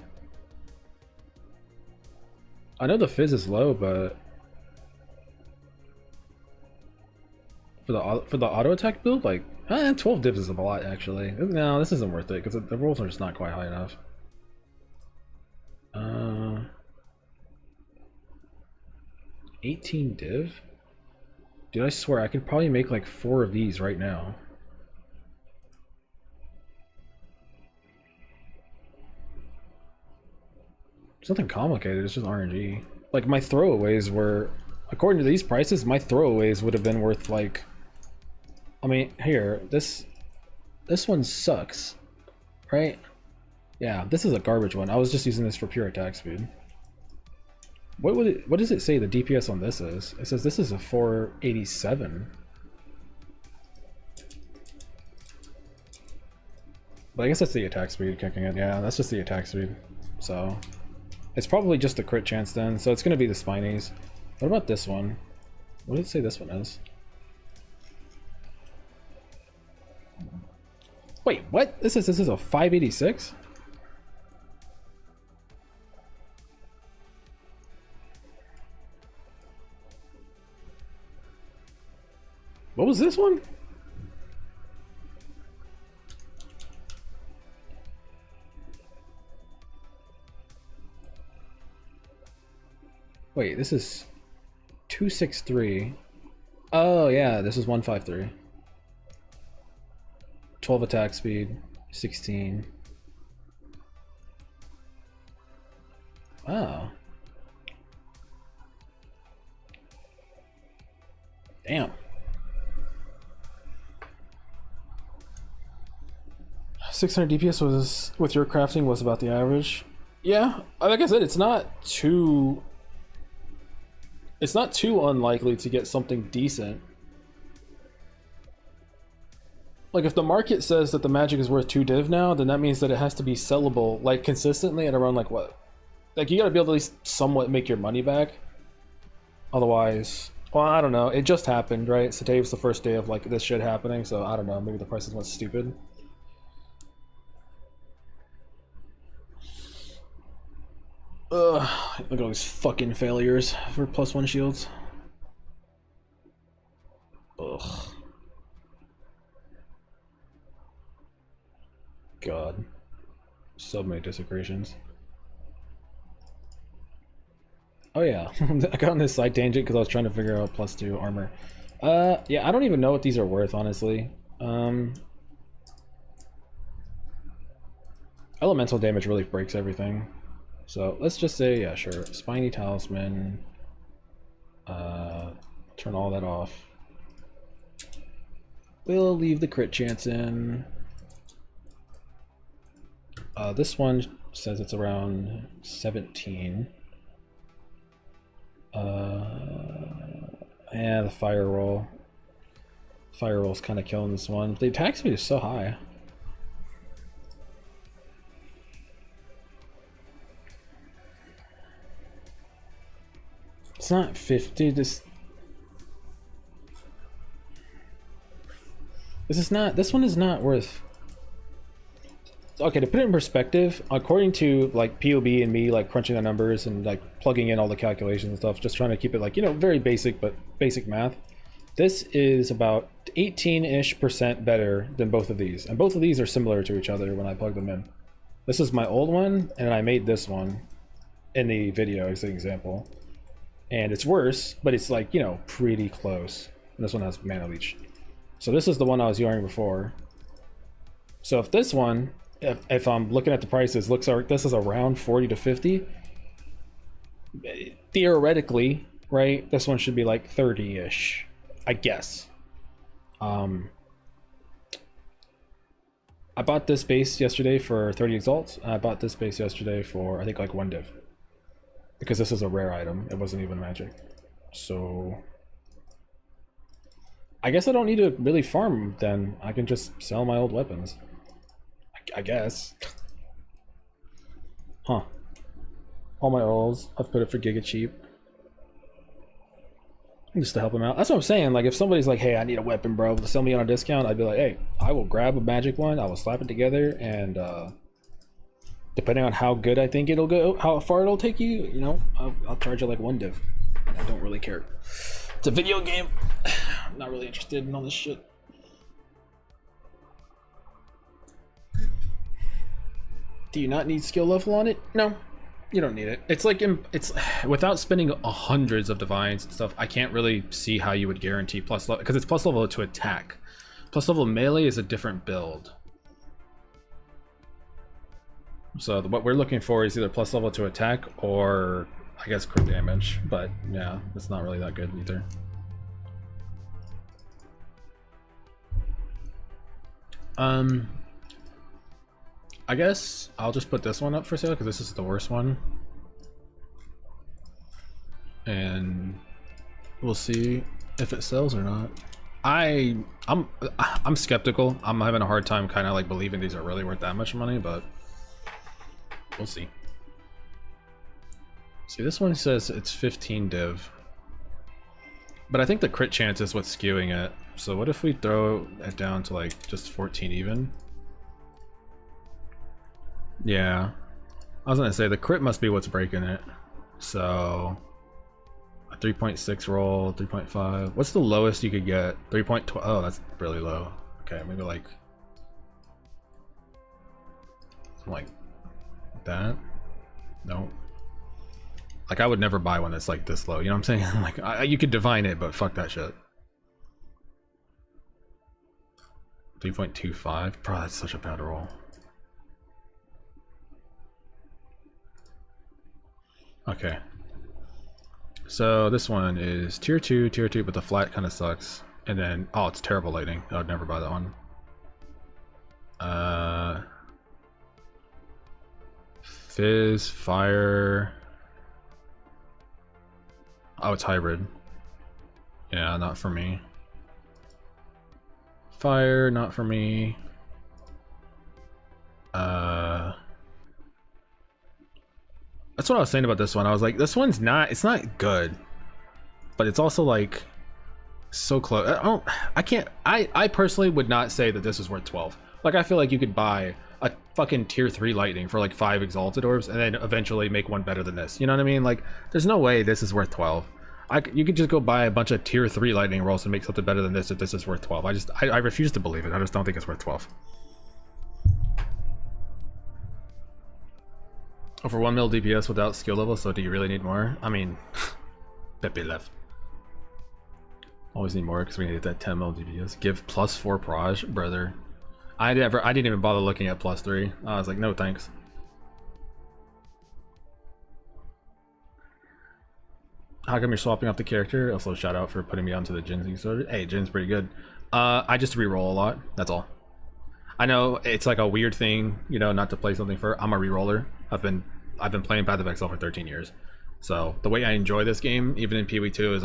I know the fizz is low, but for the auto attack build, like 12 divs is a lot actually. No, this isn't worth it because the rolls are just not quite high enough. 18 div? Dude, I swear I could probably make like 4 of these right now. It's nothing complicated, it's just RNG. Like my throwaways were, according to these prices, my throwaways would have been worth like, I mean, here, this one sucks, right? Yeah, this is a garbage one. I was just using this for pure attack speed. What does it say the DPS on this is? It says this is a 487. But I guess that's the attack speed kicking it. Yeah, that's just the attack speed. So it's probably just the crit chance then. So it's gonna be the Spinies. What about this one? What did it say this one is? Wait, what? This is a 586? What was this one? Wait, this is 263. Oh yeah, this is 153. 12 attack speed, 16. Oh. Damn. 600 DPS was, with your crafting, was about the average. Yeah, like I said, it's not too unlikely to get something decent. Like if the market says that the magic is worth 2 div now, then that means that it has to be sellable like consistently at around like what? Like you gotta be able to at least somewhat make your money back. Otherwise, well, I don't know. It just happened, right? So today was the first day of like this shit happening, so I don't know. Maybe the prices went stupid. Ugh, look at all these fucking failures for +1 shields. Ugh. God. So many desecrations. Oh yeah, I got on this side tangent because I was trying to figure out +2 armor. Yeah, I don't even know what these are worth, honestly. Elemental damage really breaks everything. So let's just say, yeah, sure. Spiny Talisman. Turn all that off. We'll leave the crit chance in. This one says it's around 17. Yeah, the fire roll. Fire roll's kind of killing this one. The attack speed is so high. It's not 50. This one is not worth. Okay, to put it in perspective, according to like POB and me like crunching the numbers and like plugging in all the calculations and stuff, just trying to keep it like, you know, very basic, but basic math. This is about 18-ish% better than both of these. And both of these are similar to each other when I plug them in. This is my old one, and I made this one in the video as an example. And it's worse, but it's like, you know, pretty close. and this one has mana leech. So this is the one I was using before. So if this one, if I'm looking at the prices, looks like this is around 40 to 50. Theoretically, right? This one should be like 30-ish, I guess. I bought this base yesterday for 30 exalts. I bought this base yesterday for I think like 1 div. Because this is a rare item. It wasn't even magic. So I guess I don't need to really farm then. I can just sell my old weapons. I guess. Huh. All my olds, I've put it for giga cheap. Just to help him out. That's what I'm saying. Like if somebody's like, hey, I need a weapon, bro, sell me on a discount, I'd be like, hey, I will grab a magic one, I will slap it together, and depending on how good I think it'll go, how far it'll take you, you know, I'll charge you like 1 div. I don't really care. It's a video game. I'm not really interested in all this shit. Do you not need skill level on it? No, you don't need it. It's like it's without spending hundreds of divines and stuff. I can't really see how you would guarantee plus level because it's plus level to attack. Plus level melee is a different build. So what we're looking for is either plus level to attack or I guess crit damage. But yeah, it's not really that good either. I guess I'll just put this one up for sale because this is the worst one, and we'll see if it sells or not. I'm skeptical. I'm having a hard time kind of like believing these are really worth that much money, but we'll see. See, this one says it's 15 div, but I think the crit chance is what's skewing it. So what if we throw it down to like just 14 even? Yeah, I was gonna say the crit must be what's breaking it. So a 3.6 roll, 3.5. What's the lowest you could get? 3.12. Oh, that's really low. Okay, maybe like something like that. No, like I would never buy one that's like this low. You know what I'm saying? Like you could divine it, but fuck that shit. 3.25. Bro, that's such a bad roll. Okay, so this one is tier 2, but the flat kind of sucks. And then, oh, it's terrible lightning. I would never buy that one. Fizz, fire. Oh, it's hybrid. Yeah, not for me. Fire, not for me. That's what I was saying about this one. I was like, this one's not, it's not good, but it's also like so close. I personally would not say that this is worth 12. Like, I feel like you could buy a fucking tier 3 lightning for like 5 exalted orbs and then eventually make one better than this. You know what I mean? Like, there's no way this is worth 12. You could just go buy a bunch of tier 3 lightning rolls and make something better than this if this is worth 12. I refuse to believe it. I just don't think it's worth 12. Over 1 mil DPS without skill level, so do you really need more? I mean, Pepe left. Always need more because we need that 10 mil DPS. Give +4 Barrage, brother. I didn't even bother looking at +3. I was like, no thanks. How come you're swapping off the character? Also, shout out for putting me onto the Jin's started. Hey, Jin's pretty good. I just re-roll a lot. That's all. I know it's like a weird thing, you know, not to play something for. I'm a re-roller. I've been playing Path of Exile for 13 years. So the way I enjoy this game, even in PoE2, is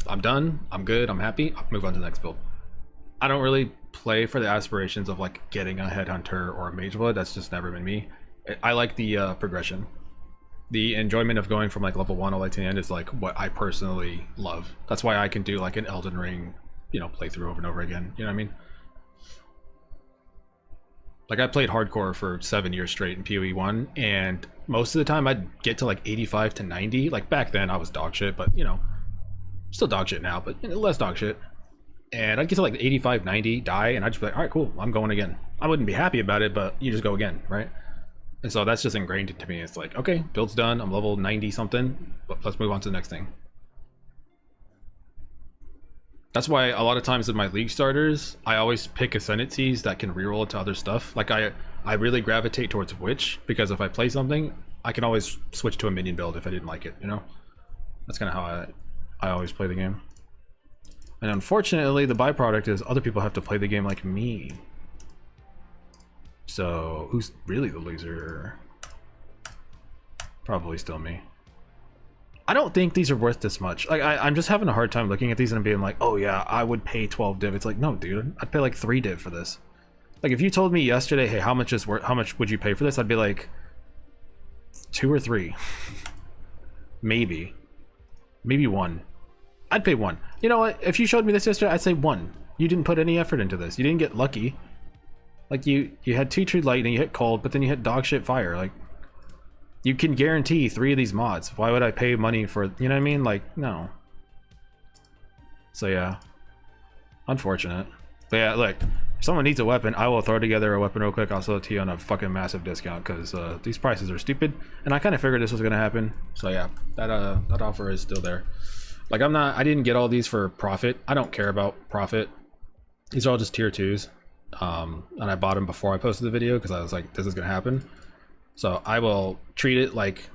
I'm done, I'm good, I'm happy, I'll move on to the next build. I don't really play for the aspirations of like getting a headhunter or a mage blood. That's just never been me. I like the progression. The enjoyment of going from like level 1 all the way to the end is like what I personally love. That's why I can do like an Elden Ring, you know, playthrough over and over again. You know what I mean? Like, I played hardcore for 7 years straight in PoE1, and most of the time I'd get to like 85 to 90. Like, back then I was dog shit, but you know, still dog shit now, but you know, less dog shit. And I'd get to like 85, 90, die, and I'd just be like, all right, cool, I'm going again. I wouldn't be happy about it, but you just go again, right? And so that's just ingrained into me. It's like, okay, build's done, I'm level 90 something, but let's move on to the next thing. That's why a lot of times in my league starters, I always pick ascendancies that can reroll to other stuff. Like I really gravitate towards Witch, because if I play something, I can always switch to a minion build if I didn't like it, you know? That's kind of how I always play the game. And unfortunately, the byproduct is other people have to play the game like me. So, who's really the loser? Probably still me. I don't think these are worth this much. Like, I'm just having a hard time looking at these and being like, oh yeah, I would pay 12 div. It's like, no, dude, I'd pay like 3 div for this. Like, if you told me yesterday, hey, how much would you pay for this? I'd be like, 2 or 3. Maybe 1. I'd pay 1. You know what? If you showed me this yesterday, I'd say 1. You didn't put any effort into this. You didn't get lucky. Like, you had 2 tree lightning, you hit cold, but then you hit dog shit fire. Like, you can guarantee 3 of these mods. Why would I pay money for, you know what I mean? Like, no. So yeah, unfortunate. But yeah, look, if someone needs a weapon, I will throw together a weapon real quick. I'll sell it to you on a fucking massive discount, because these prices are stupid, and I kind of figured this was gonna happen. So yeah, that offer is still there. Like, I didn't get all these for profit. I don't care about profit. These are all just tier 2s. And I bought them before I posted the video because I was like, this is gonna happen. So I will treat it like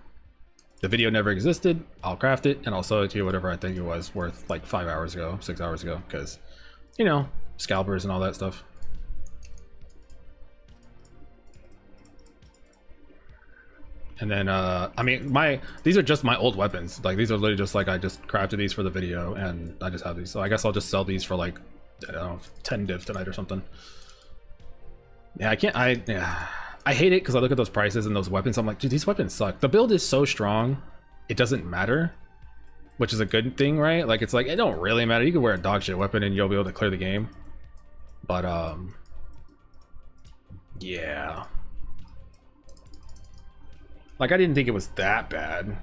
the video never existed. I'll craft it and I'll sell it to you whatever I think it was worth, like 5 hours ago, 6 hours ago, because, you know, scalpers and all that stuff. And then I mean, these are just my old weapons. Like, these are literally just like, I just crafted these for the video and I just have these. So I guess I'll just sell these for like, I don't know, 10 div tonight or something. Yeah, I hate it because I look at those prices and those weapons. I'm like, dude, these weapons suck. The build is so strong, it doesn't matter, which is a good thing, right? Like, it's like, it don't really matter. You can wear a dog shit weapon and you'll be able to clear the game. But yeah. Like, I didn't think it was that bad.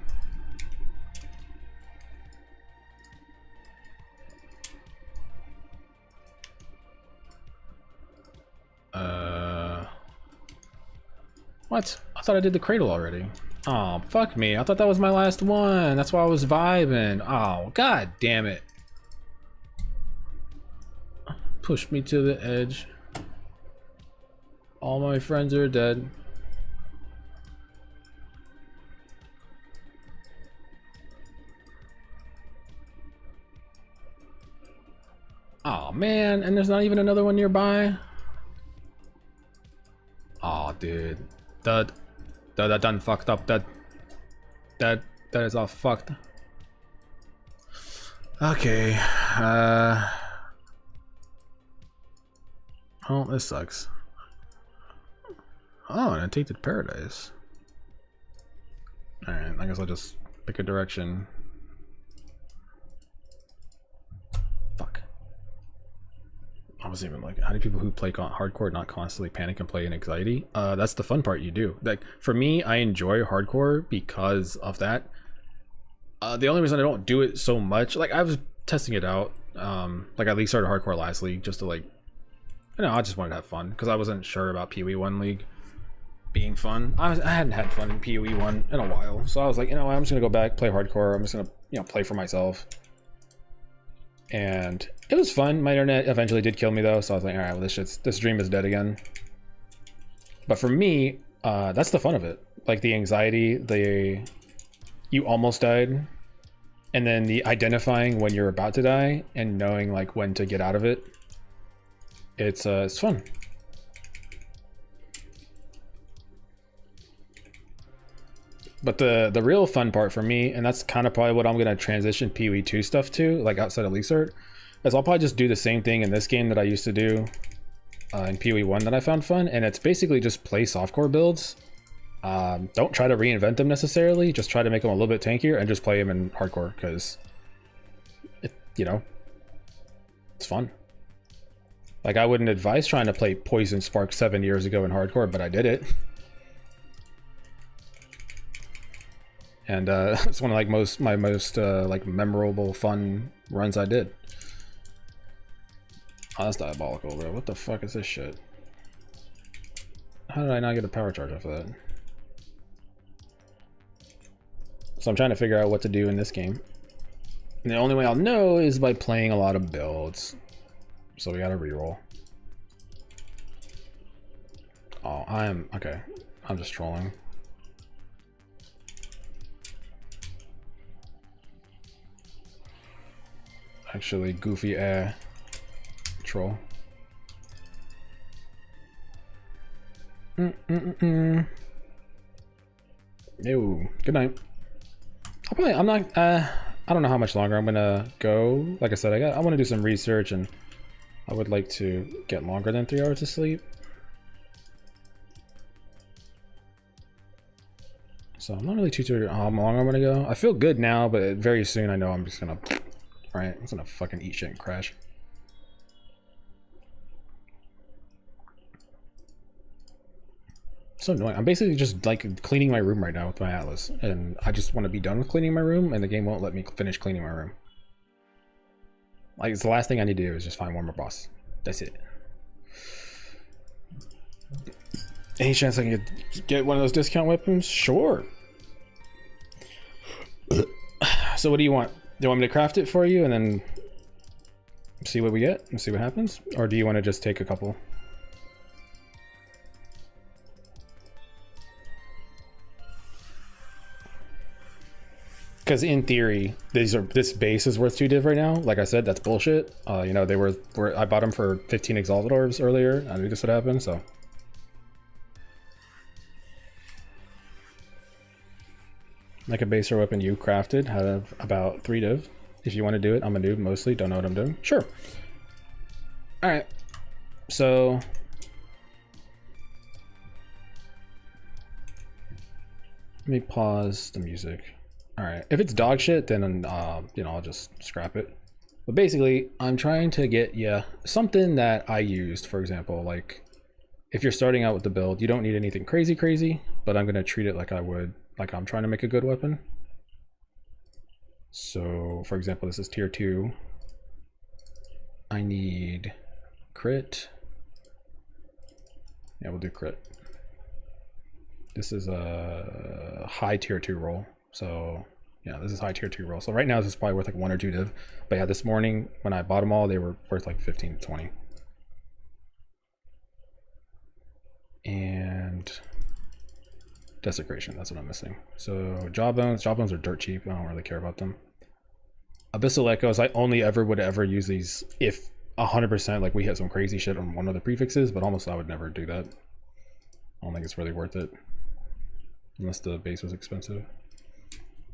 What? I thought I did the cradle already. Oh, fuck me. I thought that was my last one. That's why I was vibing. Oh, god damn it. Pushed me to the edge. All my friends are dead. Oh man, and there's not even another one nearby. Oh dude, that done fucked up. That is all fucked. Okay, oh, this sucks. Oh, and I tainted paradise. All right, I guess I'll just pick a direction. Fuck. I was even like, how do people who play hardcore not constantly panic and play in anxiety? That's the fun part you do. Like, for me, I enjoy hardcore because of that. The only reason I don't do it so much, like, I was testing it out. Like, I league started hardcore last league just to, like, you know, I just wanted to have fun because I wasn't sure about PoE 1 league being fun. I hadn't had fun in PoE 1 in a while, so I was like, you know what, I'm just gonna go back, play hardcore. I'm just gonna, you know, play for myself. And it was fun. My internet eventually did kill me though, so I was like, all right, well, this dream is dead again. But for me, that's the fun of it. Like, the anxiety, you almost died, and then the identifying when you're about to die and knowing like when to get out of it. It's fun. But the real fun part for me, and that's kind of probably what I'm gonna transition PoE 2 stuff to, like outside of League Start, is I'll probably just do the same thing in this game that I used to do in PoE 1 that I found fun, and it's basically just play softcore builds. Don't try to reinvent them necessarily, just try to make them a little bit tankier and just play them in hardcore, because, you know, it's fun. Like, I wouldn't advise trying to play Poison Spark 7 years ago in hardcore, but I did it. And it's one of like my most like memorable fun runs I did. Oh, that's diabolical, bro. What the fuck is this shit? How did I not get a power charge off of that? So I'm trying to figure out what to do in this game. And the only way I'll know is by playing a lot of builds. So we gotta reroll. Oh, okay. I'm just trolling. Actually, goofy troll. Yo, good night. I'm not, I don't know how much longer I'm gonna go. Like I said, I want to do some research, and I would like to get longer than 3 hours of sleep. So I'm not really too sure how long I'm gonna go. I feel good now, but very soon I know I'm just gonna, right? I'm just gonna fucking eat shit and crash. So annoying. I'm basically just like cleaning my room right now with my Atlas, and I just want to be done with cleaning my room, and the game won't let me finish cleaning my room. Like, it's the last thing I need to do is just find one more boss. That's it. Any chance I can get one of those discount weapons? Sure. So what do you want? Do you want me to craft it for you and then see what we get and see what happens? Or do you want to just take a couple? Because in theory, this base is worth 2 div right now. Like I said, that's bullshit. You know, I bought them for 15 exalted orbs earlier. I knew this would happen, so. Like a base or weapon you crafted, have about 3 div. If you want to do it, I'm a noob mostly, don't know what I'm doing. Sure. All right, so. Let me pause the music. All right, if it's dog shit, then you know, I'll just scrap it. But basically, I'm trying to get something that I used. For example, like if you're starting out with the build, you don't need anything crazy, but I'm gonna treat it like I would, like I'm trying to make a good weapon. So, for example, this is tier 2. I need crit. Yeah, we'll do crit. This is a high tier 2 roll. So yeah, this is high tier 2 roll. So right now this is probably worth like 1 or 2 div. But yeah, this morning when I bought them all, they were worth like 15 to 20. And desecration, that's what I'm missing. So jawbones are dirt cheap. I don't really care about them. Abyssal echoes, I only would ever use these if 100% like we hit some crazy shit on one of the prefixes, but almost I would never do that. I don't think it's really worth it unless the base was expensive.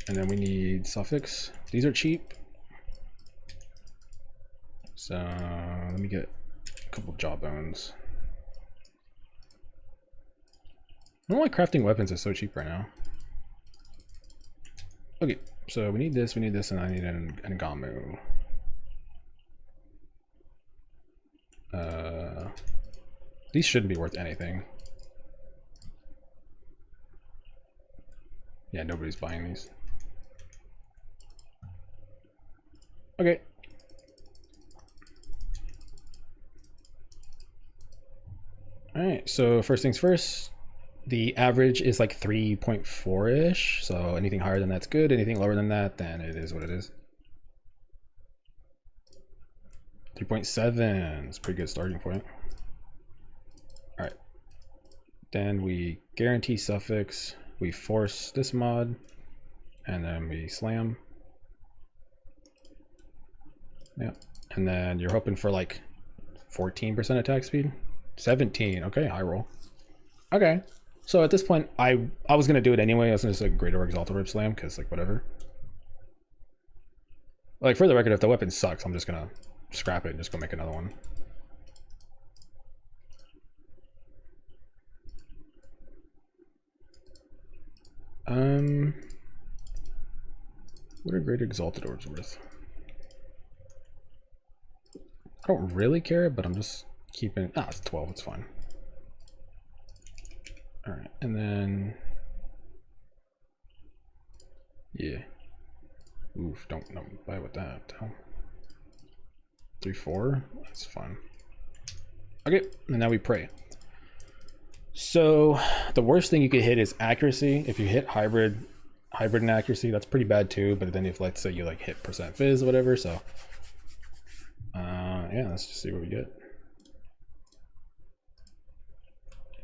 And then we need suffix. These are cheap. So let me get a couple jawbones. I don't know why crafting weapons is so cheap right now. Okay, so we need this, and I need an Ngamu. These shouldn't be worth anything. Yeah, nobody's buying these. Okay. All right, so first things first, the average is like 3.4-ish. So anything higher than that's good. Anything lower than that, then it is what it is. 3.7 is a pretty good starting point. All right. Then we guarantee suffix. We force this mod, and then we slam. Yeah, and then you're hoping for like 14% attack speed. 17. Okay, high roll. Okay, so at this point, I was gonna do it anyway. I was gonna just like Greater Exalted Rip Slam because like whatever. Like for the record, if the weapon sucks, I'm just gonna scrap it and just go make another one. What are Great Exalted Orbs worth? I don't really care, but I'm just keeping. Ah, it's 12. It's fine. All right, and then yeah. Oof, don't buy with that. 3-4. That's fine. Okay, and now we pray. So the worst thing you could hit is accuracy. If you hit hybrid, hybrid inaccuracy, that's pretty bad too. But then if let's say you like hit percent fizz or whatever, so yeah, let's just see what we get.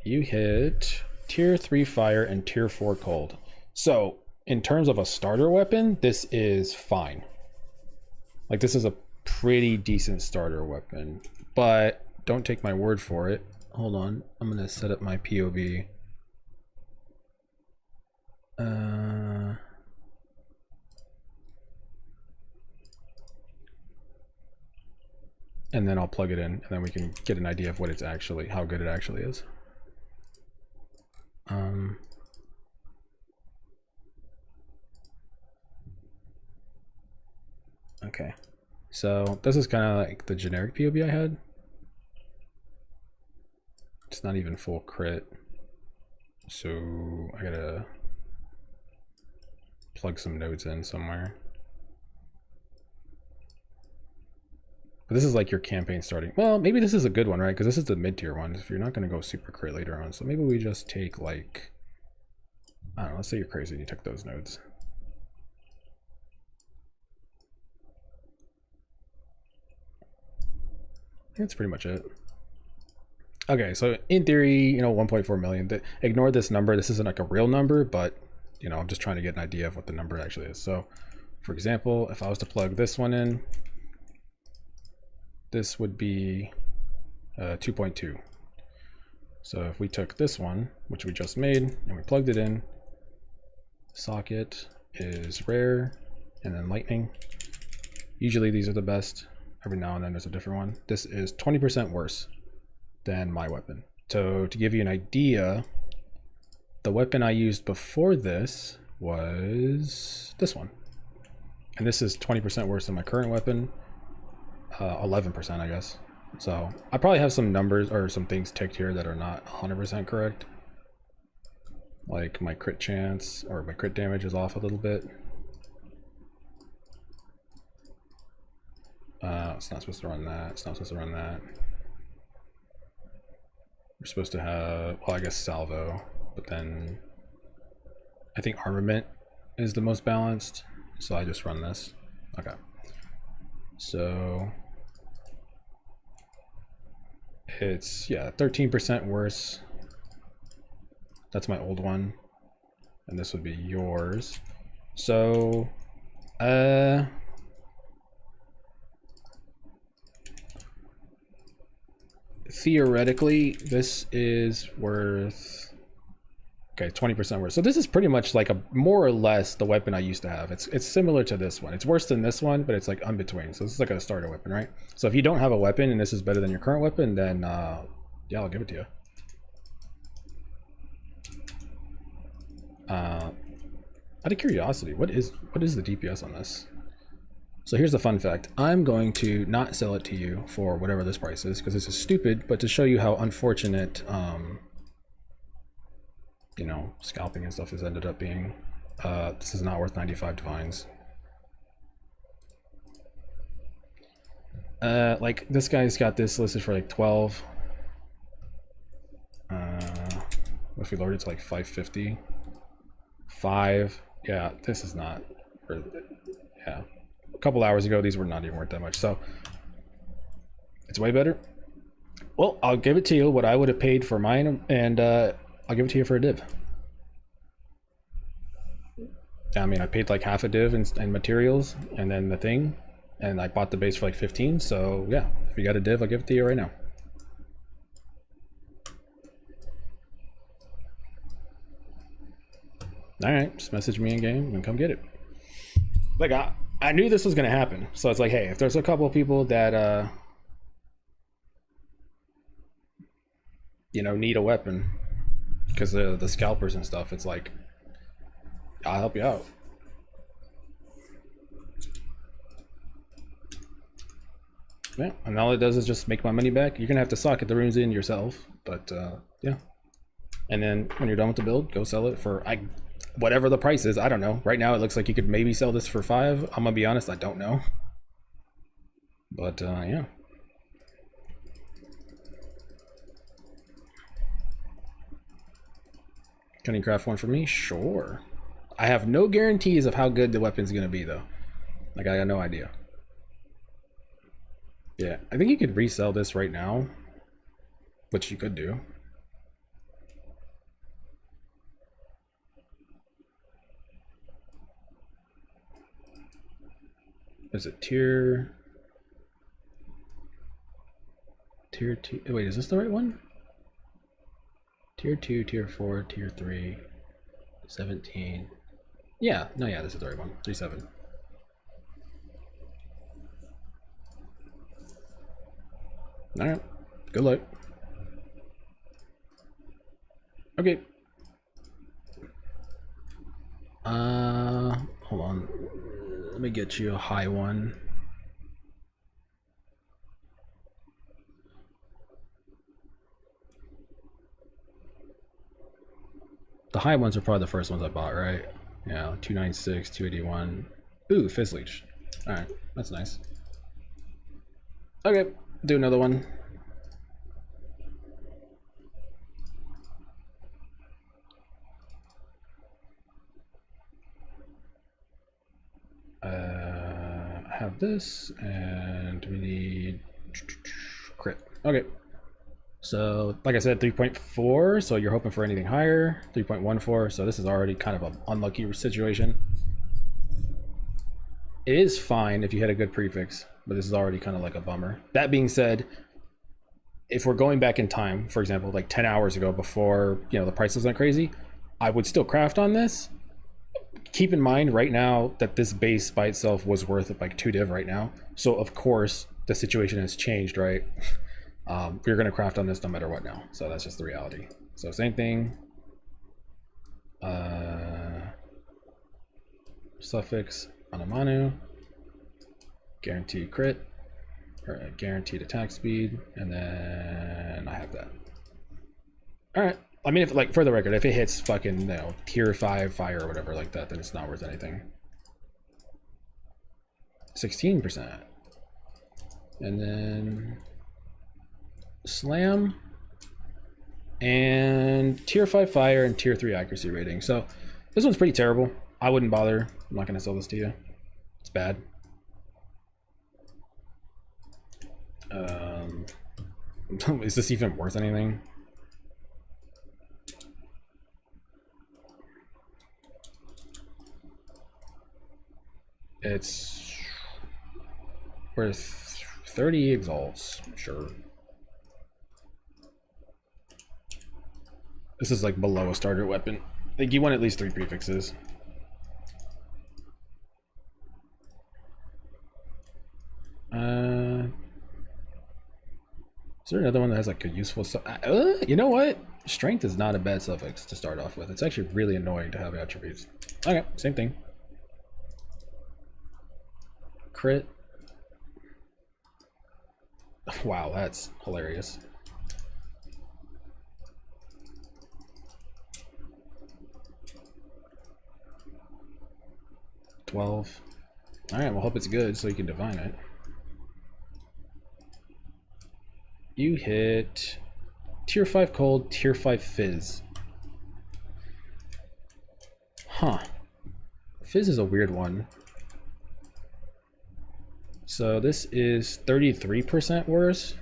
You hit tier 3 fire and tier 4 cold. So in terms of a starter weapon, this is fine. Like this is a pretty decent starter weapon, but don't take my word for it. Hold on, I'm gonna set up my POV. And then I'll plug it in, and then we can get an idea of what it's actually, how good it actually is. Okay, so this is kind of like the generic POV I had. It's not even full crit, so I gotta plug some nodes in somewhere. But this is like your campaign starting. Well, maybe this is a good one, right? Because this is the mid-tier one. If you're not going to go super crit later on, so maybe we just take like, I don't know. Let's say you're crazy and you took those nodes. I think that's pretty much it. Okay, so in theory, you know, 1.4 million. Ignore this number. This isn't like a real number, but you know, I'm just trying to get an idea of what the number actually is. So, for example, if I was to plug this one in, this would be 2.2. So if we took this one, which we just made, and we plugged it in, socket is rare, and then lightning. Usually these are the best. Every now and then there's a different one. This is 20% worse than my weapon. So to give you an idea, the weapon I used before this was this one. And this is 20% worse than my current weapon. 11%, I guess. So I probably have some numbers or some things ticked here that are not 100% correct. Like my crit chance or my crit damage is off a little bit. It's not supposed to run that. It's not supposed to run that. We're supposed to have, well, I guess salvo, but then I think armament is the most balanced. So I just run this. Okay. So it's, yeah, 13% worse. That's my old one. And this would be yours. So, theoretically, this is worth, okay, 20% worse. So this is pretty much like a more or less the weapon I used to have. It's similar to this one. It's worse than this one, but it's like in between. So this is like a starter weapon, right? So if you don't have a weapon and this is better than your current weapon, then yeah, I'll give it to you. Out of curiosity, what is the DPS on this? So here's the fun fact. I'm going to not sell it to you for whatever this price is, because this is stupid, but to show you how unfortunate you know, scalping and stuff has ended up being. This is not worth 95 divines. Like this guy's got this listed for like 12. What if we lowered it to like 550? 5. Yeah, this is not worth it. Yeah. A couple hours ago, these were not even worth that much. So it's way better. Well, I'll give it to you what I would have paid for mine, and I'll give it to you for a div. I mean, I paid like half a div in materials and then the thing, and I bought the base for like 15. So yeah, if you got a div, I'll give it to you right now. All right, just message me in game and come get it. Like I knew this was gonna happen, so it's like, hey, if there's a couple of people that you know, need a weapon because the scalpers and stuff, it's like, I'll help you out. Yeah, and all it does is just make my money back. You're gonna have to socket the runes in yourself, but yeah. And then when you're done with the build, go sell it for whatever the price is. I don't know. Right now it looks like you could maybe sell this for 5. I'm gonna be honest, I don't know. But yeah. Can you craft one for me? Sure. I have no guarantees of how good the weapon's gonna be though. Like I got no idea. Yeah, I think you could resell this right now, which you could do. Is it tier 2? Wait, is this the right one? Tier 2, tier 4, tier 3, 17. Yeah, no, yeah, this is the right one. 37. Alright, good luck. Okay. Hold on. Let me get you a high one. The high ones are probably the first ones I bought, right? Yeah, 296, 281. Ooh, Fizz Leech. Alright, that's nice. Okay, do another one. I have this, and we need crit. Okay. So, like I said, 3.4, so you're hoping for anything higher. 3.14, so this is already kind of an unlucky situation. It is fine if you had a good prefix, but this is already kind of like a bummer. That being said, if we're going back in time, for example, like 10 hours ago before, you know, the prices went crazy, I would still craft on this. Keep in mind right now that this base by itself was worth like 2 div right now. So of course the situation has changed, right? We're gonna craft on this no matter what now. So that's just the reality. So same thing. Suffix Anamanu. Guaranteed crit. Or guaranteed attack speed. And then I have that. Alright. I mean, if like for the record, if it hits fucking, you know, tier 5 fire or whatever like that, then it's not worth anything. 16%. And then slam and tier 5 fire and tier 3 accuracy rating. So this one's pretty terrible. I wouldn't bother. I'm not gonna sell this to you. It's bad. Is this even worth anything? It's worth 30 exalts, sure. This is like below a starter weapon. Like you want at least 3 prefixes. Is there another one that has like a useful you know what? Strength is not a bad suffix to start off with. It's actually really annoying to have attributes. Okay, same thing. Crit. Wow, that's hilarious. $12. Alright, we'll hope it's good so you can divine it. You hit tier 5 cold, tier 5 fizz. Huh. Fizz is a weird one. So this is 33% worse.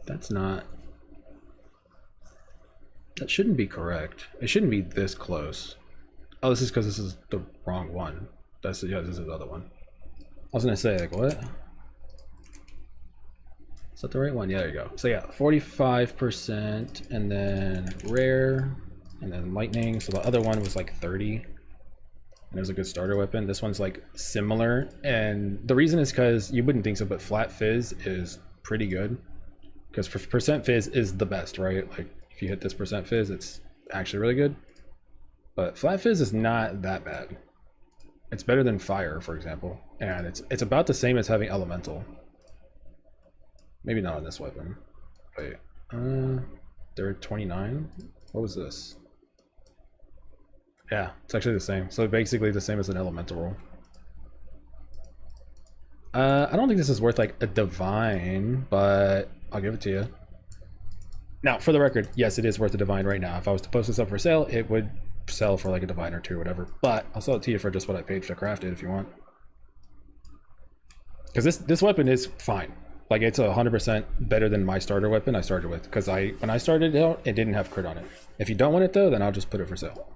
That's not... That shouldn't be correct. It shouldn't be this close. Oh, this is because this is the wrong one. That's yeah, this is the other one. I was gonna say, like, what? Is that the right one? Yeah, there you go. So yeah, 45%, and then rare, and then lightning. So the other one was like 30, and it was a good starter weapon. This one's like similar, and the reason is because you wouldn't think so, but flat fizz is pretty good. Because for percent fizz is the best, right? Like if you hit this percent fizz, it's actually really good. But flat fizz is not that bad. It's better than fire, for example, and it's about the same as having elemental. Maybe not on this weapon. Wait, they're 29. What was this? Yeah, it's actually the same. So basically the same as an elemental roll. I don't think this is worth like a divine, but I'll give it to you. Now, for the record, yes, it is worth a divine right now. If I was to post this up for sale, it would sell for like a divine or two or whatever. But I'll sell it to you for just what I paid to craft it if you want. Because this weapon is fine. Like, it's 100% better than my starter weapon I started with. Because when I started out, it didn't have crit on it. If you don't want it though, then I'll just put it for sale.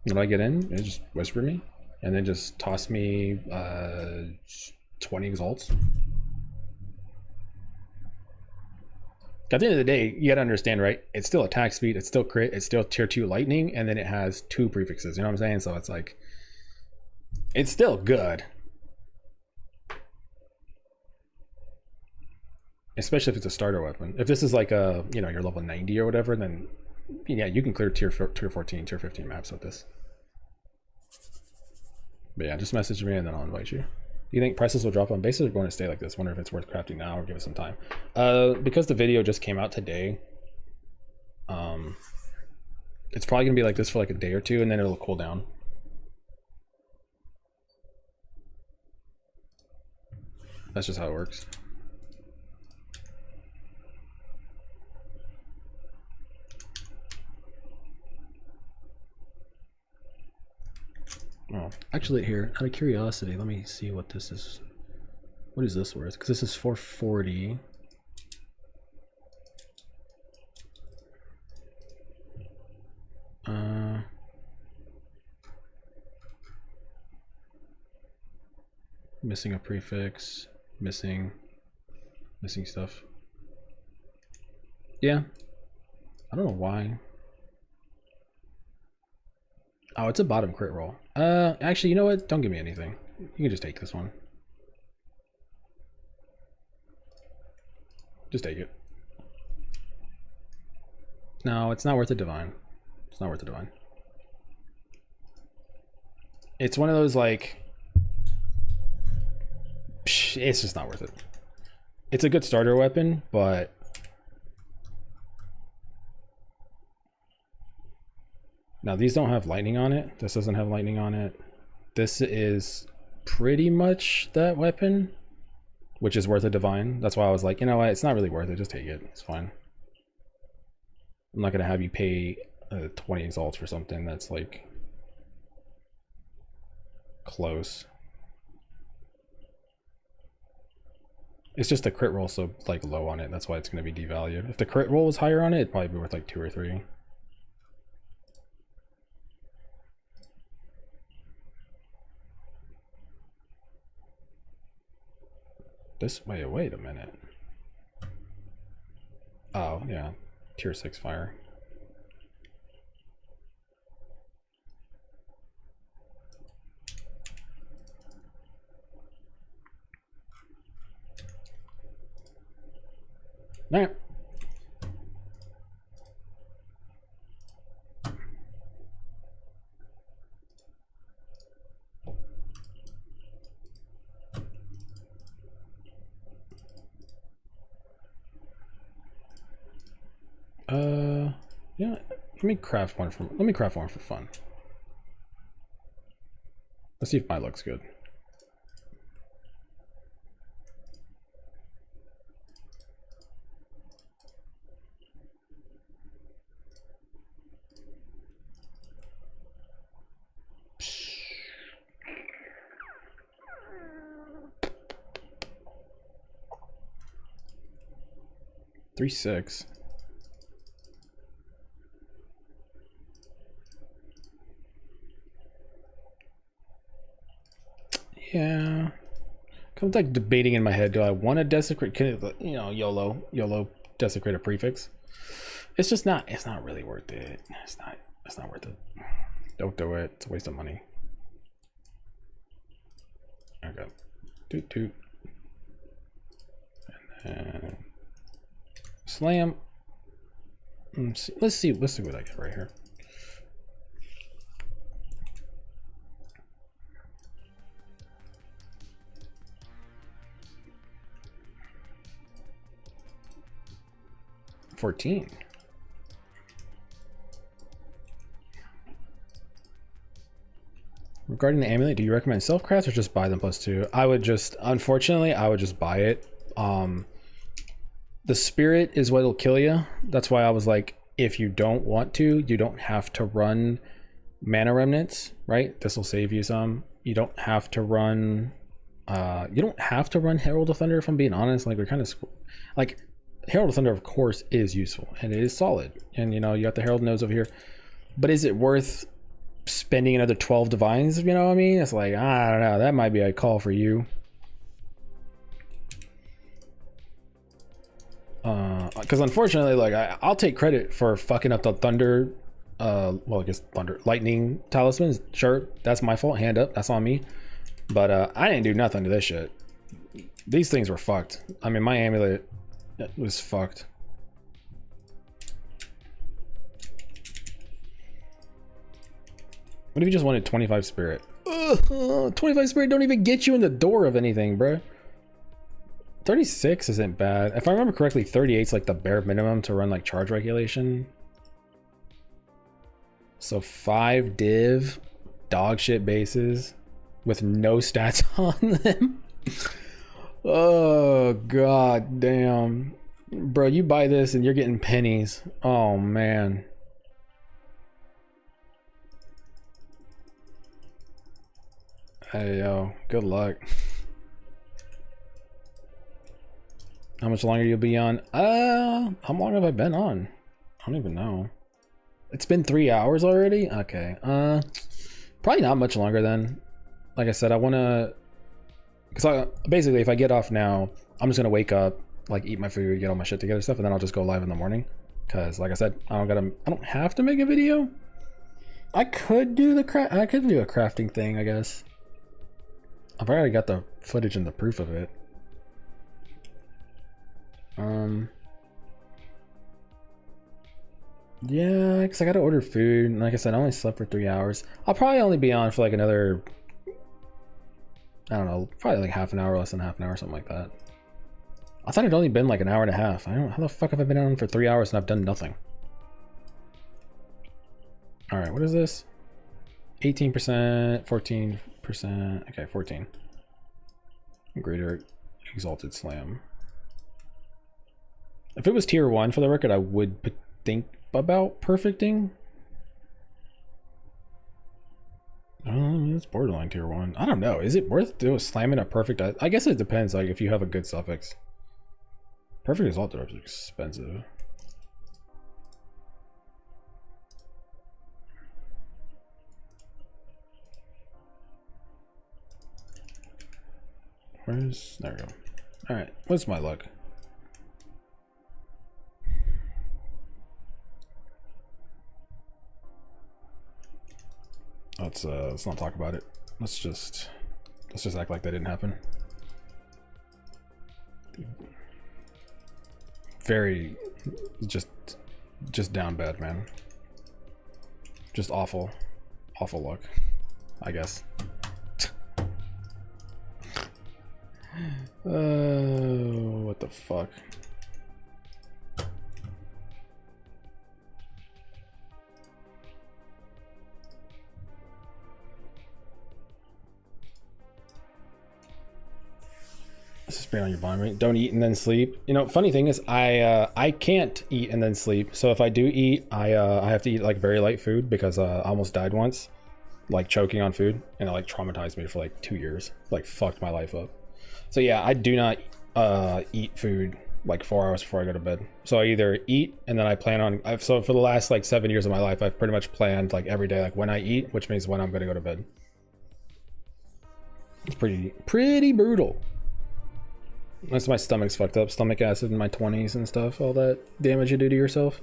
When I get in, it just whisper me, and then just toss me 20 exalts. At the end of the day, you gotta understand, right? It's still attack speed, it's still crit, it's still tier 2 lightning, and then it has 2 prefixes, you know what I'm saying? So it's like, it's still good. Especially if it's a starter weapon. If this is like a, you know, you're level 90 or whatever, then yeah, you can clear tier 14, tier 15 maps with this. But yeah, just message me and then I'll invite you. Do you think prices will drop on bases or going to stay like this? Wonder if it's worth crafting now or give it some time. Because the video just came out today, it's probably gonna be like this for like a day or two and then it'll cool down. That's just how it works. Oh, actually, here, out of curiosity, let me see what this is. What is this worth? Because this is 440. Missing a prefix, missing stuff. Yeah, I don't know why. Oh, it's a bottom crit roll. Actually, you know what? Don't give me anything. You can just take this one. Just take it. No, it's not worth a divine. It's not worth a divine. It's one of those like, it's just not worth it. It's a good starter weapon, but now these don't have lightning on it. This doesn't have lightning on it. This is pretty much that weapon, which is worth a divine. That's why I was like, you know what? It's not really worth it. Just take it. It's fine. I'm not gonna have you pay 20 exalts for something that's like close. It's just the crit roll so like low on it. That's why it's gonna be devalued. If the crit roll was higher on it, it'd probably be worth like 2 or 3. This way, wait a minute. Oh, yeah. Tier 6 fire. Alright. Yeah, let me craft one for fun. Let's see if mine looks good. Three, 6. Yeah, I'm like debating in my head. Do I want to desecrate? Can it, you know, YOLO desecrate a prefix? It's just not. It's not really worth it. It's not worth it. Don't do it. It's a waste of money. Okay. Toot toot. And then slam. Let's see what I get right here. $14. Regarding the amulet, do you recommend self-craft or just buy them +2? I would just, unfortunately, I would just buy it. The spirit is what'll kill you. That's why I was like, if you don't want to, you don't have to run mana remnants, right? This will save you some. You don't have to run Herald of Thunder, if I'm being honest. Like, we're kind of like, Herald of Thunder of course is useful and it is solid, and you know, you got the Herald nose over here, but is it worth spending another 12 divines? You know what I mean? It's like, I don't know, that might be a call for you. Because unfortunately, like, I'll take credit for fucking up the thunder, well, I guess thunder, lightning talismans. Sure, that's my fault. Hand up, that's on me. But I didn't do nothing to this shit. These things were fucked. I mean, my amulet was fucked. What if you just wanted 25 spirit? Ugh, 25 spirit don't even get you in the door of anything, bro. 36 isn't bad. If I remember correctly, 38 is like the bare minimum to run like charge regulation. So 5 div dog shit bases with no stats on them. Oh god damn, bro, you buy this and you're getting pennies. Oh man. Hey yo, good luck. How much longer you'll be on? How long have I been on? I don't even know. It's been 3 hours already? Okay. Probably not much longer then. Like I said, I wanna, because basically if I get off now, I'm just gonna wake up, like eat my food, get all my shit together stuff, and then I'll just go live in the morning. Cause like I said, I don't have to make a video. I could do a crafting thing, I guess. I've already got the footage and the proof of it. Yeah, because I gotta order food, and like I said, I only slept for 3 hours. I'll probably only be on for like another, I don't know, probably like half an hour, less than half an hour, something like that. I thought it'd only been like an hour and a half. I don't know, how the fuck have I been on for 3 hours and I've done nothing? All right, what is this? 18%, 14%, okay, 14. Greater Exalted Slam. If it was tier 1 for the record, I would think about perfecting. It's borderline tier 1. I don't know. Is it worth slamming a perfect? I guess it depends. Like if you have a good suffix. Perfect Exalted is expensive. There we go. All right. What's my luck? Let's not talk about it. Let's just act like that didn't happen. Very just down bad, man. Just awful luck, I guess. What the fuck? This is on your bond rate. Don't eat and then sleep. You know, funny thing is, I can't eat and then sleep. So if I do eat, I have to eat like very light food because I almost died once, like choking on food, and it like traumatized me for like 2 years. Like fucked my life up. So yeah, I do not eat food like 4 hours before I go to bed. So I either eat and then I plan on. So for the last like 7 years of my life, I've pretty much planned like every day, like when I eat, which means when I'm going to go to bed. It's pretty brutal. Unless my stomach's fucked up, stomach acid in my 20s and stuff, all that damage you do to yourself.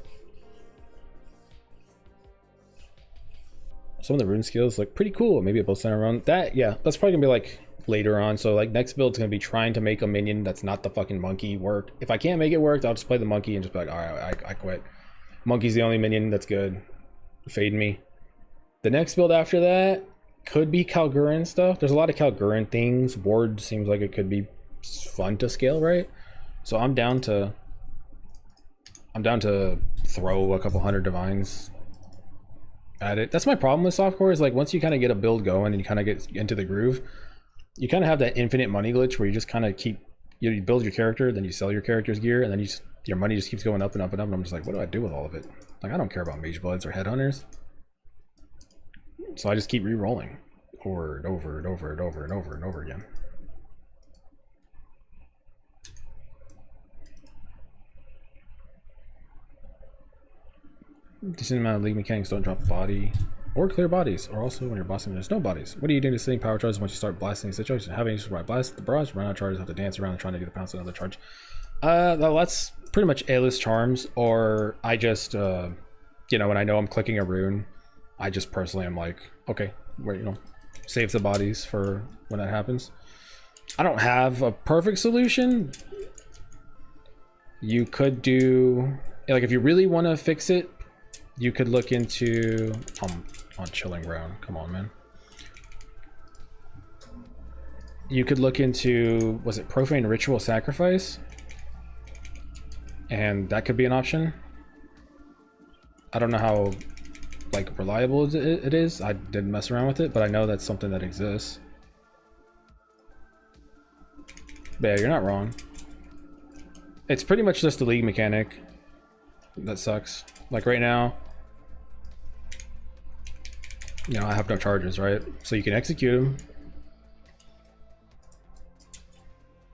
Some of the rune skills look pretty cool. Maybe a bow center run. That, yeah, that's probably gonna be like later on. So like next build's gonna be trying to make a minion that's not the fucking monkey work. If I can't make it work, I'll just play the monkey and just be like, all right, I quit. Monkey's the only minion that's good. Fade me. The next build after that could be Kalgurin stuff. There's a lot of Kalgurin things. Ward seems like it could be fun to scale, right? So I'm down to throw a couple hundred divines at it. That's my problem with softcore, is like once you kind of get a build going and you kind of get into the groove, you kind of have that infinite money glitch where you just kind of keep, you build your character, then you sell your character's gear, and then you just your money just keeps going up and up and up, and I'm just like, what do I do with all of it? Like, I don't care about Mage Bloods or Headhunters. So I just keep re-rolling over and over and over and over and over and over again. Decent amount of league mechanics don't drop body or clear bodies, or also when you're bossing there's no bodies. What do you do to sitting power charges once you start blasting the situation? Having to survive blast the barrage, run out of charges, have to dance around and trying to get the pounce another charge. That's pretty much A-list charms, or I just you know, when I know I'm clicking a rune, I just personally am like, okay, wait, you know, save the bodies for when that happens. I don't have a perfect solution. You could do, like, if you really want to fix it, you could look into on chilling ground. Come on, man. You could look into, was it profane ritual sacrifice? And that could be an option. I don't know how like reliable it is. I didn't mess around with it, but I know that's something that exists. But yeah, you're not wrong. It's pretty much just a league mechanic that sucks. Like right now, you know, I have no charges, right? So you can execute them.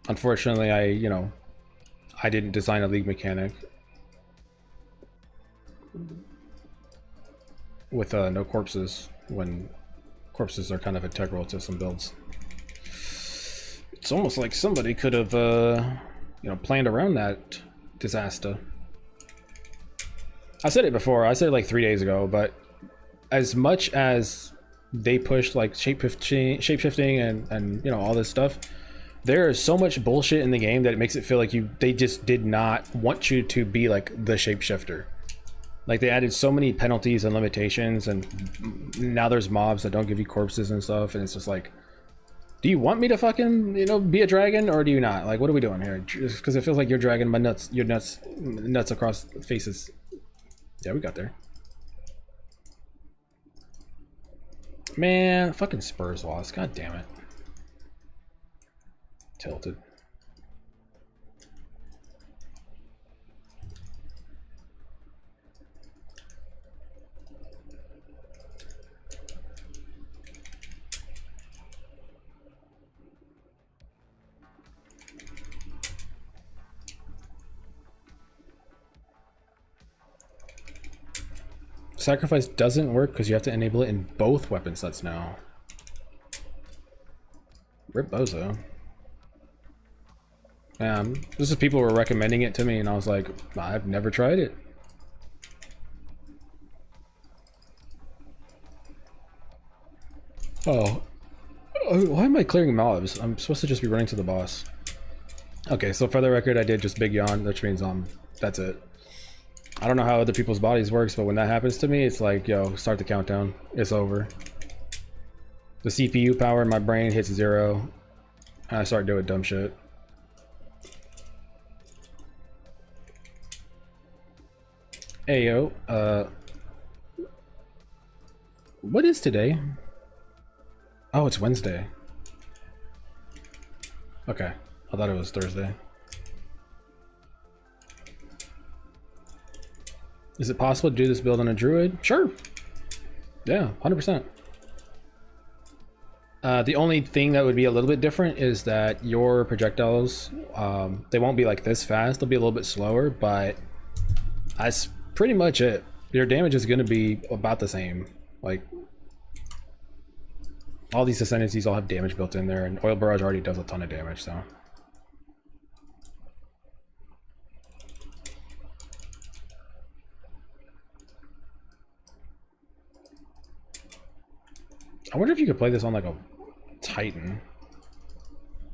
Unfortunately, I didn't design a league mechanic with no corpses, when corpses are kind of integral to some builds. It's almost like somebody could have, you know, planned around that disaster. I said it before, I said it like 3 days ago, but as much as they pushed like shapeshifting and you know, all this stuff, there is so much bullshit in the game that it makes it feel like they just did not want you to be like the shapeshifter. Like, they added so many penalties and limitations, and now there's mobs that don't give you corpses and stuff, and it's just like, do you want me to fucking, you know, be a dragon, or do you not? Like, what are we doing here? Just because it feels like you're dragging my nuts, your nuts across faces. Yeah, we got there. Man, fucking Spurs lost. God damn it. Tilted. Sacrifice doesn't work because you have to enable it in both weapon sets now. Rip Bozo. This is people were recommending it to me, and I was like, I've never tried it. Oh, why am I clearing mobs? I'm supposed to just be running to the boss. Okay, so for the record, I did just big yawn, which means that's it. I don't know how other people's bodies works, but when that happens to me, it's like, yo, start the countdown. It's over. The CPU power in my brain hits 0, and I start doing dumb shit. Hey, yo, what is today? Oh, it's Wednesday. Okay, I thought it was Thursday. Is it possible to do this build on a druid? Sure. Yeah, 100%. The only thing that would be a little bit different is that your projectiles, they won't be like this fast. They'll be a little bit slower, but that's pretty much it. Your damage is going to be about the same. Like, all these ascendancies all have damage built in there, and Oil Barrage already does a ton of damage, so. I wonder if you could play this on like a Titan.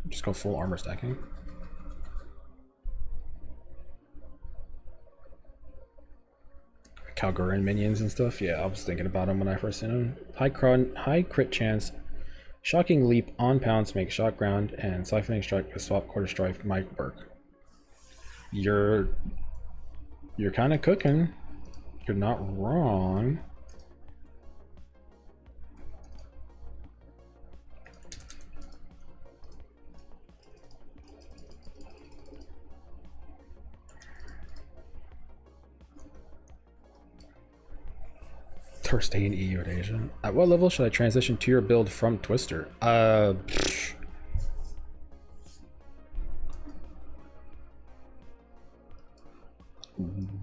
Just go full armor stacking. Calgurin minions and stuff. Yeah, I was thinking about them when I first seen them. High crit chance, shocking leap on pounce, make shock ground, and siphoning strike with swap quarter strife might work. You're kind of cooking. You're not wrong. or stay in EU and Asia. At what level should I transition to your build from Twister?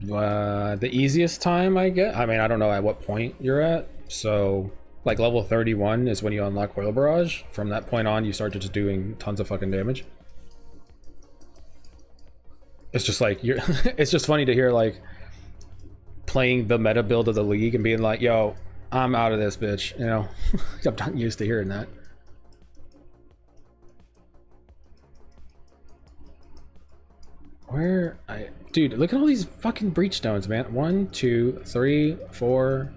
The easiest time I get. I mean, I don't know at what point you're at. So, like level 31 is when you unlock Oil Barrage. From that point on, you start just doing tons of fucking damage. It's just like you're. It's just funny to hear like playing the meta build of the league and being like, "Yo, I'm out of this, bitch." You know, I'm not used to hearing that. Where dude, look at all these fucking breach stones, man. 1, 2, 3, 4,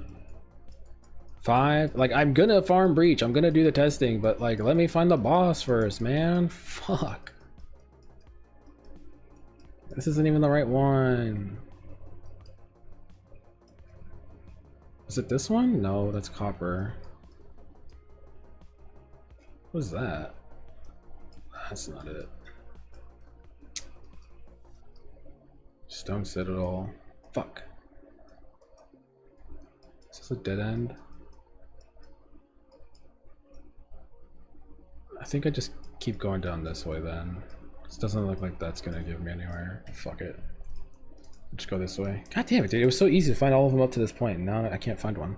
5. Like, I'm gonna farm breach. I'm gonna do the testing, but like, let me find the boss first, man. Fuck. This isn't even the right one. Is it this one? No, that's copper. What is that? That's not it. Stone Citadel. Fuck. Is this a dead end? I think I just keep going down this way then. This doesn't look like that's gonna give me anywhere. Fuck it. Just go this way. God damn it, dude. It was so easy to find all of them up to this point. Now I can't find one.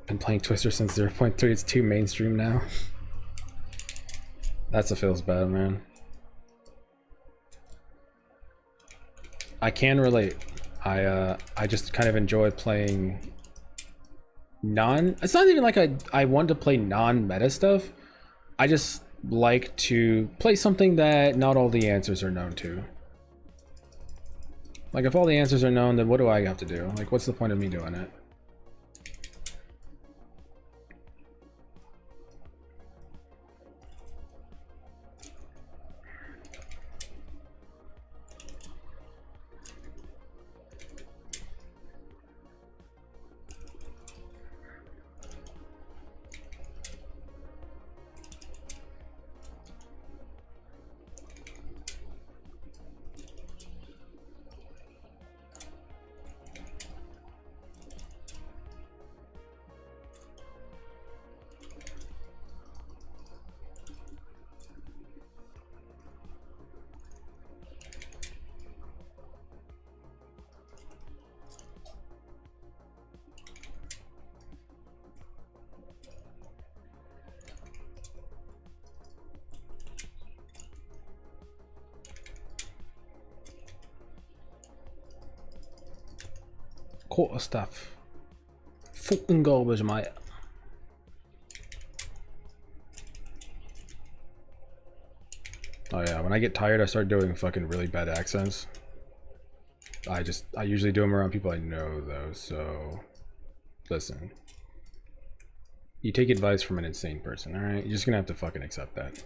Been playing Twister since 0.3. It's too mainstream now. That's a feels bad, man. I can relate. I just kind of enjoy playing it's not even like I want to play non-meta stuff. I just like to play something that not all the answers are known to. Like, if all the answers are known, then what do I have to do? Like, what's the point of me doing it? Quarter stuff. Fucking garbage, mate. Oh yeah, when I get tired I start doing fucking really bad accents. I usually do them around people I know though, so listen. You take advice from an insane person, alright? You're just gonna have to fucking accept that.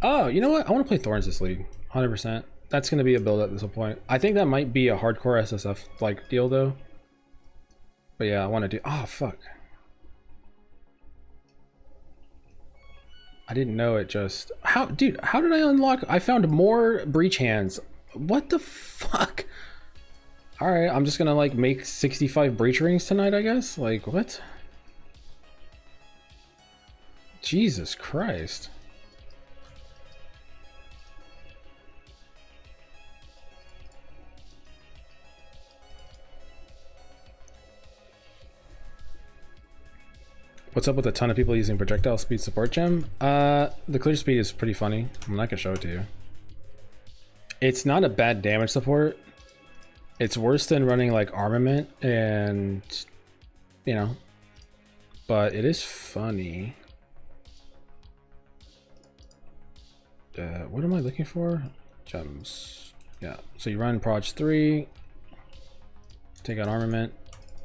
Oh, you know what? I want to play Thorns this league, 100%. That's going to be a build at this point. I think that might be a hardcore SSF like deal though. But yeah, I want to do. Oh fuck! I didn't know it just. How, dude? How did I unlock? I found more breach hands. What the fuck? All right, I'm just gonna like make 65 breach rings tonight, I guess. Like what? Jesus Christ. What's up with a ton of people using projectile speed support gem? The clear speed is pretty funny. I'm not gonna show it to you. It's not a bad damage support. It's worse than running like armament and, you know, but it is funny. What am I looking for? Gems. Yeah, so you run Proj 3, take out armament.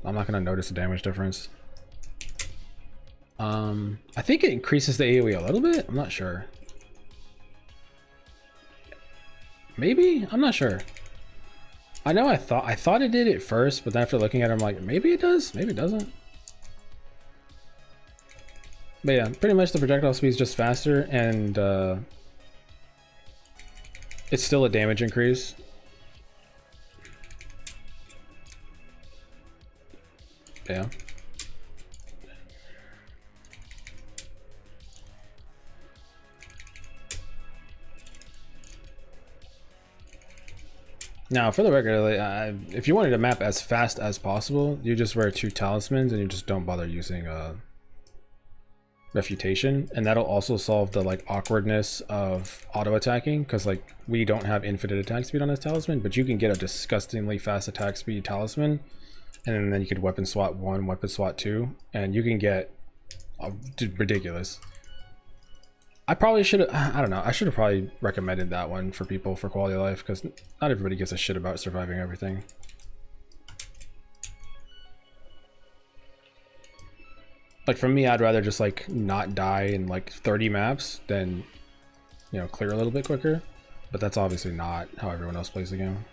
I'm not gonna notice the damage difference. I think it increases the AoE a little bit. I'm not sure. Maybe? I'm not sure. I know I thought it did it first, but then after looking at it, I'm like, maybe it does, maybe it doesn't. But yeah, pretty much the projectile speed is just faster, and it's still a damage increase. Yeah. Now, for the record, like, if you wanted to map as fast as possible, you just wear 2 talismans and you just don't bother using refutation, and that'll also solve the like awkwardness of auto attacking, because like we don't have infinite attack speed on this talisman, but you can get a disgustingly fast attack speed talisman, and then you could weapon swap 1, weapon swap 2, and you can get ridiculous. I probably should have, I don't know, I should have probably recommended that one for people for quality of life, because not everybody gives a shit about surviving everything. Like for me, I'd rather just like not die in like 30 maps than, you know, clear a little bit quicker, but that's obviously not how everyone else plays the game.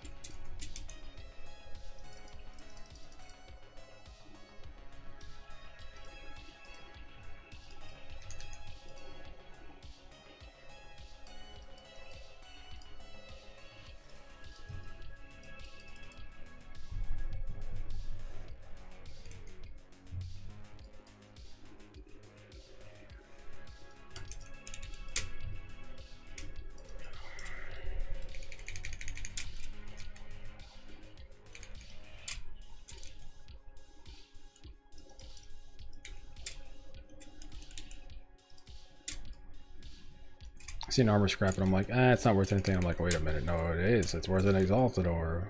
I see an armor scrap and I'm like, it's not worth anything. I'm like, wait a minute, no, it is. It's worth an exalted ore.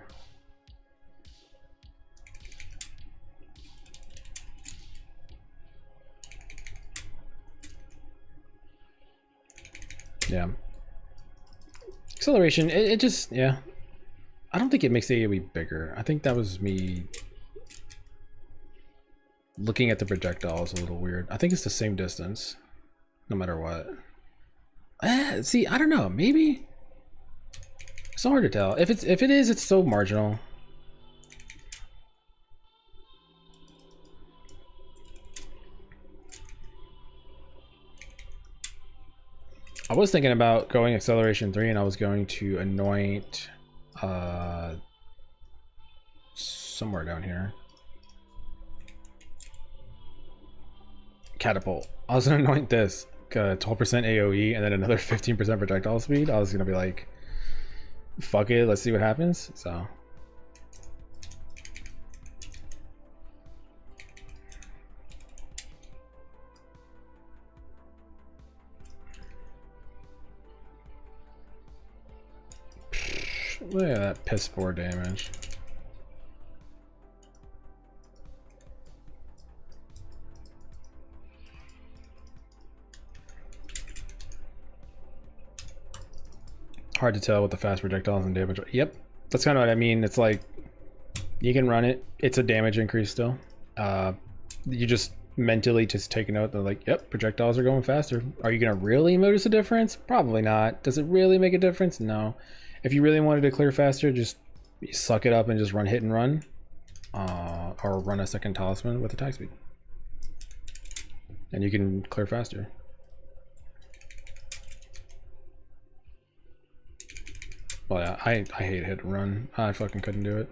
Yeah. Acceleration, it just, yeah. I don't think it makes the AoE bigger. I think that was me looking at the projectiles a little weird. I think it's the same distance, no matter what. See, I don't know. Maybe it's so hard to tell. If it is, it's so marginal. I was thinking about going acceleration 3, and I was going to anoint somewhere down here. Catapult. I was gonna anoint this 12% AoE and then another 15% projectile speed. I was gonna be like, fuck it, let's see what happens. So look at that piss poor damage. Hard to tell with the fast projectiles and damage. Yep, that's kind of what I mean. It's like you can run it. It's a damage increase still. You just mentally just take a note. They're like, yep, projectiles are going faster. Are you gonna really notice a difference? Probably not. Does it really make a difference? No. If you really wanted to clear faster, just suck it up and just run hit and run, or run a second talisman with attack speed, and you can clear faster. Well, yeah, I hate hit and run. I fucking couldn't do it.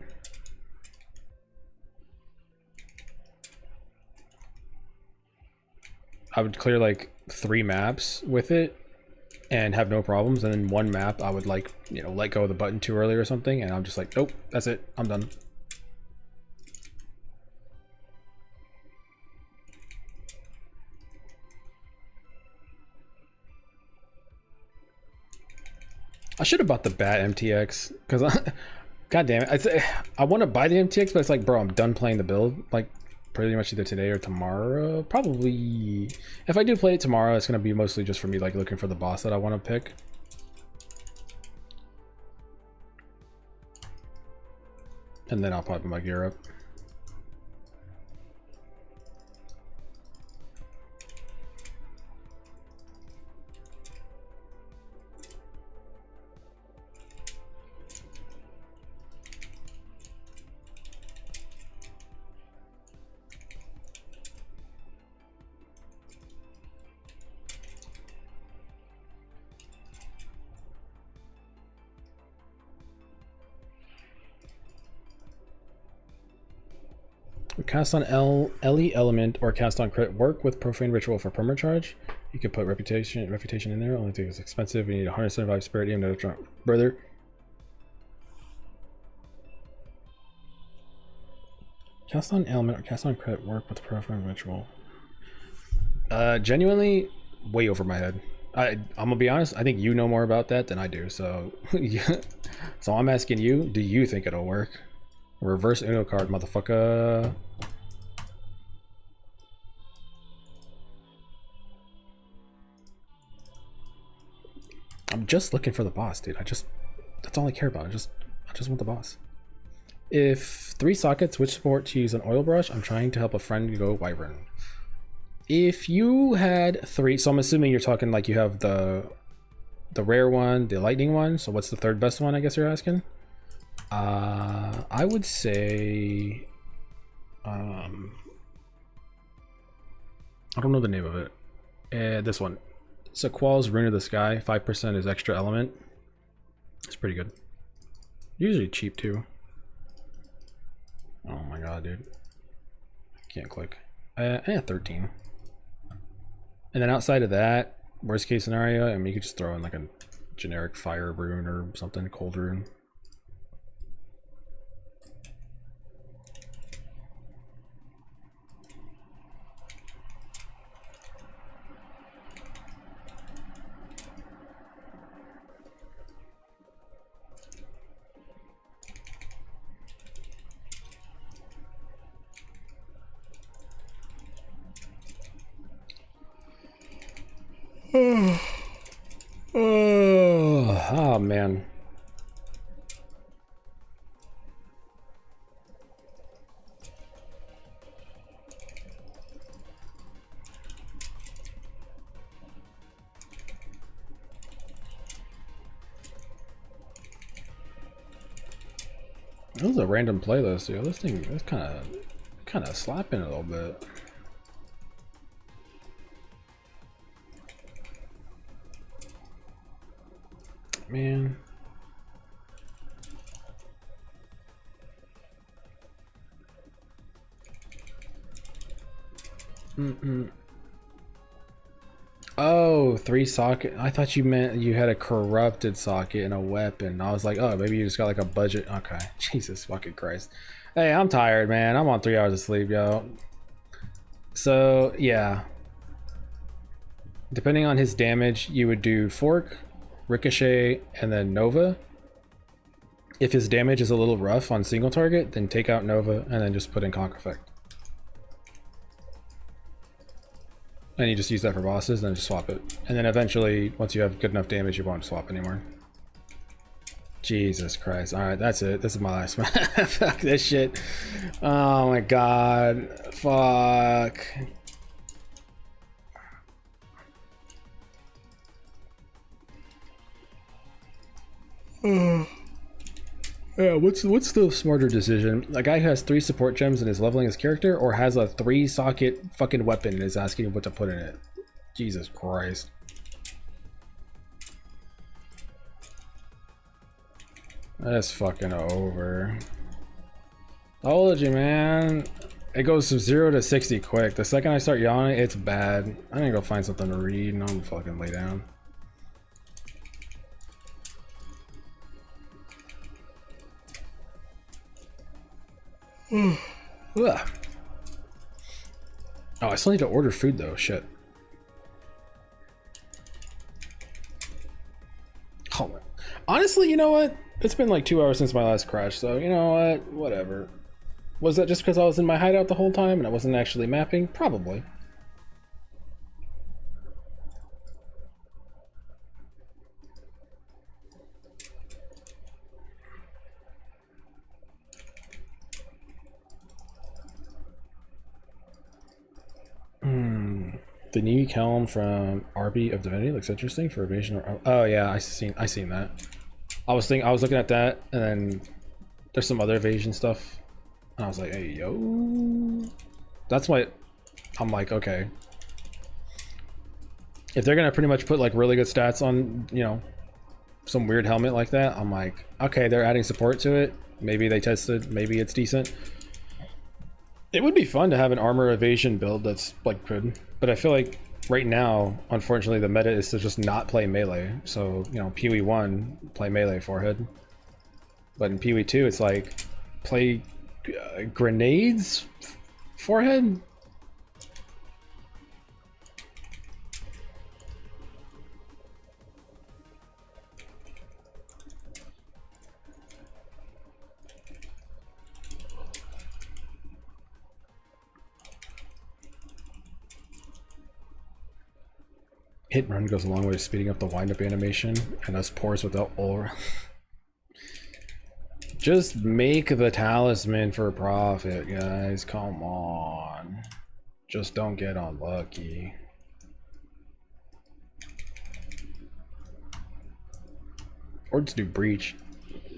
I would clear like 3 maps with it and have no problems, and then 1 map I would like, you know, let go of the button too early or something, and I'm just like, nope, that's it, I'm done. I should have bought the Bat MTX, because god damn it, I want to buy the MTX, but it's like, bro, I'm done playing the build, like pretty much either today or tomorrow. Probably if I do play it tomorrow, it's gonna be mostly just for me like looking for the boss that I want to pick. And then I'll probably put my gear up. cast on LE element or cast on crit work with profane ritual for perma charge. You can put reputation in there. Only thing is expensive. You need 175 spirit even to brother. Cast on element or cast on crit work with profane ritual. Genuinely way over my head. I'm gonna be honest, I think you know more about that than I do, so yeah. So I'm asking you, do you think it'll work? Reverse Uno card, motherfucker. I'm just looking for the boss, dude. That's all I care about. I just want the boss. If 3 sockets, which support to use an oil brush? I'm trying to help a friend go wyvern. If you had 3, so I'm assuming you're talking like you have the rare one, the lightning one. So what's the third best one, I guess you're asking? I would say, I don't know the name of it. This one. Sequal's Rune of the Sky, 5% is extra element. It's pretty good. Usually cheap too. Oh my god, dude. Can't click. 13. And then outside of that, worst case scenario, I mean, you could just throw in like a generic fire rune or something, cold rune. Oh man. This is a random playlist, yo. This thing is kind of slapping a little bit. Man. Oh, 3 socket. I thought you meant you had a corrupted socket and a weapon. I was like, oh, maybe you just got like a budget. Okay. Jesus fucking Christ. Hey, I'm tired, man. I'm on 3 hours of sleep, yo. So, yeah. Depending on his damage, you would do Fork, Ricochet, and then Nova. If his damage is a little rough on single target, then take out Nova and then just put in Conk Effect. And you just use that for bosses, then just swap it. And then eventually, once you have good enough damage, you won't swap anymore. Jesus Christ. Alright, that's it. This is my last one. Fuck this shit. Oh my god. Fuck. Yeah, what's the smarter decision? A guy who has 3 support gems and is leveling his character, or has a 3 socket fucking weapon and is asking what to put in it? Jesus Christ. That's fucking over. I told you, man. It goes from 0 to 60 quick. The second I start yawning, it's bad. I'm gonna go find something to read and I'm fucking lay down. Oh, I still need to order food though. Shit. Oh, honestly, you know what? It's been like 2 hours since my last crash, so you know what? Whatever. Was that just because I was in my hideout the whole time and I wasn't actually mapping? Probably. The new Helm from RB of Divinity looks interesting for evasion. Oh yeah, I seen that. I was looking at that, and then there's some other evasion stuff, and I was like, hey yo, that's what I'm like. Okay, if they're gonna pretty much put like really good stats on, you know, some weird helmet like that, I'm like, okay, they're adding support to it. Maybe they tested, maybe it's decent. It would be fun to have an armor evasion build that's like good, but I feel like right now, unfortunately, the meta is to just not play melee. So, you know, PoE 1, play melee forehead. But in PoE 2, it's like, play grenades forehead? Hit and run goes a long way to speeding up the wind-up animation, and us pores without aura. Just make the talisman for profit, guys. Come on. Just don't get unlucky. Or just do breach.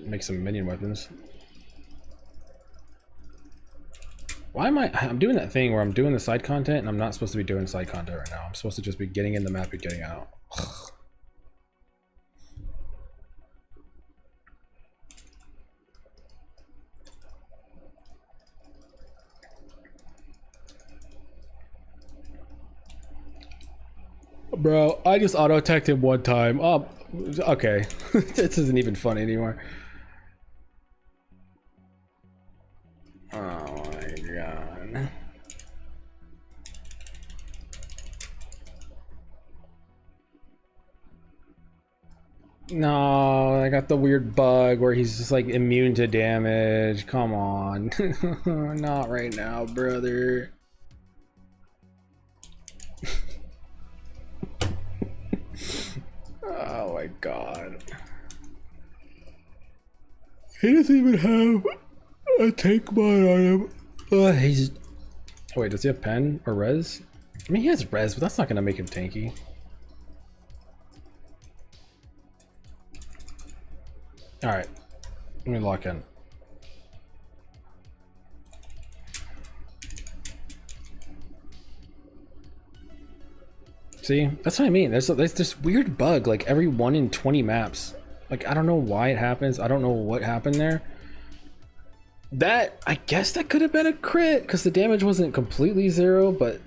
Make some minion weapons. Why am I'm doing that thing where I'm doing the side content and I'm not supposed to be doing side content right now. I'm supposed to just be getting in the map and getting out. Bro, I just auto-attacked him one time. Oh, okay. This isn't even funny anymore. Oh my god. No, I got the weird bug where he's just like immune to damage. Come on. Not right now, brother. Oh my god. He doesn't even have a tank mod on him. He's... Oh, wait, does he have pen or res? I mean, he has res, but that's not gonna make him tanky. Alright, let me lock in. See, that's what I mean. There's this weird bug like every 1 in 20 maps. Like, I don't know why it happens. I don't know what happened there. That, I guess that could have been a crit because the damage wasn't completely zero, but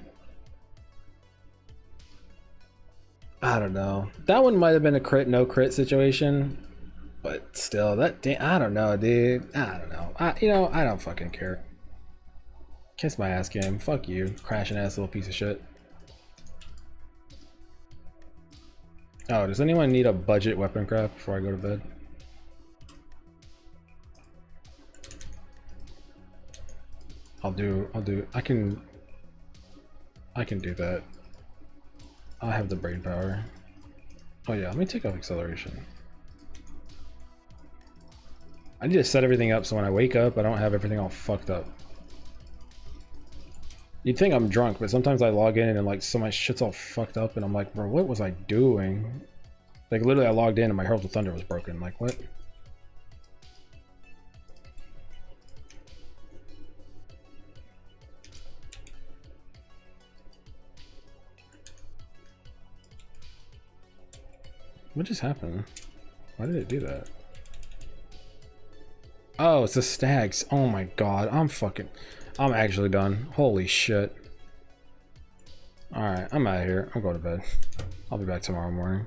I don't know. That one might have been a crit, no crit situation, but still, I don't know, dude. I don't know. You know, I don't fucking care. Kiss my ass, game. Fuck you, crashing ass little piece of shit. Oh, does anyone need a budget weapon craft before I go to bed? I can do that. I have the brain power. Oh yeah, let me take off acceleration. I need to set everything up so when I wake up, I don't have everything all fucked up. You'd think I'm drunk, but sometimes I log in and like so my shit's all fucked up and I'm like, bro, what was I doing? Like literally I logged in and my Herald of Thunder was broken. Like what? What just happened? Why did it do that? Oh, it's the stags. Oh my god, I'm actually done. Holy shit. Alright, I'm out of here. I'm going to bed. I'll be back tomorrow morning.